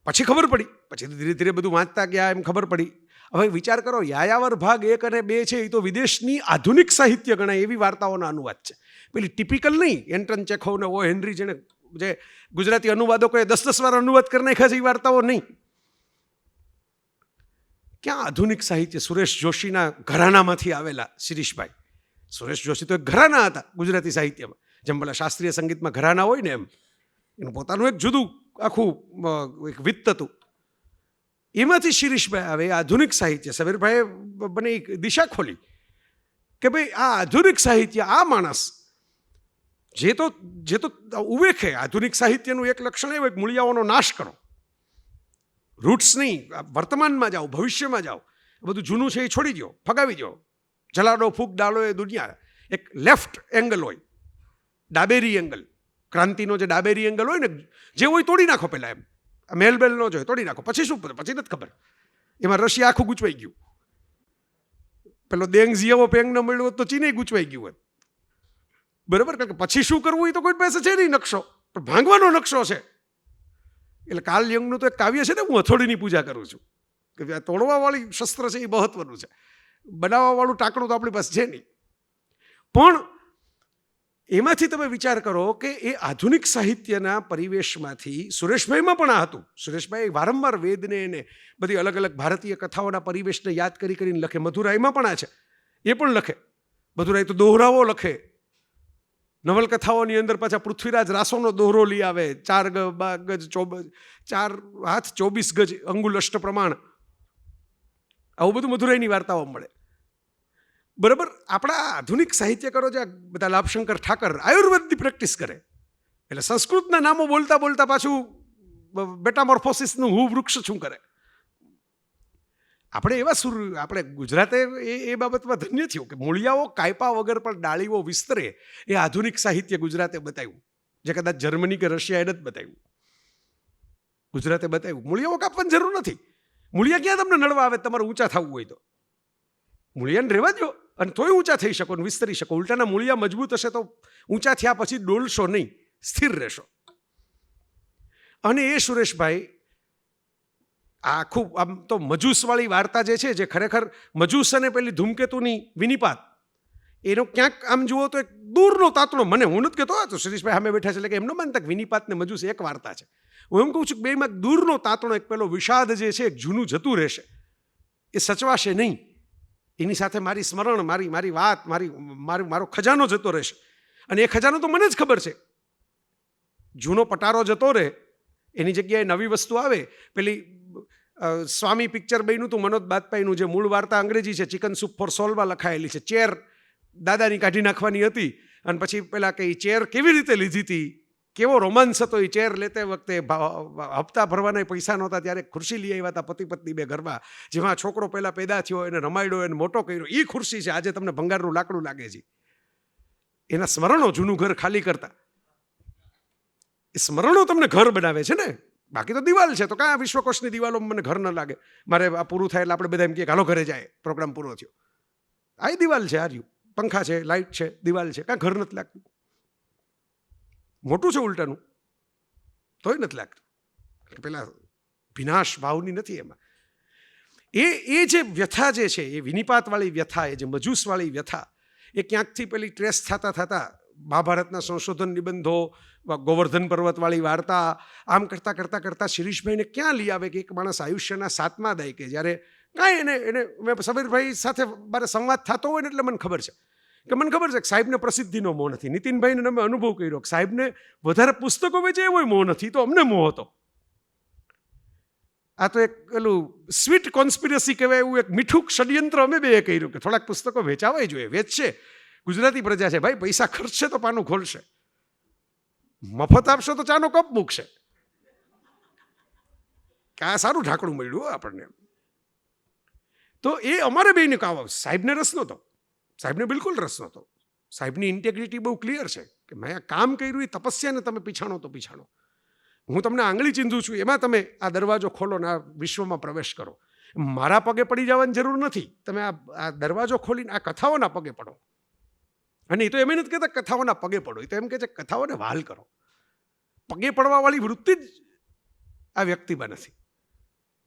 S5: પછી ખબર પડી, પછી ધીરે ધીરે બધું વાંચતા ગયા એમ ખબર પડી. હવે વિચાર કરો, યાયાવર ભાગ 1 અને 2 છે એ તો વિદેશની આધુનિક સાહિત્ય ગણાય એવી વાર્તાઓના અનુવાદ છે. પેલી ટિપિકલ નહીં, એન્ટન ચેખોવ ને ઓ હેનરી જેને જે ગુજરાતી અનુવાદકોએ 10-10 વાર અનુવાદ કરી નાખ્યા છે એ વાર્તાઓ નહીં. ક્યાં આધુનિક સાહિત્ય? સુરેશ જોશીના ઘરાનામાંથી આવેલા શિરીષભાઈ. સુરેશ જોશી તો એક ઘરાના હતા ગુજરાતી સાહિત્યમાં, જેમ પેલા શાસ્ત્રીય સંગીતમાં ઘરાના હોય ને એમ એનું પોતાનું એક જુદું આખું એક વિત્ત હતું. એમાંથી શિરીષભાઈ આવે આધુનિક સાહિત્ય. સમીરભાઈએ મને એક દિશા ખોલી કે ભાઈ આ આધુનિક સાહિત્ય, આ માણસ જે તો ઉવેખે આધુનિક સાહિત્યનું એક લક્ષણ એવું, એક મૂળિયાઓનો નાશ કરો, રૂટ્સ નહીં, વર્તમાનમાં જાઓ, ભવિષ્યમાં જાઓ, બધું જૂનું છે એ છોડી દો, ફગાવી દો, જલાડો ફૂક ડાળો એ દુનિયા. એક લેફ્ટ એંગલ હોય, ડાબેરી એંગલ, ક્રાંતિનો જે ડાબેરી એંગલ હોય ને, જે હોય તોડી નાખો પહેલાં. એમ મેલ બેલ ન જોઈએ, તોડી નાખો. પછી શું? પછી નથી ખબર. એમાં રશિયા આખું ગૂંચવાઈ ગયું. પેલો દેંગ ઝિયાવો પેંગ ન મળ્યો તો ચીને ગૂંચવાઈ ગયું હોય. બરાબર? કારણ કે પછી શું કરવું એ તો કોઈ પાસે છે નહીં નકશો, પણ ભાંગવાનો નકશો છે. એટલે કાર્લ યંગનું તો એક કાવ્ય છે ને, હું હથોડીની પૂજા કરું છું, કે તોડવાવાળી શસ્ત્ર છે એ મહત્વનું છે, બનાવવાવાળું ટાંકણું તો આપણી પાસે છે નહીં. પણ એમાંથી તમે વિચાર કરો કે એ આધુનિક સાહિત્યના પરિવેશમાંથી સુરેશભાઈમાં પણ આ હતું. સુરેશભાઈ વારંવાર વેદને એને બધી અલગ અલગ ભારતીય કથાઓના પરિવેશને યાદ કરીને લખે. મધુરાઈમાં પણ આ છે, એ પણ લખે. મધુરાઈ તો દોહરાઓ લખે. નવલકથાઓની અંદર પાછા પૃથ્વીરાજ રાસોનો દોહરો લઈ આવે, 4 હાથ 24 ગજ અંગુલ અષ્ટ પ્રમાણ. આવું બધું મધુરાઈની વાર્તાઓ મળે. બરાબર? આપણા આધુનિક સાહિત્યકારો જે બધા લાભશંકર ઠાકર આયુર્વેદની પ્રેક્ટિસ કરે, એટલે સંસ્કૃતના નામો બોલતા બોલતા પાછું બેટામોર્ફોસિસનું હું વૃક્ષ શું કરે. આપણે એવા આપણે ગુજરાતે એ બાબતમાં ધન્ય થયું કે મૂળિયાઓ કાયપા વગર પણ ડાળીઓ વિસ્તરે એ આધુનિક સાહિત્ય ગુજરાતે બતાવ્યું, જે કદાચ જર્મની કે રશિયાએ નથી બતાવ્યું. ગુજરાતે બતાવ્યું. મૂળિયાઓ કાપવાની જરૂર નથી. મૂળિયા ક્યાં તમને નડવા આવે? તમારે ઊંચા થવું હોય તો મૂળિયાને રહેવા દો, અને તોય ઊંચા થઈ શકો ને વિસ્તરી શકો. ઉલટાના મૂળિયા મજબૂત હશે તો ઊંચા થયા પછી ડોલશો નહીં, સ્થિર રહેશો. અને એ સુરેશભાઈ આખું આમ તો મજૂસવાળી વાર્તા જે છે, જે ખરેખર મજૂસ અને પેલી ધૂમકેતુની વિનિપાત, એનો ક્યાંક આમ જુઓ તો એક દૂરનો તાતણો. મને, હું નથી કહેતો તો શિરીષભાઈ સામે બેઠા છે એટલે કે એમનો માનતા કે વિનિપાત ને મજૂસ એક વાર્તા છે. હું એમ કહું છું કે બેમાં દૂરનો તાતણો, એક પેલો વિષાદ જે છે એક જૂનું જતું રહેશે, એ સચવાશે નહીં. એની સાથે મારી સ્મરણ, મારી વાત, મારો ખજાનો જતો રહેશે. અને એ ખજાનો તો મને જ ખબર છે. જૂનો પટારો જતો રહે, એની જગ્યાએ નવી વસ્તુ આવે. પેલી સ્વામી પિક્ચર બન્યું હતું મનોજ બાજપાઈનું, જે મૂળ વાર્તા અંગ્રેજી છે, ચિકન સૂપ ફોર સોલમાં લખાયેલી છે. ચેર દાદાની કાઢી નાખવાની હતી, અને પછી પેલા કે ચેર કેવી રીતે લીધી હતી, કેવો રોમાન્સ હતો એ ચેર લેતે વખતે. હપ્તા ભરવાના પૈસા નહોતા ત્યારે ખુરશી લઈ આવ્યા હતા પતિ પત્ની બે ઘરમાં, જેમાં છોકરો પહેલા પેદા થયો, એને રમાડ્યો, એને મોટો કર્યો. એ ખુરશી છે, આજે તમને ભંગારનું લાકડું લાગે છે. એના સ્મરણો જૂનું ઘર ખાલી કરતા, એ સ્મરણો તમને ઘર બનાવે છે ને. બાકી તો દિવાલ છે, તો કાં વિશ્વકોશની દિવાલો મને ઘર ન લાગે. મારે આ પૂરું થાય એટલે આપણે બધા એમ કહીએ હાલો ઘરે જાય, પ્રોગ્રામ પૂરો થયો. આ દિવાલ છે, આ રહ્યું પંખા છે, લાઇટ છે, દિવાલ છે, કાં ઘર નથી લાગતું. મોટું છે ઉલટાનું, તોય નથી લાગતું. પેલા વિનાશ ભાવની નથી એમાં. એ જે વ્યથા જે છે, એ વિનિપાતવાળી વ્યથા, એ જે મજૂસવાળી વ્યથા, એ ક્યાંકથી પેલી ટ્રેસ થતા મહાભારતના સંશોધન નિબંધો, ગોવર્ધન પર્વતવાળી વાર્તા, આમ કરતાં શિરીષભાઈને ક્યાં લઈ આવે કે એક માણસ આયુષ્યના 7મા દાયકે જ્યારે કાંઈ એને મેં સમીરભાઈ સાથે મારે સંવાદ થતો હોય ને એટલે મને ખબર છે કે સાહેબને પ્રસિદ્ધિનો મોહ નથી. નીતિનભાઈને અમે અનુભવ કર્યો કે સાહેબને વધારે પુસ્તકો વેચે એવો મોહ નથી, તો અમને મોહ હતો. આ તો એક પેલું સ્વીટ કોન્સ્પિરસી કહેવાય એવું એક મીઠું ષડયંત્ર અમે બે કર્યું કે થોડાક પુસ્તકો વેચાવાય જોઈએ. વેચશે, ગુજરાતી પ્રજા છે ભાઈ, પૈસા ખર્ચશે તો પાનું ખોલશે. મફત આપશો તો ચાનો કપ મૂકશે કે આ સારું ઢાંકણું મળ્યું આપણને. તો એ અમારે બેયને કામ આવશે. સાહેબને રસ નહોતો, સાહેબને બિલકુલ રસ નહોતો. સાહેબની ઇન્ટેગ્રિટી બહુ ક્લિયર છે કે મેં આ કામ કર્યું એ તપસ્યાને તમે પીછાણો તો પીછાણો. હું તમને આંગળી ચીંધું છું, એમાં તમે આ દરવાજો ખોલો ને આ વિશ્વમાં પ્રવેશ કરો. મારા પગે પડી જવાની જરૂર નથી. તમે આ દરવાજો ખોલીને આ કથાઓના પગે પડો. અને એ તો એમ નથી કહેતા કથાઓના પગે પડો, એ તો એમ કહે છે કથાઓને વહાલ કરો. પગે પડવાવાળી વૃત્તિ જ આ વ્યક્તિમાં નથી.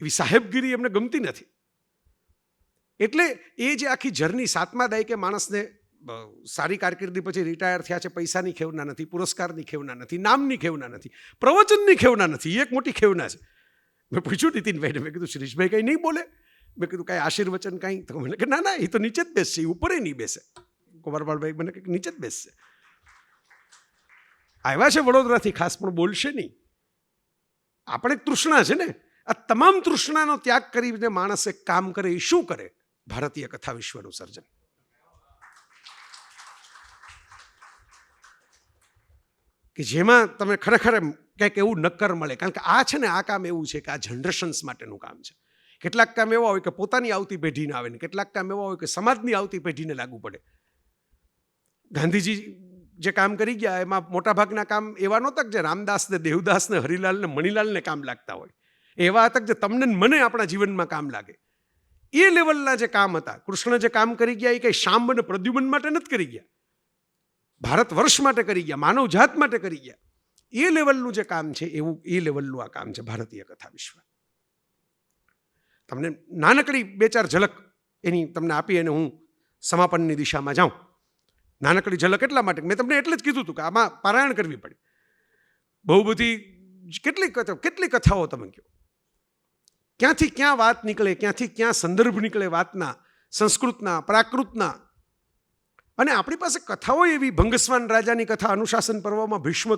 S5: એવી સાહેબગીરી એમને ગમતી નથી. એટલે એ જે આખી જર્ની 7મા દાયકે માણસને સારી કારકિર્દી પછી રિટાયર થયા છે, પૈસાની ખેવના નથી, પુરસ્કારની ખેવના નથી, નામની ખેવના નથી, પ્રવચનની ખેવના નથી. એ એક મોટી ખેવના છે. મેં પૂછ્યું નીતિનભાઈને, મેં કીધું શિરીષભાઈ કંઈ નહીં બોલે? મેં કીધું કાંઈ આશીર્વચન કાંઈ? તો મને કે ના એ તો નીચે જ બેસશે, એ ઉપર નહીં બેસે. કુંવરબાળભાઈ મને કંઈક નીચે જ બેસશે. આવ્યા છે વડોદરાથી ખાસ, પણ બોલશે નહીં. આપણે એક તૃષ્ણા છે ને, આ તમામ તૃષ્ણાનો ત્યાગ કરીને માણસ એક કામ કરે. એ શું કરે? ભારતીય કથા વિશ્વનું સર્જન. કે જેમાં તમે ખરેખર કંઈક એવું નક્કર મળે. કારણ કે આ છે ને, આ કામ એવું છે કે આ જનરેશન્સ માટેનું કામ છે. કેટલાક કામ એવા હોય કે પોતાની આવતી પેઢીને આવે ને કેટલાક કામ એવા હોય કે સમાજની આવતી પેઢીને લાગુ પડે. ગાંધીજી જે કામ કરી ગયા એમાં મોટાભાગના કામ એવા નહોતા કે જે રામદાસને, દેવદાસને, હરિલાલને, મણિલાલને કામ લાગતા હોય. એવા હતા કે જે તમને મને આપણા જીવનમાં કામ લાગે. એ લેવલના જે કામ હતા. કૃષ્ણ જે કામ કરી ગયા એ કંઈ શાંબ અને પ્રદ્યુમન માટે નથી કરી ગયા, ભારત વર્ષ માટે કરી ગયા, માનવ જાત માટે કરી ગયા. એ લેવલનું જે કામ છે એવું એ લેવલનું આ કામ છે ભારતીય કથા વિશ્વ. તમને નાનકડી 2-4 ઝલક એની તમને આપી અને હું સમાપનની દિશામાં જાઉં. નાનકડી ઝલક એટલા માટે મેં તમને એટલે જ કીધું હતું કે આમાં પારાયણ કરવી પડે. બહુ બધી કેટલી કથાઓ તમે કહો, ક્યાંથી ક્યાં વાત નીકળે, ક્યાંથી ક્યાં સંદર્ભ નીકળે વાતના, સંસ્કૃતના, પ્રાકૃતના. અને આપણી પાસે કથાઓ એવી, ભંગસ્વાન રાજાની કથા અનુશાસન પર્વમાં ભીષ્મ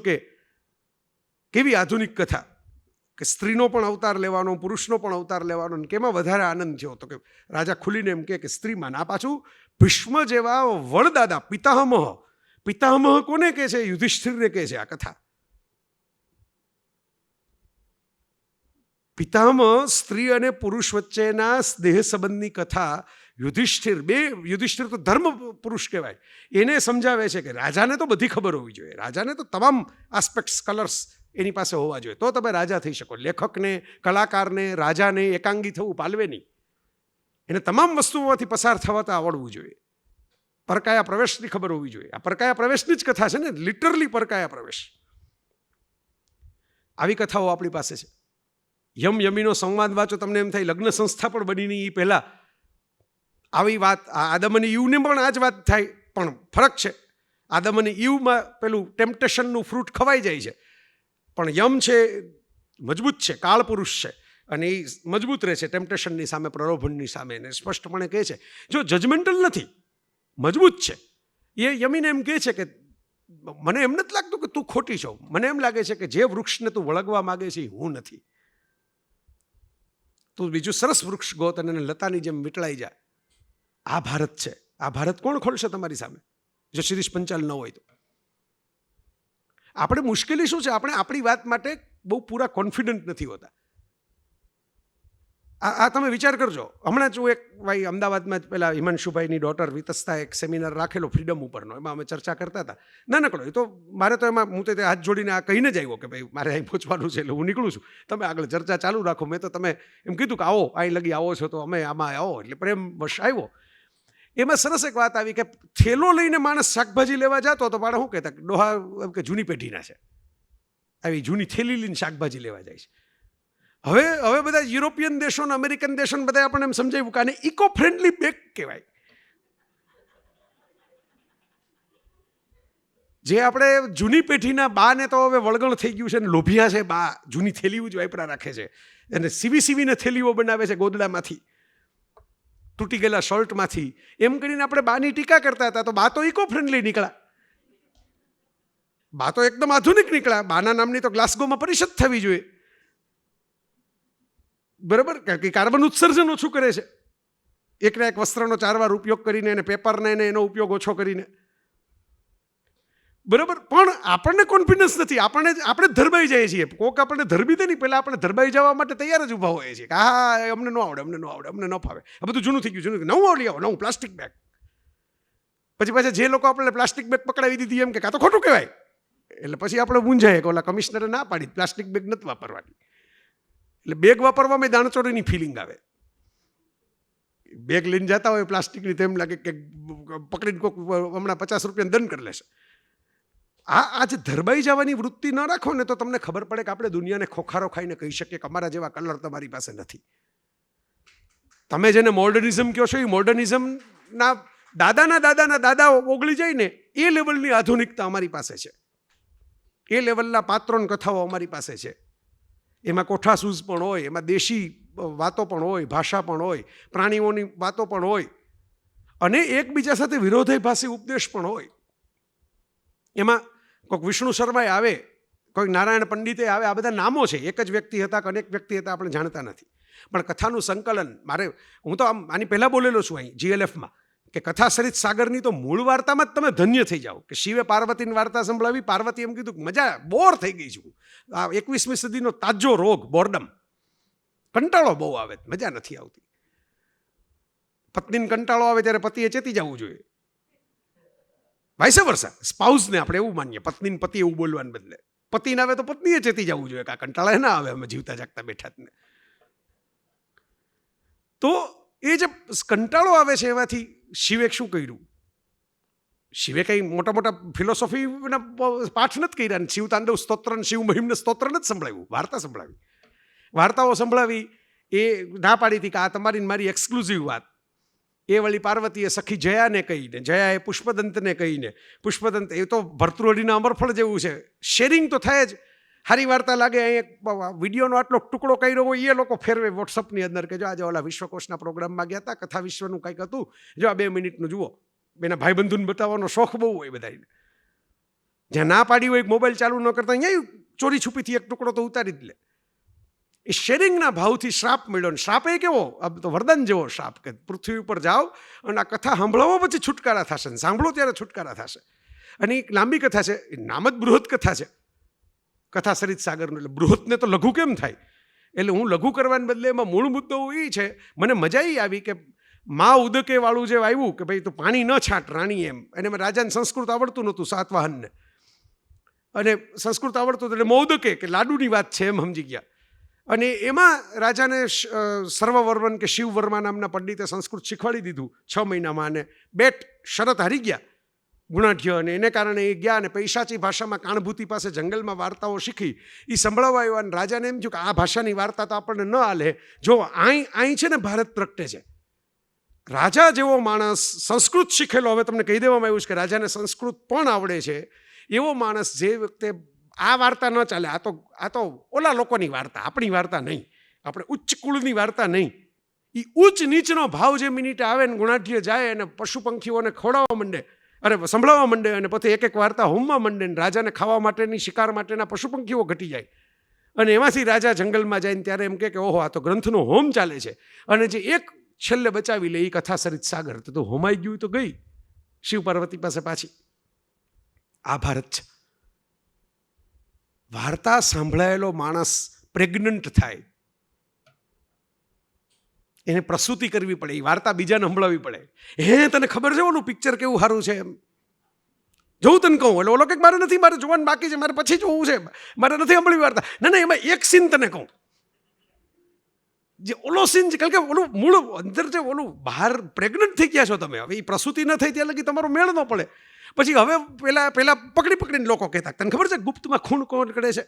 S5: કેવી આધુનિક કથા કે સ્ત્રીનો પણ અવતાર લેવાનો, પુરુષનો પણ અવતાર લેવાનો. ને કેમાં વધારે આનંદ થયો તો કે રાજા ખુલીને એમ કે સ્ત્રીમાં. આ પાછું ભીષ્મ જેવા વડદાદા, પિતામહ કોને કહે છે? યુધિષ્ઠિરને કહે છે આ કથા. પિતામહ સ્ત્રી અને પુરુષ વચ્ચેના સ્નેહ સંબંધની કથા. યુધિષ્ઠિર તો ધર્મ પુરુષ કહેવાય. એને સમજાવે છે કે રાજાને તો બધી ખબર હોવી જોઈએ, રાજાને તો તમામ આસ્પેક્ટ્સ, કલર્સ એની પાસે હોવા જોઈએ, તો તમે રાજા થઈ શકો. લેખકને, કલાકારને, રાજાને એકાંગી થવું પાલવે નહીં. એને તમામ વસ્તુઓમાંથી પસાર થવા તો આવડવું જોઈએ. પરકાયા પ્રવેશની ખબર હોવી જોઈએ. આ પરકાયા પ્રવેશની જ કથા છે ને, લિટરલી પરકાયા પ્રવેશ. આવી કથાઓ આપણી પાસે છે. યમીનો સંવાદ વાંચો, તમને એમ થાય લગ્ન સંસ્થા પણ બની નહીં એ પહેલાં આવી વાત. આદમ અને ઈવને પણ આ જ વાત થાય, પણ ફરક છે. આદમ અને ઈવમાં પેલું ટેમ્પટેશનનું ફ્રૂટ ખવાઈ જાય છે, પણ યમ છે મજબૂત છે, કાળ પુરુષ છે અને એ મજબૂત રહે છે ટેમ્પટેશનની સામે, પ્રલોભનની સામે. એને સ્પષ્ટપણે કહે છે, જો જજમેન્ટલ નથી, મજબૂત છે. એ યમીને એમ કહે છે કે મને એમ નથી લાગતું કે તું ખોટી છો. મને એમ લાગે છે કે જે વૃક્ષને તું વળગવા માગે છે એ હું નથી. તું બીજું સરસ વૃક્ષ ગોત અને એને લતાની જેમ વીંટળાઈ જાય. આ ભારત છે. આ ભારત કોણ ખોલશે તમારી સામે જો શિરીષ પંચાલ ન હોય તો? આપણે મુશ્કેલી શું છે? આપણે આપણી વાત માટે બહુ પૂરા કોન્ફિડન્ટ નથી હોતા. આ તમે વિચાર કરજો. હમણાં જ હું એક ભાઈ અમદાવાદમાં જ પેલા હિમાંશુભાઈની ડોટર વિતસ્તા એક સેમિનાર રાખેલો ફ્રીડમ ઉપરનો, એમાં અમે ચર્ચા કરતા હતા. નાનકડો, એ તો મારે તો એમાં હું તો હાથ જોડીને આ કહીને જ આવ્યો કે ભાઈ મારે અહીં પહોંચવાનું છે, એટલે હું નીકળું છું, તમે આગળ ચર્ચા ચાલુ રાખો. મેં તો તમે એમ કીધું કે આવો, અહીં લગી આવો છો તો અમે આમાં આવો, એટલે પ્રેમવશ આવ્યો. એમાં સરસ એક વાત આવી કે થેલો લઈને માણસ શાકભાજી લેવા જતો તો મારે શું કહેતા કે ડોહા એમ કે જૂની પેઢીના છે, આવી જૂની થેલી લઈને શાકભાજી લેવા જાય છે. હવે બધા યુરોપિયન દેશો ને અમેરિકન દેશો ને બધા આપણને એમ સમજાવ્યું કે આને ઇકો ફ્રેન્ડલી બેગ કહેવાય. જે આપણે જૂની પેઢીના બાને તો હવે વળગણ થઈ ગયું છે ને લોભિયા છે. બા જૂની થેલીઓ જ વાપરા રાખે છે અને સીવીને થેલીઓ બનાવે છે ગોદડામાંથી, તૂટી ગયેલા શર્ટમાંથી. એમ કરીને આપણે બાની ટીકા કરતા હતા તો બા તો ઇકો ફ્રેન્ડલી નીકળ્યા, બા તો એકદમ આધુનિક નીકળ્યા. બાના નામની તો ગ્લાસગોમાં પરિષદ થવી જોઈએ, બરાબર? કારણ કે કાર્બન ઉત્સર્જન ઓછું કરે છે. એકના એક વસ્ત્રનો 4 વાર ઉપયોગ કરીને, એને પેપરને એનો ઉપયોગ ઓછો કરીને. બરાબર, પણ આપણને કોન્ફિડન્સ નથી, આપણે જ ધરબાઈ જઈએ છીએ. કોક આપણને ધરબી દે નહીં, પહેલાં આપણે ધરબાઈ જવા માટે તૈયાર જ ઊભા હોઈએ છીએ કે હા અમને ન આવડે, અમને ન ફાવે, આ બધું જૂનું થઈ ગયું, નવું લઈ આવો, નવું પ્લાસ્ટિક બેગ. પછી પાછા જે લોકો આપણને પ્લાસ્ટિક બેગ પકડાવી દીધી એમ કે કાં તો ખોટું કહેવાય, એટલે પછી આપણે મૂંઝાઈએ કે ઓલા કમિશનરે ના પાડી પ્લાસ્ટિક બેગ નથી વાપરવાની. એટલે બેગ વાપરવામાં દાણચોરીની ફિલિંગ આવે. બેગ લઈને જતા હોય પ્લાસ્ટિકની, તેમ લાગે કે પકડીને કોઈક હમણાં 50 રૂપિયાનો દંડ કરી લેશે. આ જે ધરબાઈ જવાની વૃત્તિ ન રાખો ને તો તમને ખબર પડે કે આપણે દુનિયાને ખોખારો ખાઈને કહી શકીએ કે અમારા જેવા કલર તમારી પાસે નથી. તમે જેને મોડર્નિઝમ કહો છો એ મોડર્નિઝમના દાદા ઓગળી જાય ને એ લેવલની આધુનિકતા અમારી પાસે છે, એ લેવલના પાત્રોની કથાઓ અમારી પાસે છે. એમાં કોઠાસૂઝ પણ હોય, એમાં દેશી વાતો પણ હોય, ભાષા પણ હોય, પ્રાણીઓની વાતો પણ હોય, અને એકબીજા સાથે વિરોધાભાસી ઉપદેશ પણ હોય. એમાં કોઈક વિષ્ણુ શર્માએ આવે, કોઈક નારાયણ પંડિતે આવે, આ બધા નામો છે. એક જ વ્યક્તિ હતા કે અનેક વ્યક્તિ હતા આપણે જાણતા નથી. પણ કથાનું સંકલન હું તો આની પહેલાં બોલેલો છું અહીં GLF-માં કે કથા સરિત સાગરની તો મૂળ વાર્તામાં જ તમે ધન્ય થઈ જાઓ. કે શિવે પાર્વતીની વાર્તા સંભળાવી, પાર્વતી એમ કીધું મજા, બોર થઈ ગઈ છું. આ 21મી સદીનો તાજો રોગ બોર્ડમ, કંટાળો બહુ આવે, મજા નથી આવતી. પત્નીને કંટાળો આવે ત્યારે પતિએ ચેતી જવું જોઈએ. વાઇસ વર્સા, સ્પાઉસને આપણે એવું માનીએ, પત્નીને પતિ એવું બોલવાને બદલે પતિને આવે તો પત્નીએ ચેતી જવું જોઈએ કે આ કંટાળા ના આવે અમે જીવતા જાગતા બેઠા જ ને. તો એ જે કંટાળો આવે છે એમાંથી શિવે શું કર્યું? શિવે કંઈ મોટા મોટા ફિલોસોફીના પાઠ નથી કર્યા. શિવ તાંડવ સ્તોત્ર, શિવ મહિમને સ્તોત્ર નથી સંભળાવ્યું, વાર્તા સંભળાવી. વાર્તાઓ સંભળાવી એ ના પાડી હતી કે આ તમારી મારી એક્સક્લુઝિવ વાત. એ વળી પાર્વતીએ સખી જયાને કહીને, જયાએ પુષ્પદંતને કહીને, પુષ્પદંત એ તો ભર્તૃહરિના અમરફળ જેવું છે, શેરિંગ તો થાય જ. સારી વાર્તા લાગે, અહીંયા વિડીયોનો આટલો ટુકડો કર્યો હોય એ લોકો ફેરવે વોટ્સઅપની અંદર કે જો આજે ઓલા વિશ્વકોશના પ્રોગ્રામમાં ગયા હતા, કથા વિશ્વનું કંઈક હતું, જો આ 2 મિનિટનું જુઓ. એના ભાઈબંધુને બતાવવાનો શોખ બહુ હોય બધાને. જ્યાં ના પાડી હોય મોબાઈલ ચાલુ ન કરતા અહીંયા ચોરી છુપીથી એક ટુકડો તો ઉતારી જ લે. એ શેરિંગના ભાવથી શ્રાપ મળ્યો. ને શ્રાપ એ કેવો, તો વરદાન જેવો શ્રાપ કે પૃથ્વી ઉપર જાઓ અને આ કથા સાંભળવો પછી છુટકારા થશે, ને સાંભળો ત્યારે છુટકારા થશે. અને એક લાંબી કથા છે, નામ જ બૃહદ કથા છે, કથા સરિત સાગરનું. એટલે બૃહદને તો લઘુ કેમ થાય? એટલે હું લઘુ કરવાને બદલે એમાં મૂળ મુદ્દો એ છે, મને મજા એ આવી કે મા ઉદકે વાળું જે આવ્યું કે ભાઈ તું પાણી ન છાંટ રાણી એમ. અને એમાં રાજાને સંસ્કૃત આવડતું નહોતું, સાતવાહનને, અને સંસ્કૃત આવડતું એટલે મૌદકે કે લાડુની વાત છે એમ સમજી ગયા. અને એમાં રાજાને સર્વવર્મન કે શિવવર્મા નામના પંડિતે સંસ્કૃત શીખવાડી દીધું 6 મહિનામાં. અને બેટ શરત હારી ગયા ગુણાઢ્ય, અને એને કારણે એ ગયા અને પૈશાચી ભાષામાં કાણભૂતિ પાસે જંગલમાં વાર્તાઓ શીખી એ સંભળાવવા આવ્યા. અને રાજાને એમ થયું કે આ ભાષાની વાર્તા તો આપણને ન હાલે, જો અહીં છે ને ભારત પ્રગટે છે. રાજા જેવો માણસ સંસ્કૃત શીખેલો, હવે તમને કહી દેવામાં આવ્યું છે કે રાજાને સંસ્કૃત પણ આવડે છે, એવો માણસ જે વખતે આ વાર્તા ન ચાલે, આ તો ઓલા લોકોની વાર્તા, આપણી વાર્તા નહીં, આપણે ઉચ્ચ કુળની વાર્તા નહીં. એ ઉચ્ચ નીચનો ભાવ જે મિનિટે આવે ને ગુણાઢ્ય જાય અને પશુ પંખીઓને ખવડાવવા માંડે, અરે સંભળાવવા માંડે, અને પછી એક વાર્તા હોમવા માંડે, ને રાજાને ખાવા માટેની, શિકાર માટેના પશુ પંખીઓ ઘટી જાય. અને એમાંથી રાજા જંગલમાં જાય ને ત્યારે એમ કે ઓહો આ તો ગ્રંથનો હોમ ચાલે છે. અને જે એક છેલ્લે બચાવી લે એ કથા સરિત સાગર, તો હોમાઈ ગયું તો ગઈ શિવ પાર્વતી પાસે પાછી. આ ભારત છે. વાર્તા સાંભળાયેલો માણસ પ્રેગ્નન્ટ થાય, એને પ્રસૂતિ કરવી પડે, એ વાર્તા બીજાને સંભળાવવી પડે. તને ખબર છે ઓલું પિક્ચર કેવું સારું છે એમ, જોઉં તને કહું, એટલે ઓલો કંઈક મારે નથી, મારે જોવાનું બાકી છે, મારે પછી જોવું છે, મારે નથી સાંભળવી વાર્તા. ના એમાં એક સીન તને કહું, જે ઓલો સીન છે, કારણ કે ઓલું મૂળ અંદર છે, ઓલું બહાર પ્રેગ્નન્ટ થઈ ગયા છો તમે, હવે એ પ્રસૂતિ ન થઈ ત્યાં લગી તમારો મેળ ન પડે. પછી હવે પેલા પકડીને લોકો કહેતા, તને ખબર છે ગુપ્તમાં ખૂન કોણ કરે છે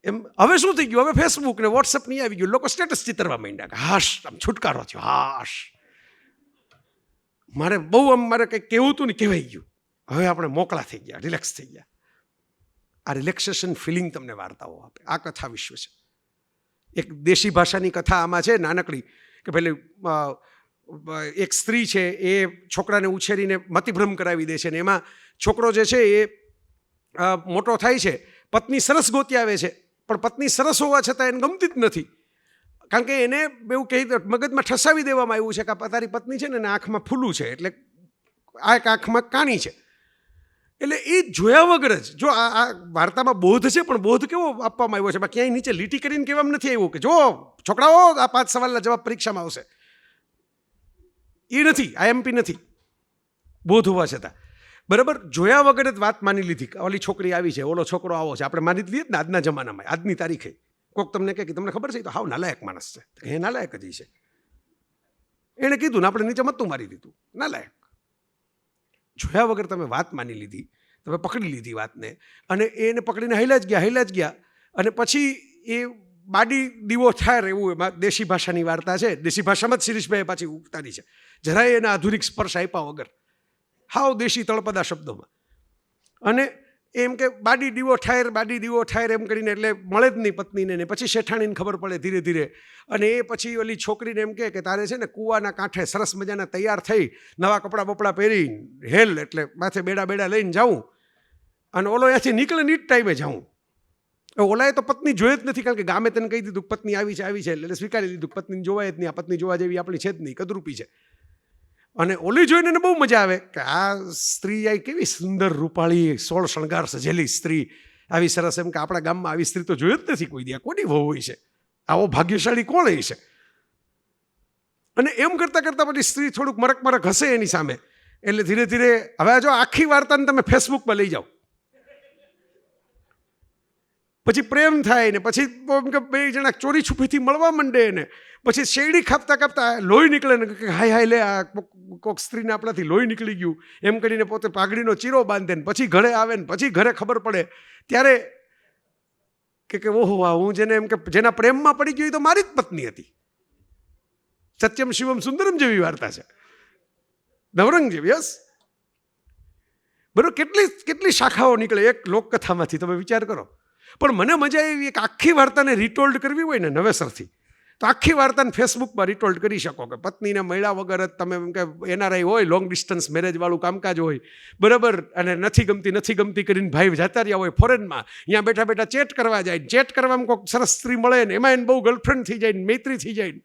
S5: એમ. હવે શું થઈ ગયું, હવે ફેસબુક ને વોટ્સઅપ નહીં આવી ગયું, લોકો સ્ટેટસ ચિતરવા માંડ્યા કે હાશ આમ છુટકારો થયો, હાશ મારે કંઈક કહેવું હતું ને કહેવાઈ ગયું, હવે આપણે મોકળા થઈ ગયા, રિલેક્સ થઈ ગયા. આ રિલેક્સેશન ફિલિંગ તમને વાર્તાઓ આપે. આ કથા વિશ્વ છે. એક દેશી ભાષાની કથા આમાં છે નાનકડી, કે પેલી એક સ્ત્રી છે, એ છોકરાને ઉછેરીને મતિભ્રમ કરાવી દે છે, ને એમાં છોકરો જે છે એ મોટો થાય છે, પત્ની સરસ ગોતી આવે છે, પણ પત્ની સરસ હોવા છતાં એને ગમતી જ નથી, કારણ કે એને એવું કહી મગજમાં ઠસાવી દેવામાં આવ્યું છે કે તારી પત્ની છે ને આંખમાં ફૂલું છે, એટલે આ એક આંખમાં કાણી છે. એટલે એ જોયા વગર જ જો આ વાર્તામાં બોધ છે, પણ બોધ કેવો આપવામાં આવ્યો છે, એમાં ક્યાંય નીચે લીટી કરીને કહેવામાં નથી આવ્યું કે જો છોકરાઓ આ 5 સવાલના જવાબ પરીક્ષામાં આવશે. એ નથી, IMP નથી બોધ હોવા છતાં. બરાબર, જોયા વગર જ વાત માની લીધી. ઓલી છોકરી આવી છે, ઓલો છોકરો આવો છે, આપણે માની લઈએ ને આજના જમાનામાં, આજની તારીખે. કોઈક તમને કહે કે તમને ખબર છે તો હાવ નાલાયક માણસ છે, એ નાલાયક જ છે. એણે કીધું ને આપણે નીચે મત્તું મારી દીધું, નાલાયક. જોયા વગર તમે વાત માની લીધી, તમે પકડી લીધી વાતને, અને એને પકડીને હૈલા જ ગયા. અને પછી એ બાડી દીવો થાય એવું એમાં દેશી ભાષાની વાર્તા છે. દેશી ભાષામાં જ શિરીષભાઈએ પાછી ઉતારી છે, જરાય એના આધુનિક સ્પર્શ આપ્યા વગર, હાવ દેશી તળપદા શબ્દોમાં. અને એમ કે બાડી દીવો ઠાયર એમ કરીને, એટલે મળે જ નહીં પત્નીને. ને પછી શેઠાણીને ખબર પડે ધીરે ધીરે. અને એ પછી ઓલી છોકરીને એમ કે તારે છે ને કૂવાના કાંઠે સરસ મજાના તૈયાર થઈ, નવા કપડાં બપડા પહેરી, હેલ એટલે માથે બેડા લઈને જાઉં, અને ઓલો અહીંયાથી નીકળે ની જ ટાઈમે જાઉં. ઓલાએ તો પત્ની જોઈ જ નથી, કારણ કે ગામે તેને કહી દીધું પત્ની આવી છે, એટલે સ્વીકારી લીધું પત્ની જોવાય જ નહીં, આ પત્ની જોવા જેવી આપણી છે જ નહીં, કદરૂપી છે. અને ઓલી જોઈને એને બહુ મજા આવે કે આ સ્ત્રી આ કેવી સુંદર રૂપાળી 16 શણગાર સજેલી સ્ત્રી, આવી સરસ, એમ કે આપણા ગામમાં આવી સ્ત્રી તો જોઈ જ નથી કોઈ દી, કોની વહુ હોય છે, આવો ભાગ્યશાળી કોણ હોય છે. અને એમ કરતાં પછી સ્ત્રી થોડુંક મરક હશે એની સામે, એટલે ધીરે ધીરે હવે જો આખી વાર્તાને તમે ફેસબુકમાં લઈ જાઓ, પછી પ્રેમ થાય ને પછી બે જણા ચોરી છુપીથી મળવા માંડે ને પછી શેરડી કાપતા લોહી નીકળે ને કે હાય લે આ કોઈક સ્ત્રીને આપણાથી લોહી નીકળી ગયું એમ કરીને પોતે પાઘડીનો ચીરો બાંધે ને પછી ઘરે આવે ને પછી ઘરે ખબર પડે ત્યારે કે ઓહો હું જેને એમ કે જેના પ્રેમમાં પડી ગયું તો મારી જ પત્ની હતી. સત્યમ શિવમ સુંદરમ જેવી વાર્તા છે, નવરંગ જેવી. યસ, બરોબર. કેટલી શાખાઓ નીકળે એક લોકકથામાંથી, તમે વિચાર કરો. પણ મને મજા આવી એક આખી વાર્તાને રિટોલ્ડ કરવી હોય ને નવેસરથી, તો આખી વાર્તાને ફેસબુકમાં રિટોલ્ડ કરી શકો કે પત્નીને મળ્યા વગર જ તમે એમ કે NRI હોય, લોંગ ડિસ્ટન્સ મેરેજવાળું કામકાજ હોય, બરાબર, અને નથી ગમતી કરીને ભાઈ જતા રહ્યા હોય ફોરેનમાં, અહીંયા બેઠા ચેટ કરવા જાય, ચેટ કરવામાં કોઈક સરસ સ્ત્રી મળે ને એમાં એને બહુ ગર્લફ્રેન્ડ થઈ જાય ને મૈત્રી થઈ જાય ને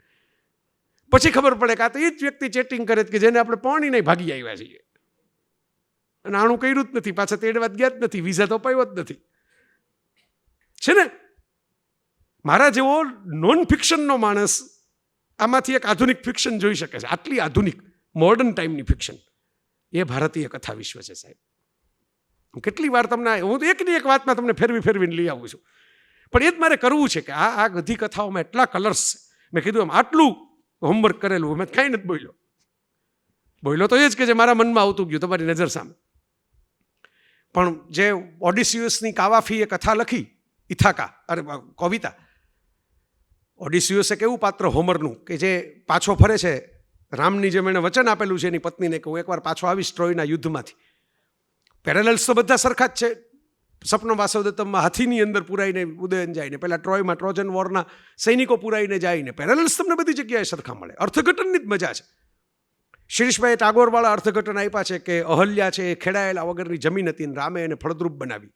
S5: પછી ખબર પડે કે આ તો એ જ વ્યક્તિ ચેટિંગ કરે કે જેને આપણે પાણી નહીં ભાગી આવ્યા છીએ, અને આણું કર્યું જ નથી, પાછા તેડવા ગયા જ નથી, વિઝા તો અપાયો જ નથી. છે ને, મારા જેવો નોન ફિક્શનનો માણસ આમાંથી એક આધુનિક ફિક્શન જોઈ શકે છે. આટલી આધુનિક મોડર્ન ટાઈમની ફિક્શન એ ભારતીય કથા વિશ્વ છે સાહેબ. કેટલી વાર તમને હું તો એકની એક વાતમાં તમને ફેરવીને લઈ આવું છું, પણ એ જ મારે કરવું છે કે આ બધી કથાઓમાં એટલા કલર્સ છે. મેં કીધું આમ આટલું હોમવર્ક કરેલું, મેં કાંઈ નથી બોલ્યો તો એ જ કે જે મારા મનમાં આવતું ગયું તમારી નજર સામે. પણ જે ઓડિસિયસની કાવાફીએ કથા લખી, ઇથાકા અરે કવિતા, ઓડિસિયસે કેવું પાત્ર હોમરનું કે જે પાછો ફરે છે, રામની જેમ એણે વચન આપેલું છે એની પત્નીને કે હું એકવાર પાછો આવીશ ટ્રોયના યુદ્ધમાંથી. પેરેલલ્સ તો બધા સરખા જ છે. સપનો વાસવદત્તમમાં હાથીની અંદર પુરાઈને ઉદયન જાય ને પહેલાં ટ્રોયમાં ટ્રોજન વોરના સૈનિકો પુરાઈને જાય ને પેરેલલ્સ તમને બધી જગ્યાએ સરખા મળે. અર્થઘટનની જ મજા છે. શિરીષભાઈએ ટાગોરવાળા અર્થઘટન આપ્યા છે કે અહલ્યા છે એ ખેડાયેલા વગરની જમીન હતી ને રામે એને ફળદ્રુપ બનાવી.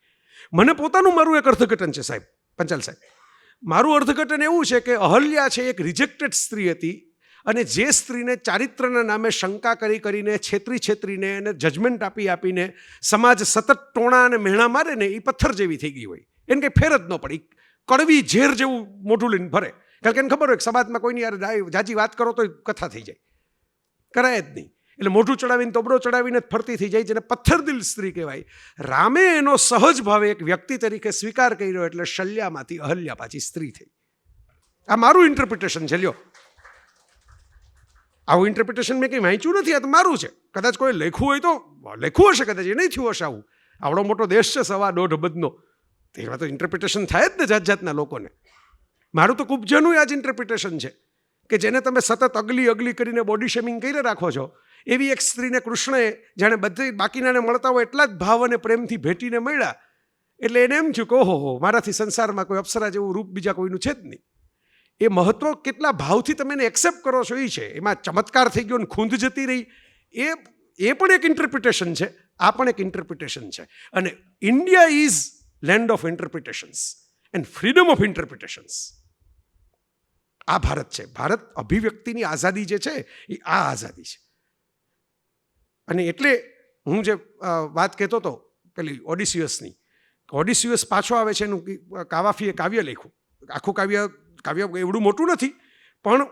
S5: મને મારું એક અર્થઘટન છે સાહેબ, પંચાલ સાહેબ. મારું અર્થઘટન એવું છે કે અહલ્યા છે એક રિજેક્ટેડ સ્ત્રી હતી, અને જે સ્ત્રીને ચારિત્રના નામે શંકા કરીને છેતરીને એને જજમેન્ટ આપીને સમાજ સતત ટોણા અને મહેણા મારે ને એ પથ્થર જેવી થઈ ગઈ હોય, એને કંઈ ફેર જ ન પડી, કડવી ઝેર જેવું મોઢું લઈને ફરે. કારણ કે એને ખબર હોય કે સમાજમાં કોઈની યાર જાજી વાત કરો તો કથા થઈ જાય, કરાય જ નહીં. એટલે મોઢું ચડાવીને તબડો ચડાવીને જ ફરતી થઈ જાય, જેને પથ્થરદિલ સ્ત્રી કહેવાય. રામે એનો સહજ ભાવે એક વ્યક્તિ તરીકે સ્વીકાર કર્યો એટલે શલ્યામાંથી અહલ્યા પાછી સ્ત્રી થઈ. આ મારું ઇન્ટરપ્રિટેશન છે. લ્યો, આવું ઇન્ટરપ્રિટેશન મેં કંઈ વાંચ્યું નથી, આ તો મારું છે. કદાચ કોઈ લખ્યું હોય તો લખ્યું હશે, કદાચ એ નહીં થયું હશે. આવું આવડો મોટો દેશ છે 1.5 અબજનો, એમાં તો ઇન્ટરપ્રિટેશન થાય જ ને જાતના લોકોને. મારું તો કુબજાનું આ જ ઇન્ટરપ્રિટેશન છે કે જેને તમે સતત અગલી કરીને બોડી શેમિંગ કરી રાખો છો, એવી એક સ્ત્રીને કૃષ્ણએ જાણે બધી બાકીનાને મળતા હોય એટલા જ ભાવ અને પ્રેમથી ભેટીને મળ્યા, એટલે એને એમ થયું કે ઓહો મારાથી સંસારમાં કોઈ અપ્સરા જેવું રૂપ બીજા કોઈનું છે જ નહીં. એ મહત્વ કેટલા ભાવથી તમે એને એક્સેપ્ટ કરો છો એ છે. એમાં ચમત્કાર થઈ ગયો ને ખૂંદ જતી રહી, એ પણ એક ઇન્ટરપ્રિટેશન છે, આ પણ એક ઇન્ટરપ્રિટેશન છે. અને India is land of interpretations and freedom of interpretations. આ ભારત છે. ભારત અભિવ્યક્તિની આઝાદી જે છે એ આ આઝાદી છે. અને એટલે હું જે વાત કહેતો હતો પેલી ઓડિસિયસની. ઓડિસિયસ પાછો આવે છે એનું કાવાફીએ કાવ્ય લખ્યું. આખું કાવ્ય એવડું મોટું નથી, પણ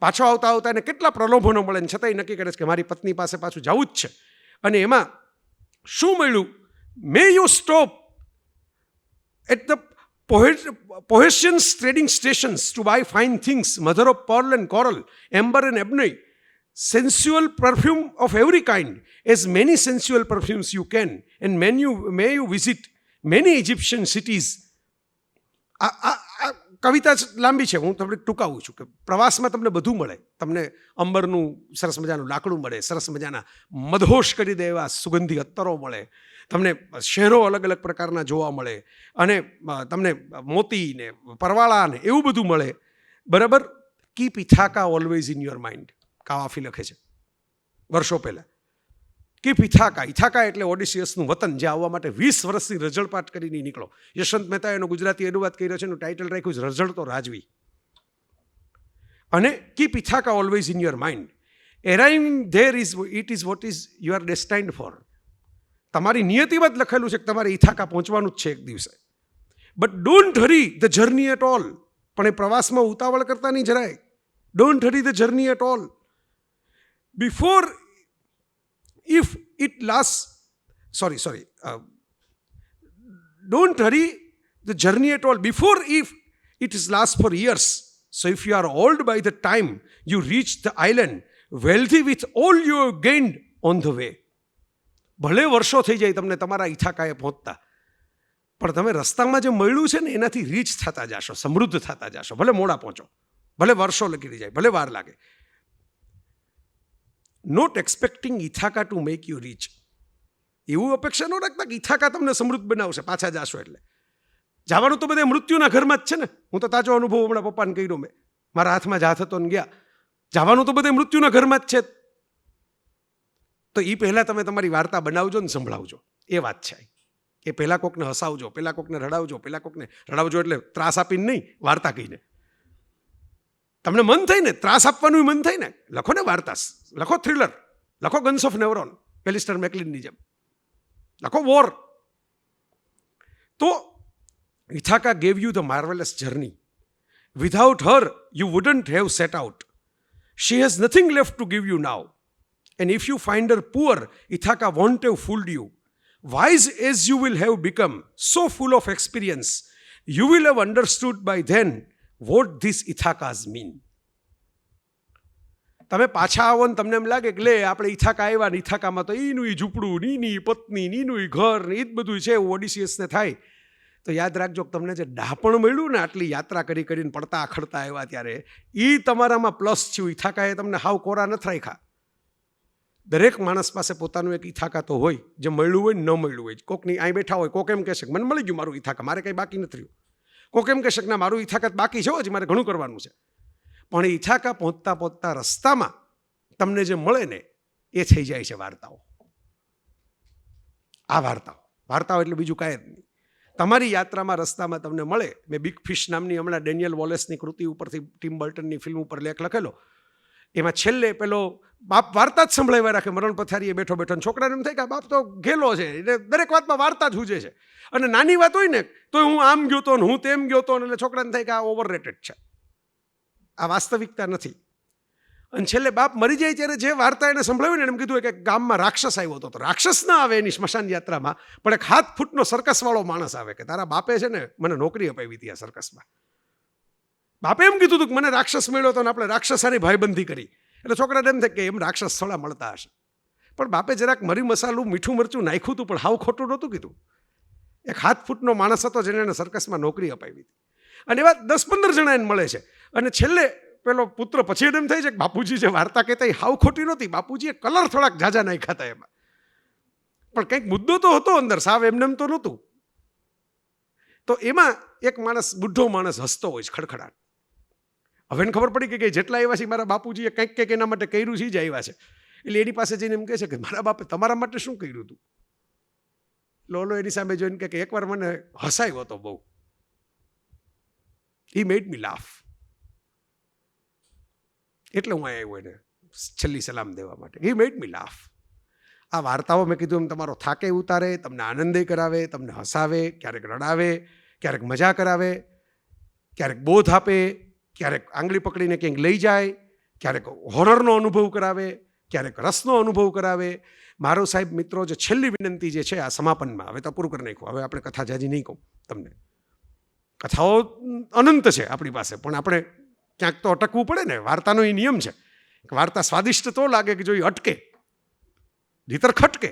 S5: પાછો આવતા એને કેટલા પ્રલોભનો મળે ને છતાંય નક્કી કરે છે કે મારી પત્ની પાસે પાછું જવું જ છે. અને એમાં શું મળ્યું? May you stop at the Poetians trading stations to buy fine things, mother of pearl and coral, amber and ebony, sensual perfume of every kind, as many sensual perfumes you can, and may you visit many Egyptian cities. આ કવિતા લાંબી છે, હું તમને ટૂંકાવું છું કે પ્રવાસમાં તમને બધું મળે. તમને અંબરનું સરસ મજાનું લાકડું મળે, સરસ મજાના મદહોશ કરી દે એવા સુગંધી અત્તરો મળે, તમને શહેરો અલગ અલગ પ્રકારના જોવા મળે, અને તમને મોતી ને પરવાળા ને એવું બધું મળે. બરાબર. Keep Ithaca always in your mind, Cavafy લખે છે વર્ષો પહેલાં. કીપ ઇથાકા. ઇથાકા એટલે ઓડિસિયસનું વતન, જે આવવા માટે 20 વર્ષની રઝળપાટ કરીને નીકળો. યશવંત મહેતા એનો ગુજરાતી અનુવાદ કર્યો છે, એનું ટાઇટલ રાખ્યું છે રઝળ તો રાજવી. અને keep Ithaca always in your mind. Arriving there it is what is you are destined for. તમારી નિયતિમાં જ લખેલું છે કે તમારે ઇથાકા પહોંચવાનું જ છે એક દિવસે. But don't hurry the journey at all. પણ એ પ્રવાસમાં ઉતાવળ કરતા નહીં જરાય. Don't hurry the journey at all. Before if it lasts, don't hurry the journey at all before if it is lasts for years. So if you are old by the time you reach the island, wealthy with all you have gained on the way. ભલે વર્ષો થઈ જાય તમને તમારા ઇથાકાએ પહોંચતા, પણ તમે રસ્તામાં જે મળ્યું છે ને એનાથી રીચ થતા જશો, સમૃદ્ધ થતા જશો. ભલે મોડા પહોંચો, ભલે વર્ષો લગી જાય, ભલે વાર લાગે. Not expecting Ithaca to make you rich. એવું અપેક્ષા ન રાખતા કે ઇથાકા તમને સમૃદ્ધ બનાવશે પાછા જાશો એટલે. જવાનું તો બધે મૃત્યુના ઘરમાં જ છે ને. હું તો તાજો અનુભવ હમણાં પપ્પાને કહ્યો, મેં મારા હાથમાં જ હાથ હતો ને ગયા. જવાનું તો બધે મૃત્યુના ઘરમાં જ છે. તો એ પહેલાં તમે તમારી વાર્તા બનાવજો ને સંભળાવજો. એ વાત છે. એ પહેલાં કોકને હસાવજો, પહેલાં કોકને રડાવજો, પહેલાં કોકને રડાવજો એટલે ત્રાસ આપીને નહીં, વાર્તા કહીને. તમને મન થાય ને ત્રાસ આપવાનું મન થાય ને, લખો ને વાર્તા, લખો થ્રિલર, લખો ગન્સ ઓફ નેવરોન, એલિસ્ટર મેકલિનની જેમ, લખો વોર. તો Ithaca gave you the marvellous journey. Without her you wouldn't have set out. She has nothing left to give you now. And if you find her poor, Ithaka won't have fooled you. Wise as you will have become, so full of experience, you will have understood by then what these Ithakas mean. તમે પાછા આવો ને તમને એમ લાગે કે લે આપણે ઇથાકા આવ્યા ને ઇથાકામાં તો એનું ઝૂંપડું, નીની પત્ની, નીનું ઘર ને એ જ બધું છે, એવું ઓડિસિયસને થાય. તો યાદ રાખજો કે તમને જે ડાપણ મળ્યું ને આટલી યાત્રા કરીને પડતા આખડતા આવ્યા ત્યારે, એ તમારામાં પ્લસ થયું. ઇથાકાએ તમને હાવ કોરા નથી રાખ્યા. દરેક માણસ પાસે પોતાનું એક ઇથાકા તો હોય, જે મળ્યું હોય ને ન મળ્યું હોય. કોકની અહીં બેઠા હોય, કોક એમ કહેશે મને મળી ગયું મારું ઇથાકા, મારે કંઈ બાકી નથી રહ્યું. કોક એમ કહેશે કે ના મારું ઇથાકા બાકી છે, હજી મારે ઘણું કરવાનું છે. પણ એ ઇથાકા પહોંચતા પહોંચતા રસ્તામાં તમને જે મળે ને એ થઈ જાય છે વાર્તાઓ. આ વાર્તાઓ એટલે બીજું કાંઈ જ નહીં. તમારી યાત્રામાં રસ્તામાં તમને મળે. મેં બિગ ફિશ નામની હમણાં ડેનિયલ વોલેસની કૃતિ ઉપરથી ટિમ બર્ટનની ફિલ્મ ઉપર લેખ લખેલો. એમાં છેલ્લે પેલો બાપ વાર્તા જ સંભળાવ્યા રાખે, મરણ પથારીએ બેઠો બેઠો. છોકરાને એમ થાય કે બાપ તો ઘેલો છે, એટલે દરેક વાતમાં વાર્તા જ હુજે છે. અને નાની વાત હોય ને તો હું આમ ગયો તો ને હું તેમ ગયો તો, એટલે છોકરાને થાય કે આ ઓવરરેટેડ છે, આ વાસ્તવિકતા નથી. અને છેલ્લે બાપ મરી જાય ત્યારે જે વાર્તા એને સંભળાવી ને એમ કીધું કે ગામમાં રાક્ષસ આવ્યો હતો. તો રાક્ષસ ના આવે એની સ્મશાન યાત્રામાં, પણ એક 7 ફૂટનો સર્કસવાળો માણસ આવે કે તારા બાપે છે ને મને નોકરી અપાવી હતી આ સર્કસમાં. બાપે એમ કીધું હતું કે મને રાક્ષસ મળ્યો હતો ને આપણે રાક્ષસાની ભાઈબંધી કરી. એટલે છોકરાને એમ થાય કે એમ રાક્ષસ થોડા મળતા હશે. પણ બાપે જરાક મરી મસાલું મીઠું મરચું નાખ્યું હતું, પણ હાવ ખોટું નહોતું કીધું. એક 7 ફૂટનો માણસ હતો જેને એને સર્કસમાં નોકરી અપાવી હતી. અને એવા 10-15 જણા એને મળે છે. અને છેલ્લે પેલો પુત્ર પછી એમ થાય છે કે બાપુજી જે વાર્તા કહેતા એ હાવ ખોટી નહોતી, બાપુજીએ કલર થોડાક ઝાઝા નાખ્યા હતા એમાં, પણ કંઈક મુદ્દો તો હતો અંદર, સાવ એમને તો નહોતું. તો એમાં એક માણસ, બુઢો માણસ હસતો હોય છે ખડખડાટ. હવે એને ખબર પડી કે જેટલા આવ્યા છે મારા બાપુજીએ કંઈક એના માટે કર્યું છે જ આવ્યા છે. એટલે એની પાસે જઈને એમ કહે છે કે મારા બાપે તમારા માટે શું કર્યું હતું. લોલો એની સામે જોઈને કે એકવાર મને હસાયો હતો બહુ. હી મેડ મી લાફ. એટલે હું આવ્યો એને છેલ્લી સલામ દેવા માટે. હી મેડ મી લાફ. આ વાર્તાઓ મેં કીધું એમ તમારો થાકે ઉતારે, તમને આનંદે કરાવે, તમને હસાવે, ક્યારેક રડાવે, ક્યારેક મજા કરાવે, ક્યારેક બોધ આપે, ક્યારેક આંગળી પકડીને ક્યાંક લઈ જાય, ક્યારેક હોરરનો અનુભવ કરાવે, ક્યારેક રસનો અનુભવ કરાવે. મારો સાહેબ મિત્રો જે છેલ્લી વિનંતી જે છે આ સમાપનમાં, હવે તો પૂરું કરી નાખ્યું, હવે આપણે કથા જાજી નહીં કહું તમને. કથાઓ અનંત છે આપણી પાસે, પણ આપણે ક્યાંક તો અટકવું પડે ને. વાર્તાનો એ નિયમ છે કે વાર્તા સ્વાદિષ્ટ તો લાગે કે જો એ અટકે, ભીતર ખટકે.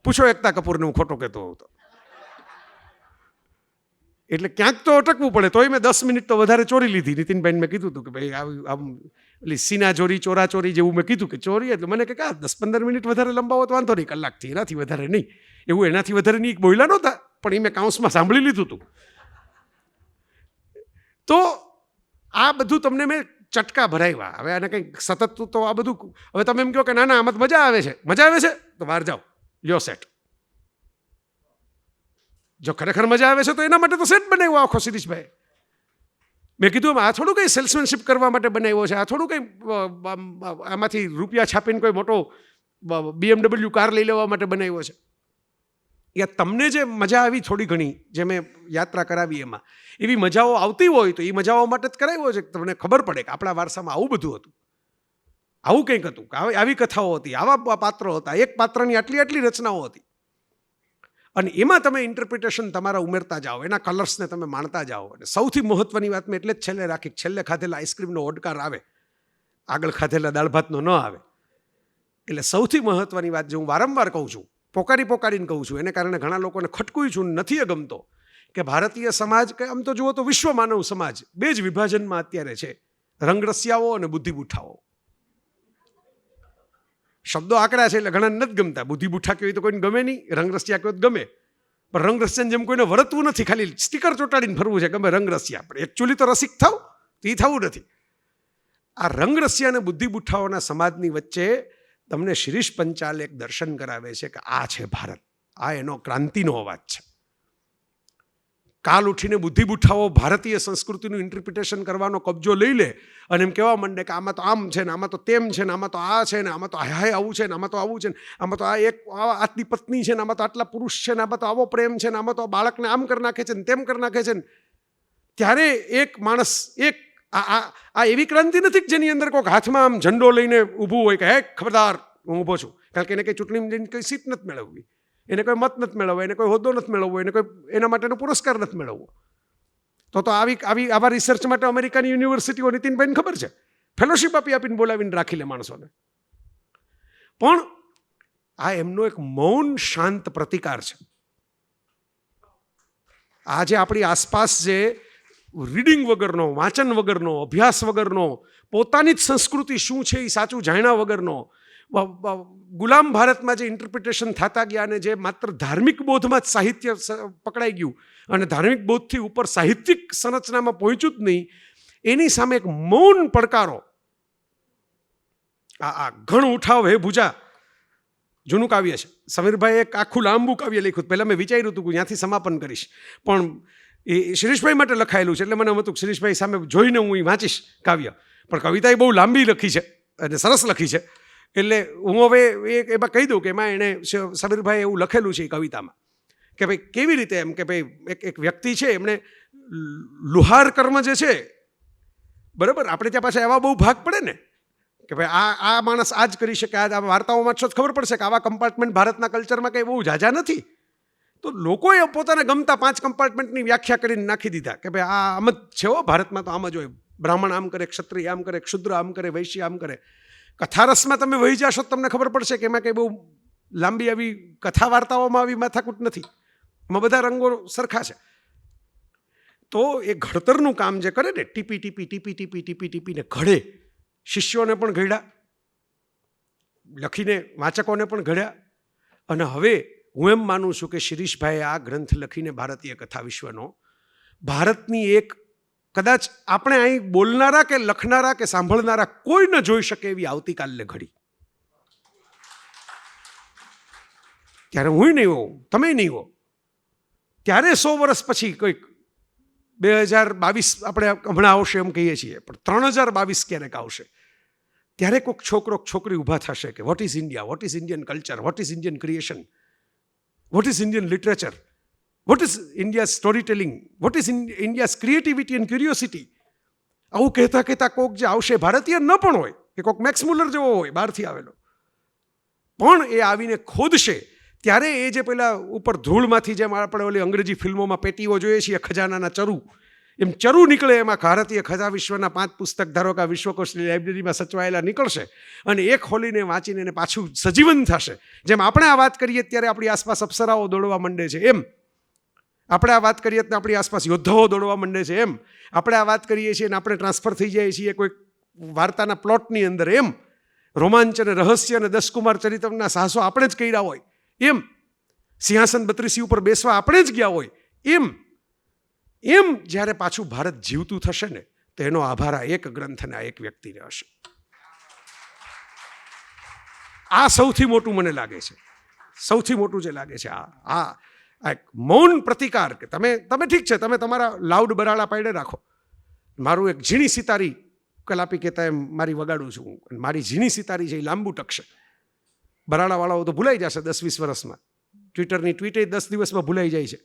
S5: પૂછો એકતા કપૂરને હું ખોટો કહેતો હોઉં તો. એટલે ક્યાંક તો અટકવું પડે. તોય મેં 10 મિનિટ તો વધારે ચોરી લીધી. નીતિનભાઈને મેં કીધું હતું કે ભાઈ આમ એટલે સીના ચોરી, ચોરા ચોરી જેવું મેં કીધું કે ચોરી, એટલે મને કે 10-15 મિનિટ વધારે લંબાવો તો વાંધો નહીં, કલાકથી, એનાથી વધારે નહીં. એવું એનાથી વધારે નહીં બોલ્યા નહોતા, પણ એ મેં કાઉન્સમાં સાંભળી લીધું હતું. તો આ બધું તમને મેં ચટકા ભરાવ્યા. હવે આને કંઈક સતત તો આ બધું, હવે તમે એમ કહો કે ના ના આમાં મજા આવે છે, મજા આવે છે તો બહાર જાઓ, લ્યો સેટ. જો ખરેખર મજા આવે છે તો એના માટે તો સેટ બનાવ્યો આખો શિરીષભાઈ. મેં કીધું આ થોડું કંઈ સેલ્સમેનશીપ કરવા માટે બનાવ્યો છે, આ થોડું કંઈ આમાંથી રૂપિયા છાપીને કોઈ મોટો BMW કાર લઈ લેવા માટે બનાવ્યો છે. યા તમને જે મજા આવી થોડી ઘણી, જે મેં યાત્રા કરાવી, એમાં એવી મજાઓ આવતી હોય તો એ મજાઓ માટે જ કરાવ્યો છે. તમને ખબર પડે કે આપણા વારસામાં આવું બધું હતું, આવું કંઈક હતું, આવી કથાઓ હતી, આવા પાત્રો હતા, એક પાત્રની આટલી આટલી રચનાઓ હતી. અને એમાં તમે ઇન્ટરપ્રિટેશન તમારા ઉમેરતા જાઓ, એના કલર્સને તમે માણતા જાઓ. અને સૌથી મહત્વની વાત મેં એટલે જ છેલ્લે રાખી, છેલ્લે ખાધેલા આઈસ્ક્રીમનો ઓડકાર આવે, આગળ ખાધેલા દાળ ભાતનો ન આવે. એટલે સૌથી મહત્વની વાત જે હું વારંવાર કહું છું, પોકારીને કહું છું, એને કારણે ઘણા લોકોને ખટકું છું, નથી ગમતો કે ભારતીય સમાજ, કે આમ તો જુઓ તો વિશ્વ માનવ સમાજ, બે જ વિભાજનમાં અત્યારે છે, રંગરસિયાઓ અને બુદ્ધિબુઠ્ઠાઓ. શબ્દો આકડા છે એટલે ઘણા નથી ગમતા. બુદ્ધિબુઠ્ઠા કહેવાય તો કોઈને ગમે નહીં, રંગરસિયા કહેવાય તો ગમે. પણ રંગરસિયાને જેમ કોઈને વરતવું નથી, ખાલી સ્ટીકર ચોંટાડીને ફરવું છે, ગમે રંગરસિયા. પણ એકચ્યુઅલી તો રસિક થાવ તો એ થવું નથી. આ રંગરસિયા અને બુદ્ધિબુઠ્ઠાઓના સમાજની વચ્ચે તમને શિરીષ પંચાલ એક દર્શન કરાવે છે કે આ છે ભારત, આ એનો ક્રાંતિનો અવાજ છે. કાલ ઉઠીને બુદ્ધિબુઠ્ઠાઓ ભારતીય સંસ્કૃતિનું ઇન્ટરપ્રિટેશન કરવાનો કબજો લઈ લે અને એમ કહેવા માંડે કે આમાં તો આમ છે ને, આમાં તો તેમ છે ને, આમાં તો આ છે ને, આમાં તો હાય આવું છે ને, આમાં તો આવું છે ને, આમાં તો આ એક આટલી પત્ની છે ને, આમાં તો આટલા પુરુષ છે ને, આમાં તો આવો પ્રેમ છે ને, આમાં તો બાળકને આમ કરી નાખે છે ને, તેમ કરી નાખે છે ને. ત્યારે એક માણસ, એક આ એવી ક્રાંતિ નથી કે જેની અંદર કોઈક હાથમાં આમ ઝંડો લઈને ઊભું હોય કે હે ખબરદાર હું ઊભો છું. કારણ કે એને કંઈ ચૂંટણીમાં જઈને કંઈ સીટ નથી મેળવવી, એને કોઈ મત નથી મેળવવો, એને કોઈ હોદ્દો નથી મેળવવો, એને કોઈ એના માટેનો પુરસ્કાર નથી મેળવવો. તો આવા રિસર્ચ માટે અમેરિકાની યુનિવર્સિટીઓ, નીતિનભાઈને ખબર છે, ફેલોશિપ આપીને બોલાવીને રાખી લે માણસોને. પણ આ એમનો એક મૌન શાંત પ્રતિકાર છે. આજે આપણી આસપાસ જે રીડિંગ વગરનો, વાંચન વગરનો, અભ્યાસ વગરનો, પોતાની જ સંસ્કૃતિ શું છે એ સાચું જાણ્યા વગરનો, ગુલામ ભારતમાં જે ઇન્ટરપ્રિટેશન થતા ગયા અને જે માત્ર ધાર્મિક બોધમાં જ સાહિત્ય પકડાઈ ગયું અને ધાર્મિક બોધથી ઉપર સાહિત્યિક સંરચનામાં પહોંચ્યું જ નહીં, એની સામે એક મૌન પડકારો. આ ઘણ ઉઠાવ હે ભુજા જૂનું કાવ્ય છે. સમીરભાઈ એક આખું લાંબુ કાવ્ય લખ્યું. પહેલાં મેં વિચાર્યું હતું કે ત્યાંથી સમાપન કરીશ, પણ એ શિરીષભાઈ માટે લખાયેલું છે એટલે મને એમ હતું કે શિરીષભાઈ સામે જોઈને હું એ વાંચીશ કાવ્ય. પણ કવિતા એ બહુ લાંબી લખી છે અને સરસ લખી છે, એટલે હું હવે એમાં કહી દઉં કે એમાં એણે સમીરભાઈ એવું લખેલું છે એ કવિતામાં કે ભાઈ કેવી રીતે એમ કે ભાઈ એક વ્યક્તિ છે, એમણે લુહાર કર્મ જે છે, બરાબર, આપણે ત્યાં પાછા એવા બહુ ભાગ પડે ને કે ભાઈ આ માણસ આ જ કરી શકે. આ વાર્તાઓમાં જ ખબર પડશે કે આવા કમ્પાર્ટમેન્ટ ભારતના કલ્ચરમાં કંઈ બહુ ઝાઝા નથી. તો લોકોએ પોતાને ગમતા 5 કમ્પાર્ટમેન્ટની વ્યાખ્યા કરીને નાખી દીધા કે ભાઈ આ આમ જ છે હો, ભારતમાં તો આમ જ હોય, બ્રાહ્મણ આમ કરે, ક્ષત્રિય આમ કરે, ક્ષુદ્ર આમ કરે, વૈશ્ય આમ કરે. કથારસમાં તમે વહી જશો તમને ખબર પડશે કે એમાં કંઈ બહુ લાંબી આવી કથા વાર્તાઓમાં આવી માથાકૂટ નથી, એમાં બધા રંગો સરખા છે. તો એ ઘડતરનું કામ જે કરે ને, ટીપીને ઘડે, શિષ્યોને પણ ઘડ્યા, લખીને વાચકોને પણ ઘડ્યા. અને હવે હું એમ માનું છું કે શિરીષભાઈએ આ ગ્રંથ લખીને ભારતીય કથા વિશ્વનો, ભારતની એક કદાચ આપણે અહીં બોલનારા કે લખનારા કે સાંભળનારા કોઈ ન જોઈ શકે એવી આવતીકાલને ઘડી. ત્યારે હું નહીં હોઉં, તમે નહીં હો, ત્યારે 100 વર્ષ પછી કોઈક 2022 આપણે હમણાં આવશે એમ કહીએ છીએ, પણ 3022 ક્યારેક આવશે, ત્યારે કોઈક છોકરો છોકરી ઊભા થશે કે what is India, what is Indian culture, what is Indian creation, what is Indian literature, what is India story telling, what is India's creativity and curiosity. આવું કહેતા કહેતા કોક જે આવશે, ભારતીય ન પણ હોય, કે કોક મેક્સ મુલર જેવો હોય બહારથી આવેલો, પણ એ આવીને ખોદશે ત્યારે એ જે પેલા ઉપર ધૂળમાંથી જેમ આપણે ઓલી અંગ્રેજી ફિલ્મોમાં પેટીઓ જોઈએ છીએ ખજાનાના ચરુ, એમ ચરુ નીકળે, એમાં ભારતીય ખજા વિશ્વના 5 પુસ્તક ધારો કે વિશ્વકોશની લાઇબ્રેરીમાં સચવાયેલા નીકળશે અને એ ખોલીને વાંચીને એને પાછું સજીવન થશે. જેમ આપણે આ વાત કરીએ ત્યારે આપણી આસપાસ અપ્સરાઓ દોડવા માંડે છે, એમ આપણે આ વાત કરીએ તો આપણી આસપાસ યોદ્ધાઓ દોડવા માંડે છે, એમ આપણે આ વાત કરીએ છીએ અને આપણે ટ્રાન્સફર થઈ જઈએ છીએ કોઈ વાર્તાના પ્લોટની અંદર, એમ રોમાંચ અને રહસ્ય અને 10 કુમાર ચરિત્રના સાહસો આપણે જ કર્યા હોય, એમ સિંહાસન 32 ઉપર બેસવા આપણે જ ગયા હોય, એમ જ્યારે પાછું ભારત જીવતું થશે ને તો એનો આભાર આ એક ગ્રંથને આ એક વ્યક્તિને હશે. આ સૌથી મોટું મને લાગે છે, સૌથી મોટું જે લાગે છે આ એક મૌન પ્રતિકાર કે તમે ઠીક છે, તમે તમારા લાઉડ બરાડા પાડે રાખો, મારું એક ઝીણી સિતારી કલાપી કહેતા એમ મારી વગાડું છું, મારી ઝીણી સિતારી છે એ લાંબુ ટકશે. બરાડાવાળાઓ તો ભૂલાઈ જશે 10-20 વર્ષમાં, ટ્વિટરની ટ્વીટે 10 દિવસમાં ભૂલાઈ જાય છે.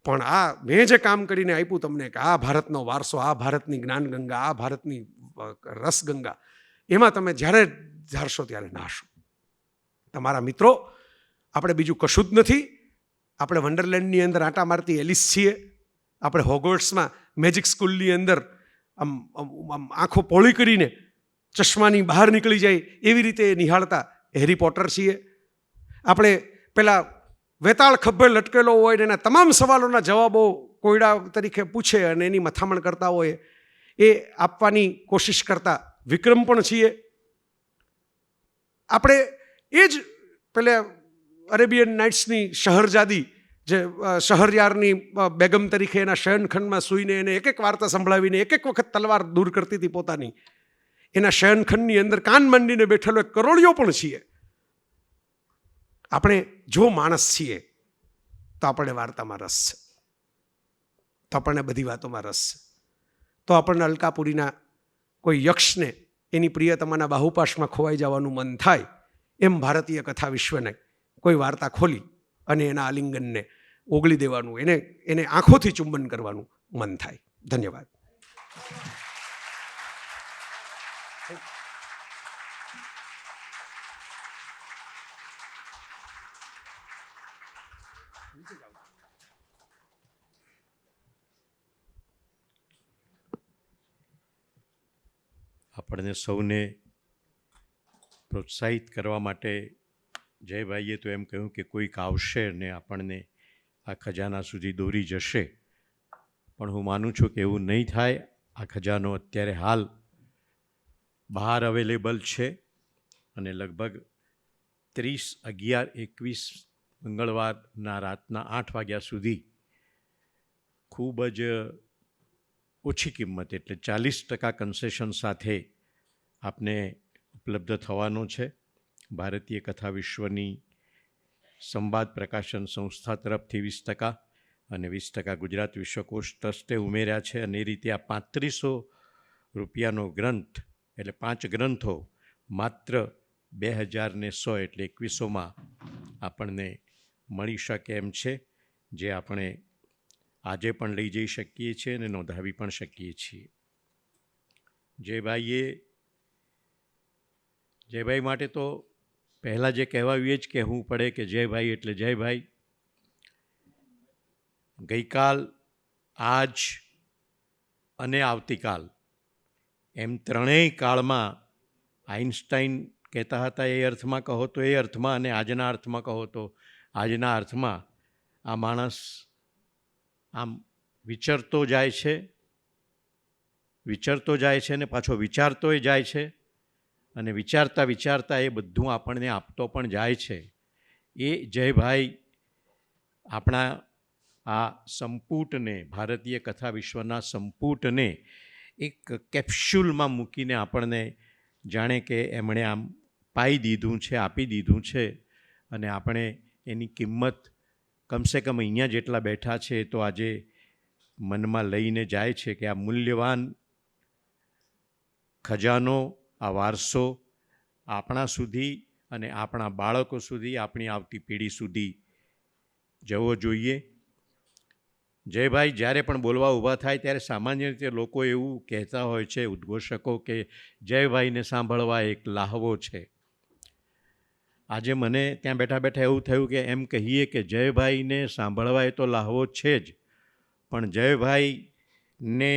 S5: પણ આ મેં જે કામ કરીને આપ્યું તમને કે આ ભારતનો વારસો, આ ભારતની જ્ઞાનગંગા, આ ભારતની રસગંગા, એમાં તમે જ્યારે ધારશો ત્યારે નાશો. તમારા મિત્રો, આપણે બીજું કશું જ નથી. આપણે વન્ડરલેન્ડની અંદર આંટા મારતી એલિસ છીએ, આપણે હોગવર્ટ્સમાં મેજિક સ્કૂલની અંદર આમ આંખો પોળી કરીને ચશ્માની બહાર નીકળી જાય એવી રીતે નિહાળતા હેરી પોટર છીએ. આપણે પેલા વેતાળ ખભે લટકેલો હોય ને એના તમામ સવાલોના જવાબો કોયડા તરીકે પૂછે અને એની મથામણ કરતા હોય એ આપવાની કોશિશ કરતા વિક્રમ પણ છીએ. આપણે એ જ પેલે અરેબિયન નાઇટ્સની શહરજાદી જે શહરયારની બેગમ તરીકે એના શયનખંડમાં સૂઈને એને એક વાર્તા સંભળાવીને એક વખત તલવાર દૂર કરતી હતી પોતાની, એના શયનખંડની અંદર કાન માંડીને બેઠેલો એક કરોળિયો પણ છીએ. આપણે જો માણસ છીએ તો આપણને વાર્તામાં રસ છે, તો આપણને બધી વાતોમાં રસ છે, તો આપણને અલકાપુરીના કોઈ યક્ષને એની પ્રિયતમાના બાહુપાશમાં ખોવાઈ જવાનું મન થાય, એમ ભારતીય કથા વિશ્વને કોઈ વાર્તા ખોલી અને એના આલિંગનને ઓગળી દેવાનું, એને આંખોથી ચુંબન કરવાનું મન થાય. ધન્યવાદ.
S2: આપણને સૌને પ્રોત્સાહિત કરવા માટે જયભાઈએ તો એમ કહ્યું કે કોઈક આવશે ને આપણને આ ખજાના સુધી દોરી જશે, પણ હું માનું છું કે એવું નહીં થાય. આ ખજાનો અત્યારે હાલ બહાર અવેલેબલ છે અને લગભગ 30/11/21 મંગળવારના રાતના 8 વાગ્યા સુધી ખૂબ જ ઓછી કિંમત એટલે 40% કન્સેશન સાથે આપને ઉપલબ્ધ થવાનો છે. ભારતીય કથા વિશ્વની સંવાદ પ્રકાશન સંસ્થા તરફથી 20% અને 20% ગુજરાત વિશ્વકોશ ટ્રસ્ટે ઉમેર્યા છે. અને એ રીતે આ 3500 રૂપિયાનો ગ્રંથ એટલે 5 ગ્રંથો માત્ર 2100 એટલે 2100માં આપણને મળી શકે એમ છે, જે આપણે આજે પણ લઈ જઈ શકીએ છીએ અને નોંધાવી પણ શકીએ છીએ. જયભાઈ માટે તો પહેલાં જે કહેવાયું એ જ કહેવું પડે કે જયભાઈ એટલે જયભાઈ. ગઈકાલ, આજ અને આવતીકાલ એમ ત્રણેય કાળમાં આઇન્સ્ટાઈન કહેતા હતા એ અર્થમાં કહો તો એ અર્થમાં, અને આજના અર્થમાં કહો તો આજના અર્થમાં આ માણસ આમ વિચરતો જાય છે ને પાછો વિચારતોય જાય છે, અને વિચારતા વિચારતા એ બધું આપણને આપતો પણ જાય છે. એ જયભાઈ આપણા આ સંપુટને, ભારતીય કથા વિશ્વના સંપુટને એક કેપ્સ્યુલમાં મૂકીને આપણને જાણે કે એમણે આમ પાઈ દીધું છે, આપી દીધું છે, અને આપણે એની કિંમત કમસે કમ અહીંયા જેટલા બેઠા છે તો આજે મનમાં લઈને જાય છે કે આ મૂલ્યવાન ખજાનો આ વારસો આપણા સુધી અને આપણા બાળકો સુધી, આપણી આવતી પેઢી સુધી જવો જોઈએ. જયભાઈ જ્યારે પણ બોલવા ઊભા થાય ત્યારે સામાન્ય રીતે લોકો એવું કહેતા હોય છે, ઉદ્ઘોષકો, કે જયભાઈને સાંભળવા એક લાહવો છે. આજે મને ત્યાં બેઠા બેઠા એવું થયું કે એમ કહીએ કે જયભાઈને સાંભળવા એ તો લાહવો છે જ, પણ જયભાઈને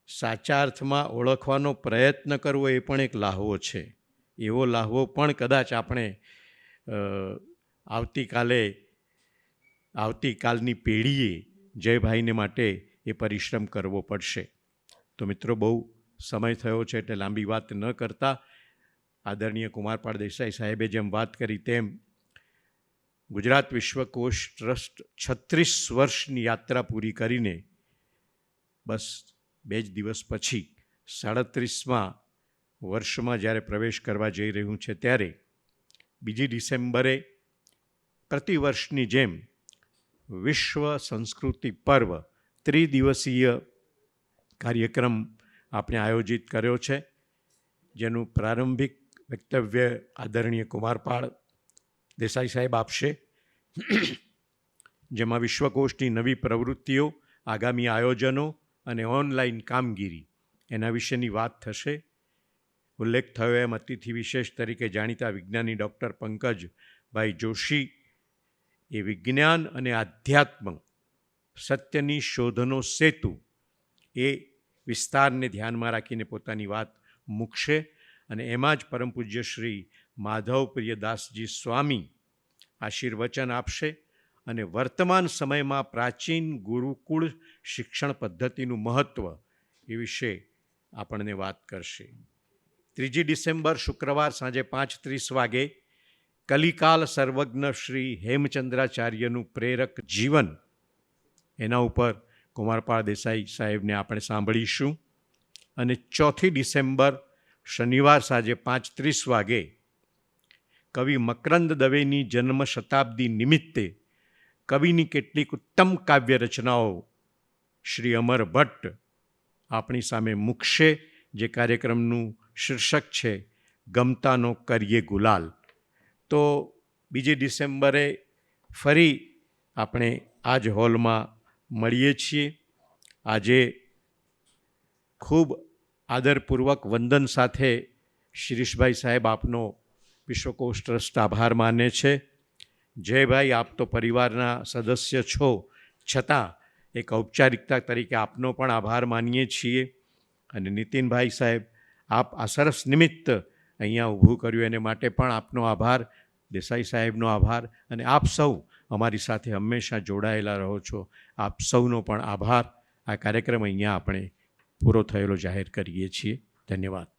S2: સાચા અર્થમાં ઓળખવાનો પ્રયત્ન કરવો એ પણ એક લાહવો છે. એવો લાહવો પણ કદાચ આપણે આવતીકાલની પેઢીએ જયભાઈને માટે એ પરિશ્રમ કરવો પડશે. તો મિત્રો, બહુ સમય થયો છે એટલે લાંબી વાત ન કરતા, આદરણીય કુમારપાળ દેસાઈ સાહેબે જેમ વાત કરી તેમ ગુજરાત વિશ્વકોશ ટ્રસ્ટ 36 વર્ષની યાત્રા પૂરી કરીને બસ 2 જ દિવસ પછી 37મા વર્ષમાં જ્યારે પ્રવેશ કરવા જઈ રહ્યું છે, ત્યારે 2 ડિસેમ્બરે પ્રતિવર્ષની જેમ વિશ્વ સંસ્કૃતિ પર્વ ત્રિદિવસીય કાર્યક્રમ આપણે આયોજિત કર્યો છે, જેનું પ્રારંભિક વક્તવ્ય આદરણીય કુમારપાળ દેસાઈ સાહેબ આપશે, જેમાં વિશ્વકોશની નવી પ્રવૃત્તિઓ, આગામી આયોજનો અને ઓનલાઈન કામગીરી એના વિશેની વાત થશે. ઉલ્લેખ થયો એમ અતિથિ વિશેષ તરીકે જાણીતા વિજ્ઞાની ડૉક્ટર પંકજભાઈ જોશી એ વિજ્ઞાન અને આધ્યાત્મ સત્યની શોધનો સેતુ એ વિસ્તારને ધ્યાનમાં રાખીને પોતાની વાત મૂકશે. અને એમાં જ પરમ પૂજ્ય શ્રી માધવપ્રિયદાસજી સ્વામી આશીર્વચન આપશે અને વર્તમાન સમયમાં પ્રાચીન ગુરુકુળ શિક્ષણ પદ્ધતિનું મહત્ત્વ એ વિશે આપણને વાત કરશે. 3 ડિસેમ્બર શુક્રવાર સાંજે 5:30 વાગે કલિકાલ સર્વજ્ઞ શ્રી હેમચંદ્રાચાર્યનું પ્રેરક જીવન, એના ઉપર કુમારપાળ દેસાઈ સાહેબને આપણે સાંભળીશું. અને 4 ડિસેમ્બર શનિવાર સાંજે 5:30 વાગે કવિ મકરંદ દવેની જન્મ શતાબ્દી નિમિત્તે કવિની કેટલીક ઉત્તમ કાવ્ય રચનાઓ શ્રી અમર ભટ્ટ આપણી સામે મૂકશે, જે કાર્યક્રમનું શીર્ષક છે ગમતાનો કરીએ ગુલાલ. તો 2 ડિસેમ્બરે ફરી આપણે આ જ હોલમાં મળીએ છીએ. આજે ખૂબ આદરપૂર્વક વંદન સાથે શિરીષભાઈ સાહેબ આપનો વિશ્વકોશ ટ્રસ્ટ આભાર માને છે. જયભાઈ, આપ તો પરિવારના સદસ્ય છો, છતાં એક ઔપચારિકતા તરીકે આપનો પણ આભાર માનીએ છીએ. અને નીતિનભાઈ સાહેબ, આપ આ સરસ નિમિત્ત અહીંયા ઊભું કર્યું એને માટે પણ આપનો આભાર, દેસાઈ સાહેબનો આભાર. અને આપ સૌ અમારી સાથે હંમેશા જોડાયેલા રહો છો, આપ સૌનો પણ આભાર. આ કાર્યક્રમ અહીંયા આપણે પૂરો થયેલો જાહેર કરીએ છીએ. ધન્યવાદ.